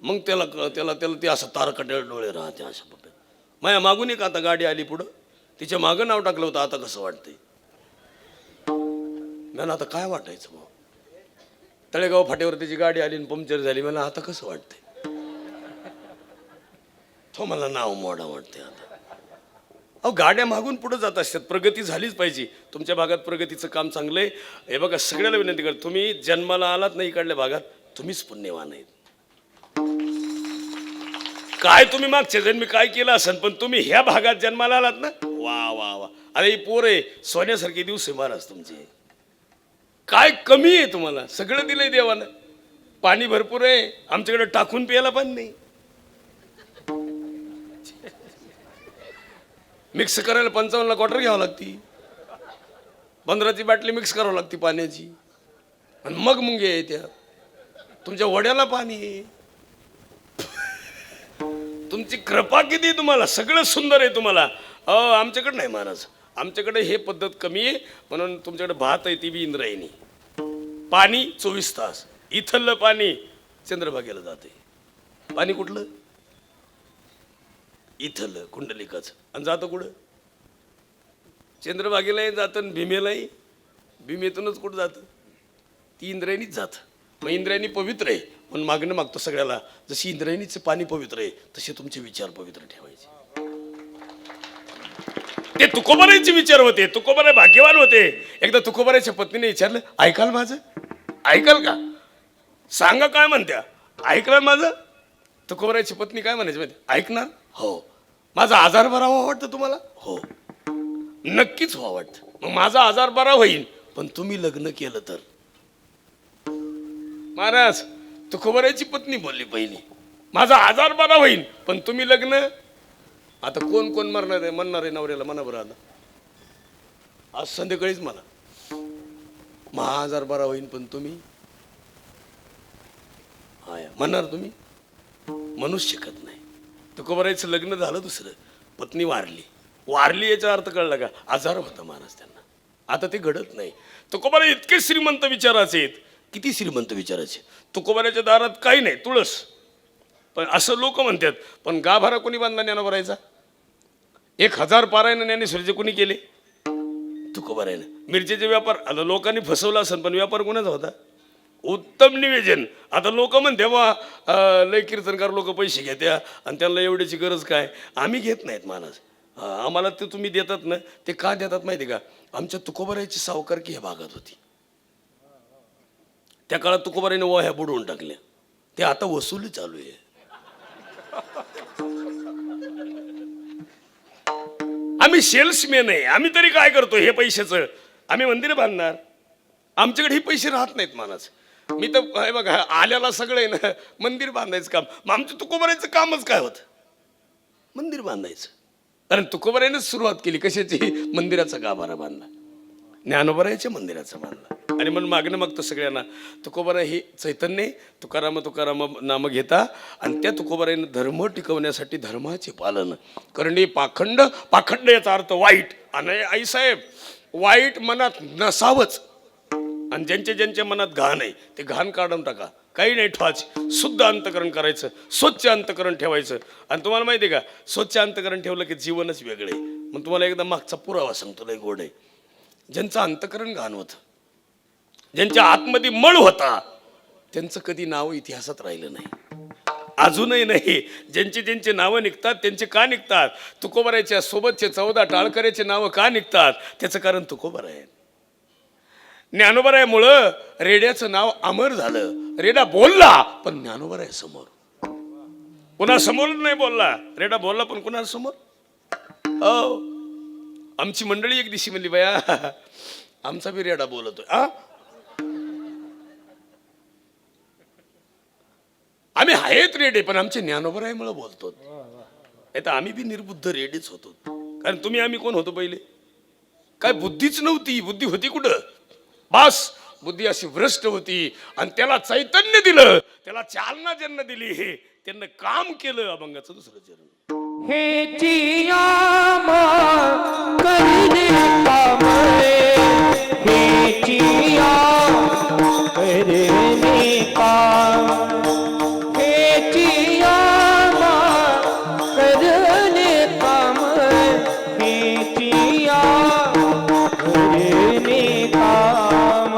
B: मग त्याला ते असं तारकटे डोळे राहते अशा पप्या. माझ्या मागून एक आता गाडी आली पुढं, तिच्या मागं नाव टाकलं होतं. आता कसं वाटतंय? मला आता काय वाटायचं भाऊ, तळेगाव फाट्यावर त्याची गाडी आली आणि पंक्चर झाली, मला आता कसं वाटतंय, तो मला नाव मोडा वाटते आता. अहो गाड्या मागून पुढे जात असतात, प्रगती झालीच पाहिजे. तुमच्या भागात प्रगतीचं काम चांगलंय. हे बघा, सगळ्याला विनंती करतो, तुम्ही जन्माला आलात नाही इकडल्या भागात, तुम्हीच पुण्यवान आहेत. काय तुम्ही मागच्या जन्मी काय केलं असेल, पण तुम्ही ह्या भागात जन्माला आलात ना, वा वा वा. अरे ही पोर आहे, सोन्यासारखे दिवस आहे महाराज तुमचे. काय कमी आहे तुम्हाला, सगळं दिलंय देवानं. पाणी भरपूर आहे, आमच्याकडे टाकून प्यायला पण नाही. मिक्स करायला 55 क्वार्टर घ्यावं लागती, 15ची बाटली मिक्स करावं लागती पाण्याची, आणि मग मुंग्या येत्या. तुमच्या वड्याला पाणी आहे. तुमची कृपा किती आहे, तुम्हाला सगळं सुंदर आहे तुम्हाला. आमच्याकडे नाही महाराज, आमच्याकडे हे पद्धत कमी आहे, म्हणून तुमच्याकडे भात आहे ती बी इंद्रायणी, पाणी 24 तास. इथलं पाणी चंद्रभागेला जाते. पाणी कुठलं? इथलं कुंडलिकाचं. आणि जातं कुठं? चंद्रभागेलाही जातं आणि भीमेलाही. भीमेतूनच कुठं जातं? ती इंद्रायणीच जातं. मग इंद्रायणी पवित्र आहे, पण मागणं मागतो सगळ्याला, जशी इंद्रायणीचं पाणी पवित्र आहे तसे तुमचे विचार पवित्र ठेवायचे. ते तुकोबारायचे विचार होते, तुकोबाराय भाग्यवान होते. एकदा तुकोबारायच्या पत्नीने विचारलं, ऐकाल माझं? ऐकाल का? सांगा काय म्हणत्या. ऐकलं माझं? तुकोबारायची पत्नी काय म्हणायची माहिती? ऐकणार? हो. माझा आजार बरा व्हावा वाटतं तुम्हाला? हो. नक्कीच व्हावं वाटतं. मग माझा आजार बरा होईल, पण तुम्ही लग्न केलं तर. महाराज, तुकोबारायची पत्नी बोलली पहिली, माझा आजार बरा होईल पण तुम्ही लग्न. आता कोण कोण मरणार आहे, म्हणणार आहे नवऱ्याला, म्हणा बरं. आता आज संध्याकाळीच मला, माझा आजार बरा होईल पण तुम्ही म्हणणार. तुम्ही म्हणूच शकत नाही. तुकोबारायचं लग्न झालं दुसरं, पत्नी वारली. वारली याचा अर्थ कळला का? आजार होता महाराज त्यांना. आता ते घडत नाही. तुकोबाराय इतके श्रीमंत विचाराचे आहेत. किती श्रीमंत विचाराचे. तुकोबारायच्या दारात काही नाही, तुळस. पण असं लोक म्हणतात. पण गाभारा कोणी बांधला ज्ञानोबारायचा? 1000 पारायण ज्ञानेश्वरीचे कोणी केले? तुकोबारायनं. मिरचीचे व्यापार, आता लोकांनी फसवला असेल, पण व्यापार कोणाचा होता? उत्तम निवेदन. आता लोक म्हणते बा लय कीर्तनकार लोक पैसे घेत्या आणि त्यांना एवढ्याची गरज काय. आम्ही घेत नाहीत महाराज. आम्हाला ते तुम्ही देतात ना, ते का देतात माहिती का? आमच्या तुकोबारायची सावकारकी ह्या भागात होती. त्या काळात तुकोबारायने वह्या बुडवून टाकल्या, ते आता वसुली चालू आहे. आम्ही सेल्समॅन आहे. आम्ही तरी काय करतो हे पैशाचं? आम्ही मंदिर बांधणार. आमच्याकडे हे पैसे राहत नाहीत महाराज. मी तर बघा, आल्याला सगळं आहे ना, मंदिर बांधायचं काम. मग आमचं तुकोबारायचं कामच काय होतं? मंदिर बांधायचं. कारण तुकोबारायनं सुरुवात केली कशाची? मंदिराचा गाभारा बांधला, ज्ञानोबारायच्या मंदिराचा बांधला. आणि म्हणून मागणं मागतो सगळ्यांना, तुकोबाराय हे चैतन्य. तुकाराम तुकाराम नाम घेता. आणि त्या तुकोबारायनं धर्म टिकवण्यासाठी धर्माचे पालन करणे. पाखंड, पाखंड याचा अर्थ वाईट. आणि आईसाहेब, वाईट मनात नसावंच. आणि ज्यांच्या मनात घाण आहे ते घाण काढून टाका. काही नाही ठेवायचं, शुद्ध अंतकरण करायचं, स्वच्छ अंतकरण ठेवायचं. आणि तुम्हाला माहिती आहे का, स्वच्छ अंतकरण ठेवलं की जीवनच वेगळं आहे. मग तुम्हाला एकदा मागचा पुरावा सांगतो, लय गोड आहे. ज्यांचं अंतकरण घाण होतं, ज्यांच्या आतमध्ये मळ होता, त्यांचं कधी नाव इतिहासात राहिलं नाही, अजूनही नाही. ज्यांचे नावं निघतात त्यांचे का निघतात? तुकोबारायच्या सोबतचे 14 टाळकऱ्याचे नावं का निघतात? त्याचं कारण तुकोबाराय. ज्ञानोबारायमुळं रेड्याचं नाव अमर झालं. रेडा बोलला पण ज्ञानोबाराय समोर. कुणा समोर नाही बोलला, रेडा बोलला पण कुणा समोर. हो, आमची मंडळी एक दिवशी म्हणली, बया आमचा बी रेडा बोलतोय. आम्ही आहेत रेडे, पण आमचे ज्ञानोबारायमुळे बोलतो. आता आम्ही बी निर्बुद्ध रेडेच होतो. कारण तुम्ही आम्ही कोण होतो पहिले? काय बुद्धीच नव्हती. बुद्धी होती कुठं? बस बुद्धी अशी भ्रष्ट होती. आणि त्याला चैतन्य दिलं, त्याला चालना ज्यांना दिली, हे त्यांना काम केलं. अभंगाचं दुसरं चरण.
A: हे चियाम करणे कामळे, हे चियाम करणे काम, हे चियाम करणे काम, हे चियाम करणे काम.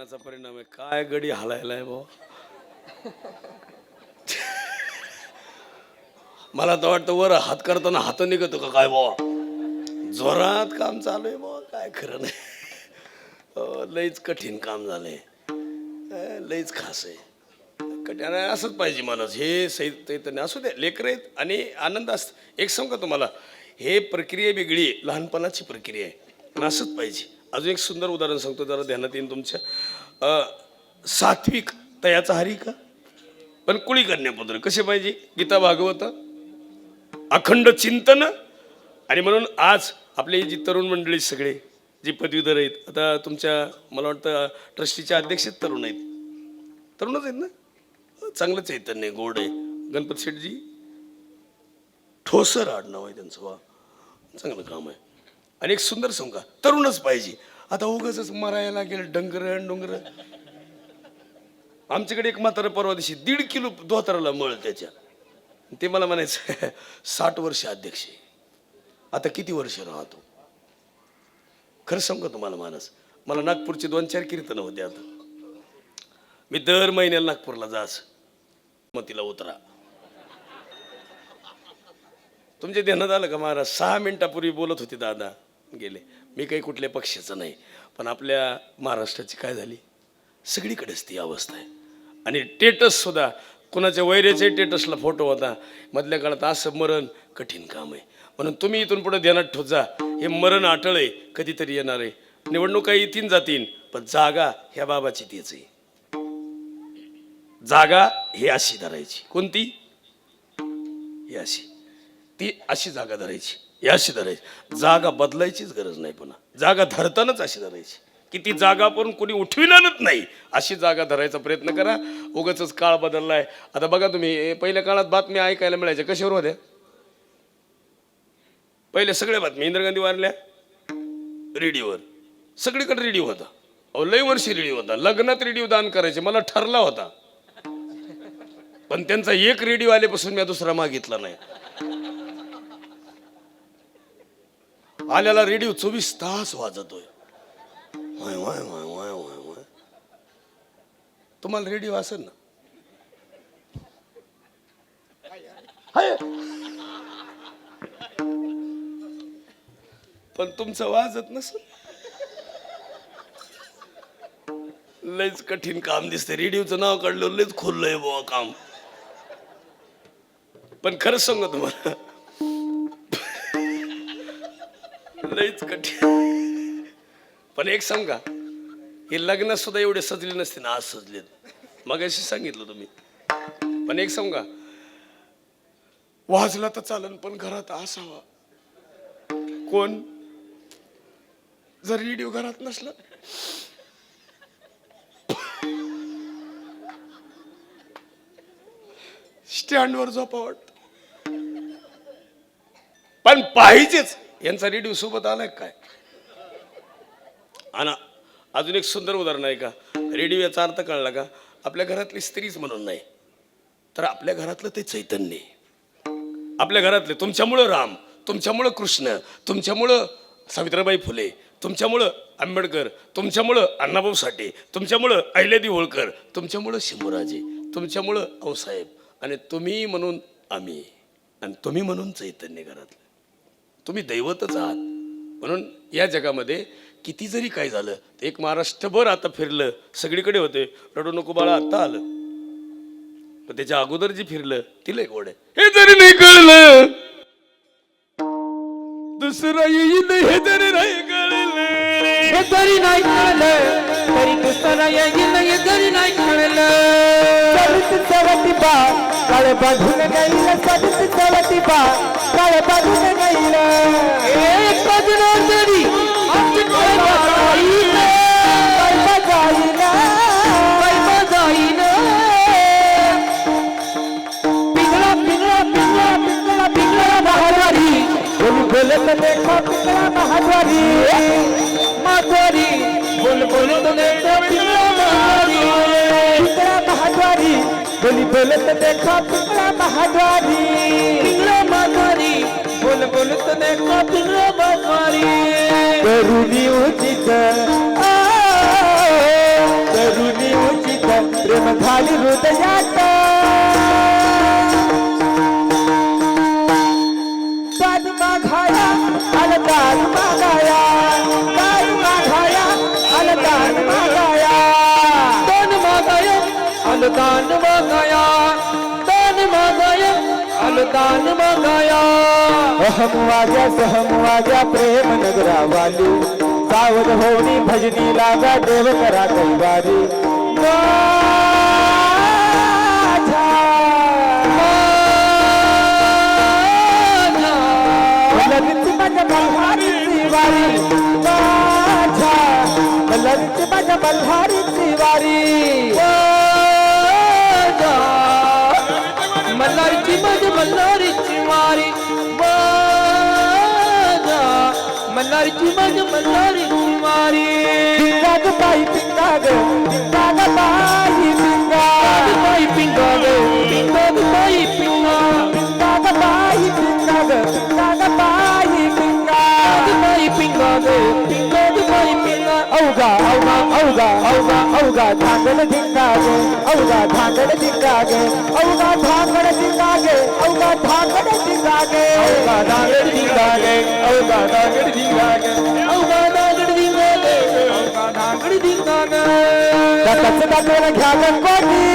B: ध्यानाचा परिणाम आहे. काय गडी हालायला आहे भाऊ. मला तर वाटतं वर हात करताना हात निघतो का काय भाऊ. जोरात काम चालू आहे भाऊ. काय खरं नाही. लईच कठीण काम झालंय. लईच खास आहे. कठीण असंच पाहिजे माणूस. हे चैतन्य असू दे. लेकर आहेत आणि आनंद असत. एक सांगू का तुम्हाला, हे प्रक्रिया वेगळी आहे. लहानपणाची प्रक्रिया आहे. आणि असंच पाहिजे. अजून एक सुंदर उदाहरण सांगतो, जरा ध्यानात येईन तुमच्या. सात्विक तयाचा हरी का पण कुळी कन्यापुत्र कसे पाहिजे. गीता भागवत अखंड चिंतन. आणि म्हणून आज आपली जी तरुण मंडळी सगळे जी पदवीधर आहेत, आता तुमच्या मला वाटतं ट्रस्टीचे अध्यक्ष तरुण आहेत. तरुणच आहेत ना. चांगलं चैतन्य आहे, गोड आहे. गणपत शेठजी ठोसर आडनाव आहे त्यांचं. वा, चांगलं काम आहे. आणि एक सुंदर सांगू का, तरुणच पाहिजे. आता उगाच मरायला गेलं डोंगर. आमच्याकडे एक म्हातारा परवा दिवशी 1.5 किलो धोतराला मळ त्याच्या. ते मला म्हणायचं 60 वर्ष अध्यक्ष आहे. आता किती वर्ष राहतो. खरं सांगू का तुम्हाला मानस, मला नागपूरचे 2-4 कीर्तन होते. आता मी दर महिन्याला नागपूरला जास मग तिला उतरा. तुमच्या ध्यानात आलं का महाराज, 6 मिनिटापूर्वी बोलत होते दादा, गेले. मी काही कुठल्या पक्षाचं नाही, पण आपल्या महाराष्ट्राची काय झाली, सगळीकडेच ती अवस्था आहे. आणि टेटस सुद्धा, कुणाच्या वैऱ्याच्या टेटसला फोटो होता. मधल्या काळात असं मरण कठीण काम आहे. म्हणून तुम्ही इथून पुढे ध्यानात ठेवत जा, हे मरण अटळ आहे, कधीतरी येणार आहे. निवडणुका येतील जातील, पण जागा ह्या बाबाची तीच आहे. जागा ही अशी धरायची. कोणती, ही अशी, ती अशी जागा धरायची, ही अशी धरायची. जागा बदलायचीच गरज नाही. पुन्हा जागा धरतानाच अशी धरायची की ती जागा पण कोणी उठविणारच नाही. अशी जागा धरायचा प्रयत्न करा. उगाचच काळ बदललाय. आता बघा तुम्ही, पहिल्या काळात बातम्या ऐकायला मिळायच्या कशावर होत्या. पहिले सगळ्या बातम्या इंदिरा गांधी वारल्या, रेडिओवर. सगळीकडे रेडिओ होता. अहो लई वर्षी रेडिओ होता. लग्नात रेडिओ दान करायचे, मला ठरला होता. पण त्यांचा एक रेडिओ आल्यापासून मी दुसरा मागितला नाही. आल्याला रेडिओ 24 तास वाजतोय. वाय वाय वाय वाय वाय वाय. तुम्हाला रेडिओ असेल ना. पण तुमचं वाजत नसेल. लयच कठीण काम दिसतंय. रेडिओचं नाव काढलं, लयच खोललंय बुवा काम. पण खरंच सांगू तुम्हाला, लयच कठीण. पण एक सांगा, हे लग्न सुद्धा एवढे सजले नसते ना, आज सजलेत. मग अशी सांगितलं तुम्ही. पण एक सांगा, वाजला तर चालन, पण घरात असावा. कोण, जर रेडिओ घरात नसला, स्टँडवर झोपा वाटत. पण पाहिजेच. यांचा रेडिओ सोबत आलाय काय. आणि अजून एक सुंदर उदाहरण आहे का, रेडिओ याचा अर्थ कळला का. आपल्या घरातली स्त्रीच म्हणून नाही, तर आपल्या घरातलं ते चैतन्य. आपल्या घरातले, तुमच्यामुळं राम, तुमच्यामुळं कृष्ण, तुमच्यामुळं सावित्रीबाई फुले, तुमच्यामुळं आंबेडकर, तुमच्यामुळं अण्णाभाऊ साठे, तुमच्यामुळं अहिल्यादेवी होळकर, तुमच्यामुळं शंभूराजे, तुमच्यामुळं आऊसाहेब, आणि तुम्ही म्हणून आम्ही, आणि तुम्ही म्हणून चैतन्य. घरातलं तुम्ही दैवतच आहात. म्हणून या जगामध्ये किती जरी काय झालं, एक महाराष्ट्रभर आता फिरलं, सगळीकडे होते. रडू नको बाळा आता आलं. पण त्याच्या अगोदर जी फिरलं तिला गोड आहे. हे जरी नाही कळलं दुसरं येईल, हे जरी नाही कळलं,
A: हे जरी नाही कळलं तरी दुसरा येईल, हे जरी नाही कळलं. सरित सवती बा काळे बांधून गाईल, सरित सवती बा काळे बांधून गाईल. एक बाजूला जरी आमची काय जाईल, काय जाईल, काय जाईल. पिंगळा पिंगळा पिंगळा पिंगळा पिंगळा महाद्वारी, बोल बोलत देखो पिंगळा महाद्वारी. महाद्वारी बोल बोलत देखो पिंगळा महाद्वारी. पिंगळा महाद्वारी बोली बोलत देखो पिंगळा महाद्वारी. पिंगळा महाद्वारी बोल बोलत देखो पिंगळा महाद्वारी. करुणी उचित झाली हृदयात दान मागाया आला दान मागाया दान मागाया आला दान मागाया दान मागाया आला दान मागाया दान मागाया आला दान मागाया अहम वाजा प्रेम नगरावाली सावध होनी भजनी लागा देव करा कैवारी माझा ललित माझ्या मल्हारीची वारी माझा ललित माझ्या मल्हारीची वारी माझा मल्हारीची माझ्या मल्हारीची वारी माझा मल्हारीची माझ्या मल्हारीची वारी पिंगाग बाई पिंगाग पिंगाग बाई पिंगाग बाई पिंगाग पिंगाग बाई पिंगाग पिंगाग बाई पिंगाग पिंगाग बाई पिंगाग बाई पिंगाग पिंगाग बाई पिंगाग औगा औगा औगा औगा औगा धांगड धिंगाग औगा धांगड धिंगाग औगा धांगड धिंगाग औगा धांगड धिंगाग औगा धांगड धिंगाग औगा धांगड धिंगाग औगा धांगड धिंगाग औगा धांगड धिंगाग दाताचं दातवण घ्या गणपती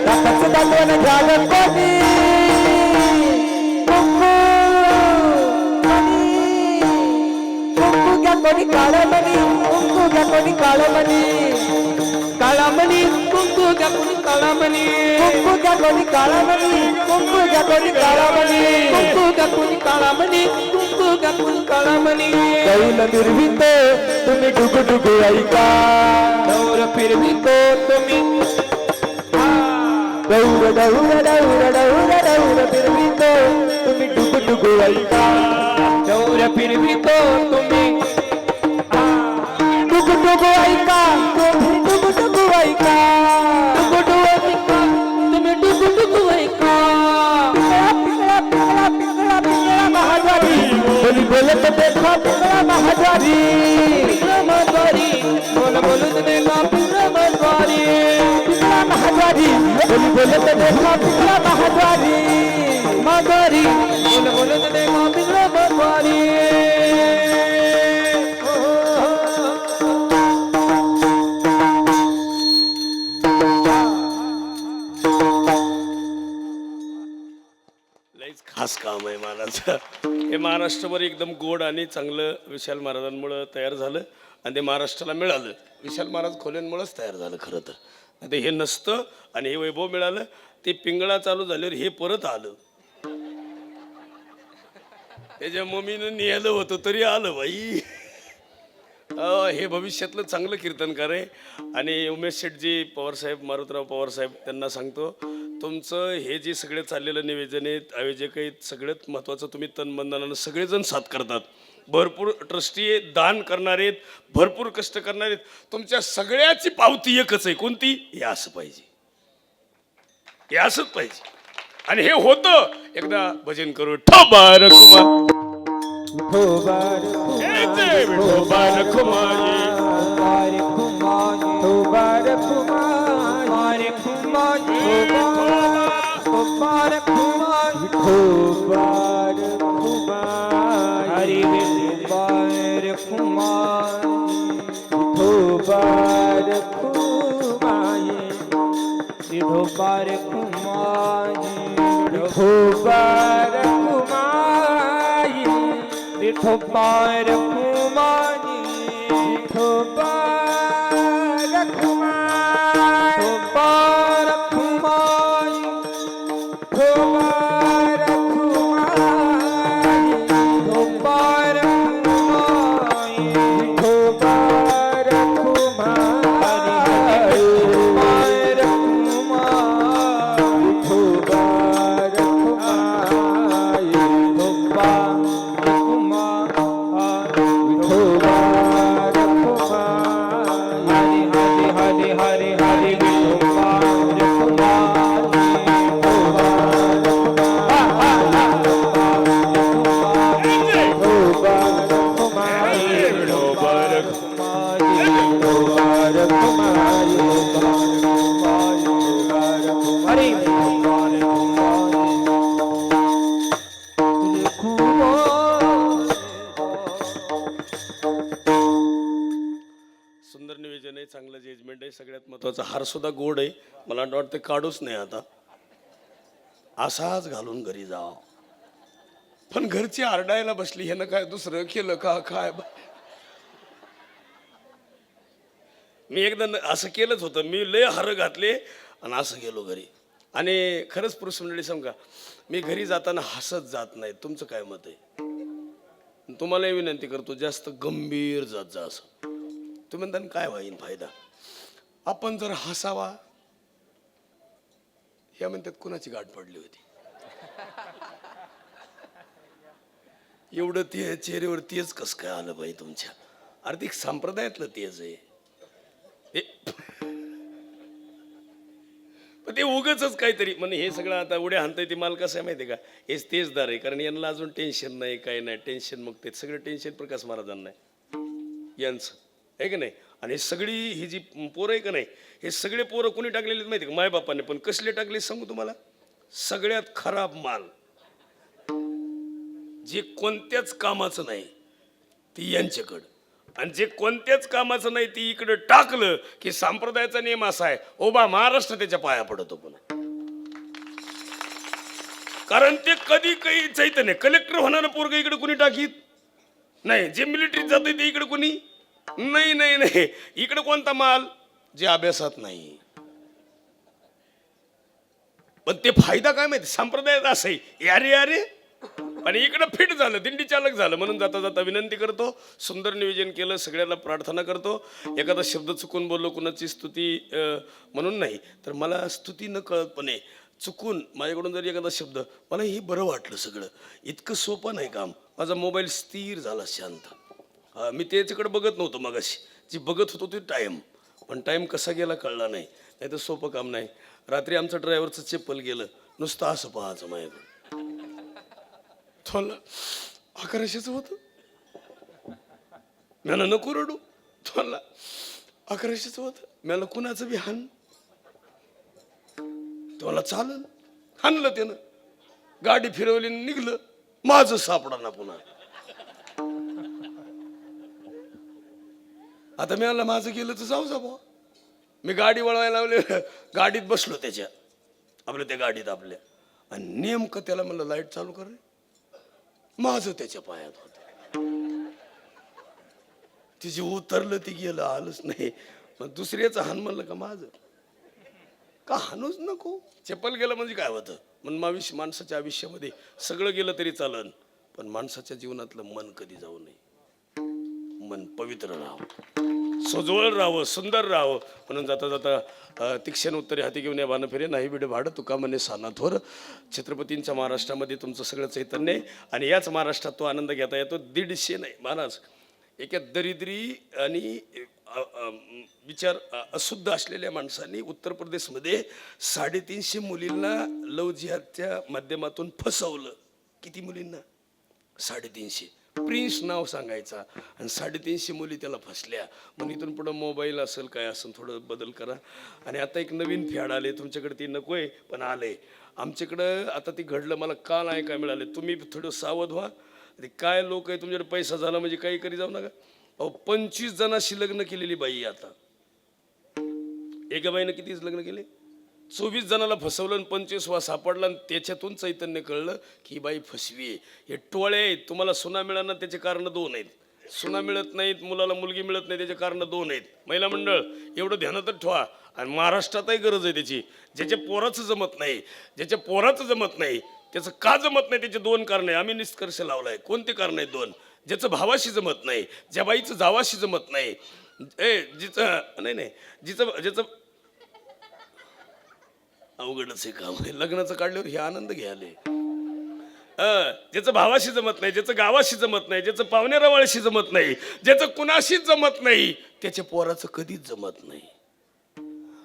A: दाताचं दातवण घ्या गणपती कुंकू घ्या कोणी काळमणी कुंकू घ्या कोणी काळमणी काळमणी कुंकू घ्या कोणी काळमणी कुंकू घ्या कोणी काळमणी कुंकू घ्या कोणी काळमणी कुंकू घ्या कोणी काळमणी कुंकू घ्या कोणी काळमणी कैल निर्वितो तुम्ही डुगु डुगु ऐका दौर फिरवितो तुम्ही दौर दौर दौर दौर दौर फिरवितो तुम्ही डुगु डुगु ऐका दौर फिरवितो तुम्ही डुगु डुगु ऐका तुम्ही डुगु डुगु ऐका डुगु डुगु ऐका तुम्ही डुगु डुगु ऐका पिंगळा पिंगळा पिंगळा पिंगळा महाद्वारी बोली बोलत देखा पिंगळा महाद्वारी पिंगळा महाद्वारी बोल बोलत देखा पिंगळा महाद्वारी पिंगळा महाद्वारी बोली बोलत देखा पिंगळा महाद्वारी महाद्वारी बोल बोलत देखा पिंगळा महाद्वारी
B: लईच खास काम आहे महाराज हे महाराष्ट्रभर एकदम गोड आणि चांगलं विशाल महाराजांमुळं तयार झालं आणि ते महाराष्ट्राला मिळालं विशाल महाराज खोल्यांमुळंच तयार झालं खरं तर ते हे नसतं आणि हे वैभव मिळालं ते पिंगळा चालू झाल्यावर हे परत आलं त्याच्या मम्मीनं निघालं होतं तरी आलं बाई हे भविष्यातलं चांगलं कीर्तनकार आहे आणि उमेश शेटजी पवारसाहेब मारुतराव पवारसाहेब त्यांना सांगतो तुमचं हे जे सगळे चाललेलं निवेदन आहेत आयोजक आहेत सगळ्यात महत्त्वाचं तुम्ही तनमनानं सगळेजण साथ करतात भरपूर ट्रस्टी आहेत दान करणारे आहेत भरपूर कष्ट करणारे आहेत तुमच्या सगळ्याची पावती एकच आहे कोणती हे असं पाहिजे हे असंच पाहिजे आणि हे होतं एकदा भजन करू ठोबार कुमार ठोबार कुमारी ठोबार कुमारी ठोबार कुमारी ठोबार कुमारी हरी ठोबार कुमारी ठोबार कुमारी ठोबार कुमारी ठोबार कुमारी ठोबार कुमारी ठोबार कुमारी ठोबार कुमारी ठोबार कुमारी ठोबार कुमारी ठोबार कुमारी ठोबार कुमारी ठोबार कुमारी ठोबार कुमारी लय चांगलं जजमेंट आहे. सगळ्यात महत्वाचा हार सुद्धा गोड आहे. मला वाटतं काढूच नाही आता, असाच घालून घरी जावं. पण घरची आरडायला बसली, ह्यानं काय दुसरं केलं का काय. मी एकदा असं केलंच होतं, मी लय हार घातले आणि असं गेलो घरी. आणि खरंच पुरुष मंडळी सांगा, मी घरी जाताना हसत जात नाही. तुमचं काय मत आहे? तुम्हालाही विनंती करतो, जास्त गंभीर जात जा. असं तुम्ही म्हणता काय होईन फायदा? आपण जर हसावा, ह्या म्हणतात कुणाची गाठ पडली होती. एवढं ते चेहऱ्यावर तेच कसं काय आलं बाई तुमच्या? आर्थिक संप्रदायातलं तेच आहे. पण ते उगच काहीतरी म्हणजे हे सगळं आता उड्या हाणताय. ते माल कसं आहे माहिती आहे का? हेच तेचदार आहे, कारण यांना अजून टेन्शन नाही, काय नाही. टेन्शन मग ते सगळं टेन्शन प्रकाश महाराजांना आहे यांचं, आहे का नाही? आणि सगळी ही जी पोरं आहे का नाही, हे सगळे पोरं कोणी टाकलेले माहिती का? मायबापाने. पण कसले टाकले सांगू तुम्हाला? सगळ्यात खराब माल, जे कोणत्याच कामाचं नाही ती यांच्याकडं, आणि जे कोणत्याच कामाचं नाही ती इकडं टाकलं की संप्रदायाचा नियम असा आहे, ओबा महाराष्ट्र त्याच्या पाया पडतो. पण कारण ते कधी काही चैतन्य कलेक्टर होणारं पोरग इकडे कोणी टाकीत नाही, जे मिलिटरीत जाते ते इकडे कोणी नाही. नाही नाही, इकडे कोणता माल? जे अभ्यासात नाही. पण ते फायदा काय माहिती? संप्रदायात असं आहे, यारे यारे. आणि इकडं फिट झालं, दिंडी चालक झालं. म्हणून जाता जाता विनंती करतो, सुंदर नियोजन केलं, सगळ्यांना प्रार्थना करतो. एखादा शब्द चुकून बोललो, कुणाची स्तुती म्हणून नाही, तर मला स्तुती न कळतपणे चुकून माझ्याकडून जर एखादा शब्द, मला हे बरं वाटलं. सगळं इतकं सोपं नाही काम. माझा मोबाईल स्थिर झाला, शांत. मी त्याच्याकडे बघत नव्हतो मगाशी, जी बघत होतो ती टाईम, पण टाईम कसा गेला कळला नाही. नाही तर सोपं काम नाही. रात्री आमचं ड्रायव्हरचं चप्पल गेलं, नुसतं असं पाहायचं माझ्याकडे. थोडं 1100च होतं. मला नको रडू, थोडला 1100च होतं. मला कुणाचं बी हाण, तुम्हाला चाललं. हाणलं त्यानं, गाडी फिरवली, निघलं. माझं सापडा ना पुन्हा. आता मी माझं गेलं तर जाऊ जा बुवा. मी गाडी वळवायला लावले, गाडीत बसलो त्याच्या, आपल्या त्या गाडीत आपल्या, आणि नेमकं त्याला म्हणलं लाईट चालू कर रे. माझं त्याच्या पायात होत. तिचे उतरलं, ती गेलं, आलंच नाही. मग दुसऱ्याचं हान म्हणलं का माझं का हाणूच नको. चप्पल गेलं म्हणजे काय होतं? म्हणून माणसाच्या आयुष्यामध्ये सगळं गेलं तरी चालन, पण माणसाच्या जीवनातलं मन कधी जाऊ नये. मन पवित्र राहावं, सोजवळ राहावं, सुंदर राहावं. म्हणून जाता जाता तीक्ष्ण उत्तरे हाती घेऊन या बाण फिरे, नाही बिडे भाडं तुका म्हणे साना थोर. छत्रपतींच्या महाराष्ट्रामध्ये तुमचं सगळं चैतन्य आहे, आणि याच महाराष्ट्रात तो आनंद घेता येतो. 150 नाही महाराज, एका दरिद्री आणि विचार अशुद्ध असलेल्या माणसांनी उत्तर प्रदेशमध्ये 350 मुलींना लव जिहादच्या माध्यमातून फसवलं. किती मुलींना? 350. प्रिन्स नाव सांगायचा, आणि 350 मुली त्याला फसल्या. मग इथून पुढं मोबाईल असेल काय असेल थोडं बदल करा. आणि आता एक नवीन फॅड आले, तुमच्याकडे ती नकोय पण आले आमच्याकडं. आता ती घडलं, मला का नाही काय मिळाले. तुम्ही थोडं सावध व्हा. ते काय लोक आहे, तुमच्याकडे पैसा झाला म्हणजे काही करी जाऊ नका. 25 जणांशी लग्न केलेली बाई. आता एका बाईनं कितीच लग्न केले? 24 जणाला फसवलं, आणि 25वा सापडला. आणि त्याच्यातून चैतन्य कळलं की ही बाई फसवी आहे. हे टोळे आहेत. तुम्हाला सुना मिळाना त्याचे कारण 2 आहेत. सुना मिळत नाहीत, मुलाला मुलगी मिळत नाही, त्याचे कारण 2 आहेत. महिला मंडळ एवढं ध्यानातच ठेवा. आणि महाराष्ट्रातही गरज आहे त्याची. ज्याच्या पोराचं जमत नाही, ज्याच्या पोराचं जमत नाही, त्याचं का जमत नाही, त्याचे 2 कारण आहे. आम्ही निष्कर्ष लावलाय. कोणते कारण आहेत? 2. ज्याचं भावाशी जमत नाही, ज्या बाईचं जावाशी जमत नाही, जिचं नाही ज्याचं अवघडच हे काम आहे. लग्नाचं काढल्यावर हे आनंद घ्यायले. ज्याचं भावाशी जमत नाही, ज्याचं गावाशी जमत नाही, ज्याचं पाहुण्यारावळशी जमत नाही, ज्याचं कुणाशीच जमत नाही, त्याच्या पोराचं कधीच जमत नाही.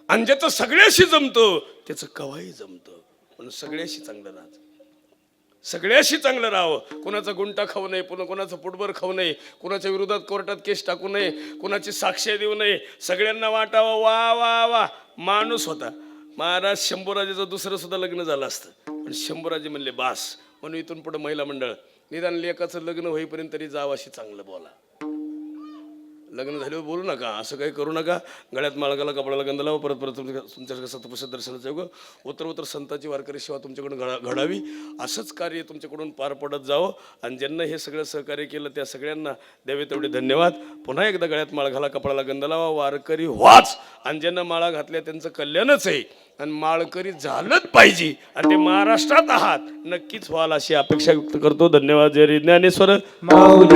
B: आणि ज्याचं सगळ्याशी जमतं त्याचं कवाही जमतं. म्हणून सगळ्याशी चांगलं राहायचं, सगळ्याशी चांगलं राहावं. कुणाचा गुंटा खाऊ नये, पुन्हा कुणाचं पोटभर खाऊ नये, कुणाच्या विरोधात कोर्टात केस टाकू नये, कुणाची साक्ष देऊ नये, सगळ्यांना वाटावं. वा वा वा, माणूस होता महाराज. शंभूराजेचं दुसरं सुद्धा लग्न झालं असतं, पण शंभूराजे म्हणले बास. म्हणून इथून पुढे महिला मंडळ निदान लेकाचं लग्न होईपर्यंत तरी जावाशी चांगलं बोला. लग्न झाल्यावर बोलू नका, असं काही करू नका. गळ्यात माळगाला कपड्याला गंध लावा. परत परत तुमच्या सतप्रसिद्ध दर्शनाचं योग उत्तर उत्तर संतांची वारकरी सेवा तुमच्याकडून घडावी. असंच कार्य तुमच्याकडून पार पडत जावं. आणि ज्यांना हे सगळं सहकार्य केलं त्या सगळ्यांना द्यावे तेवढे धन्यवाद. पुन्हा एकदा गळ्यात माळ घाला, कपड्याला गंध लावा, वारकरी व्हाच. आणि ज्यांना माळा घातल्या त्यांचं कल्याणच आहे. आणि माळकरी झालंच पाहिजे. आणि ते महाराष्ट्रात आहात नक्कीच व्हाल अशी अपेक्षा व्यक्त करतो. धन्यवाद. जय ज्ञानेश्वर.
A: माऊली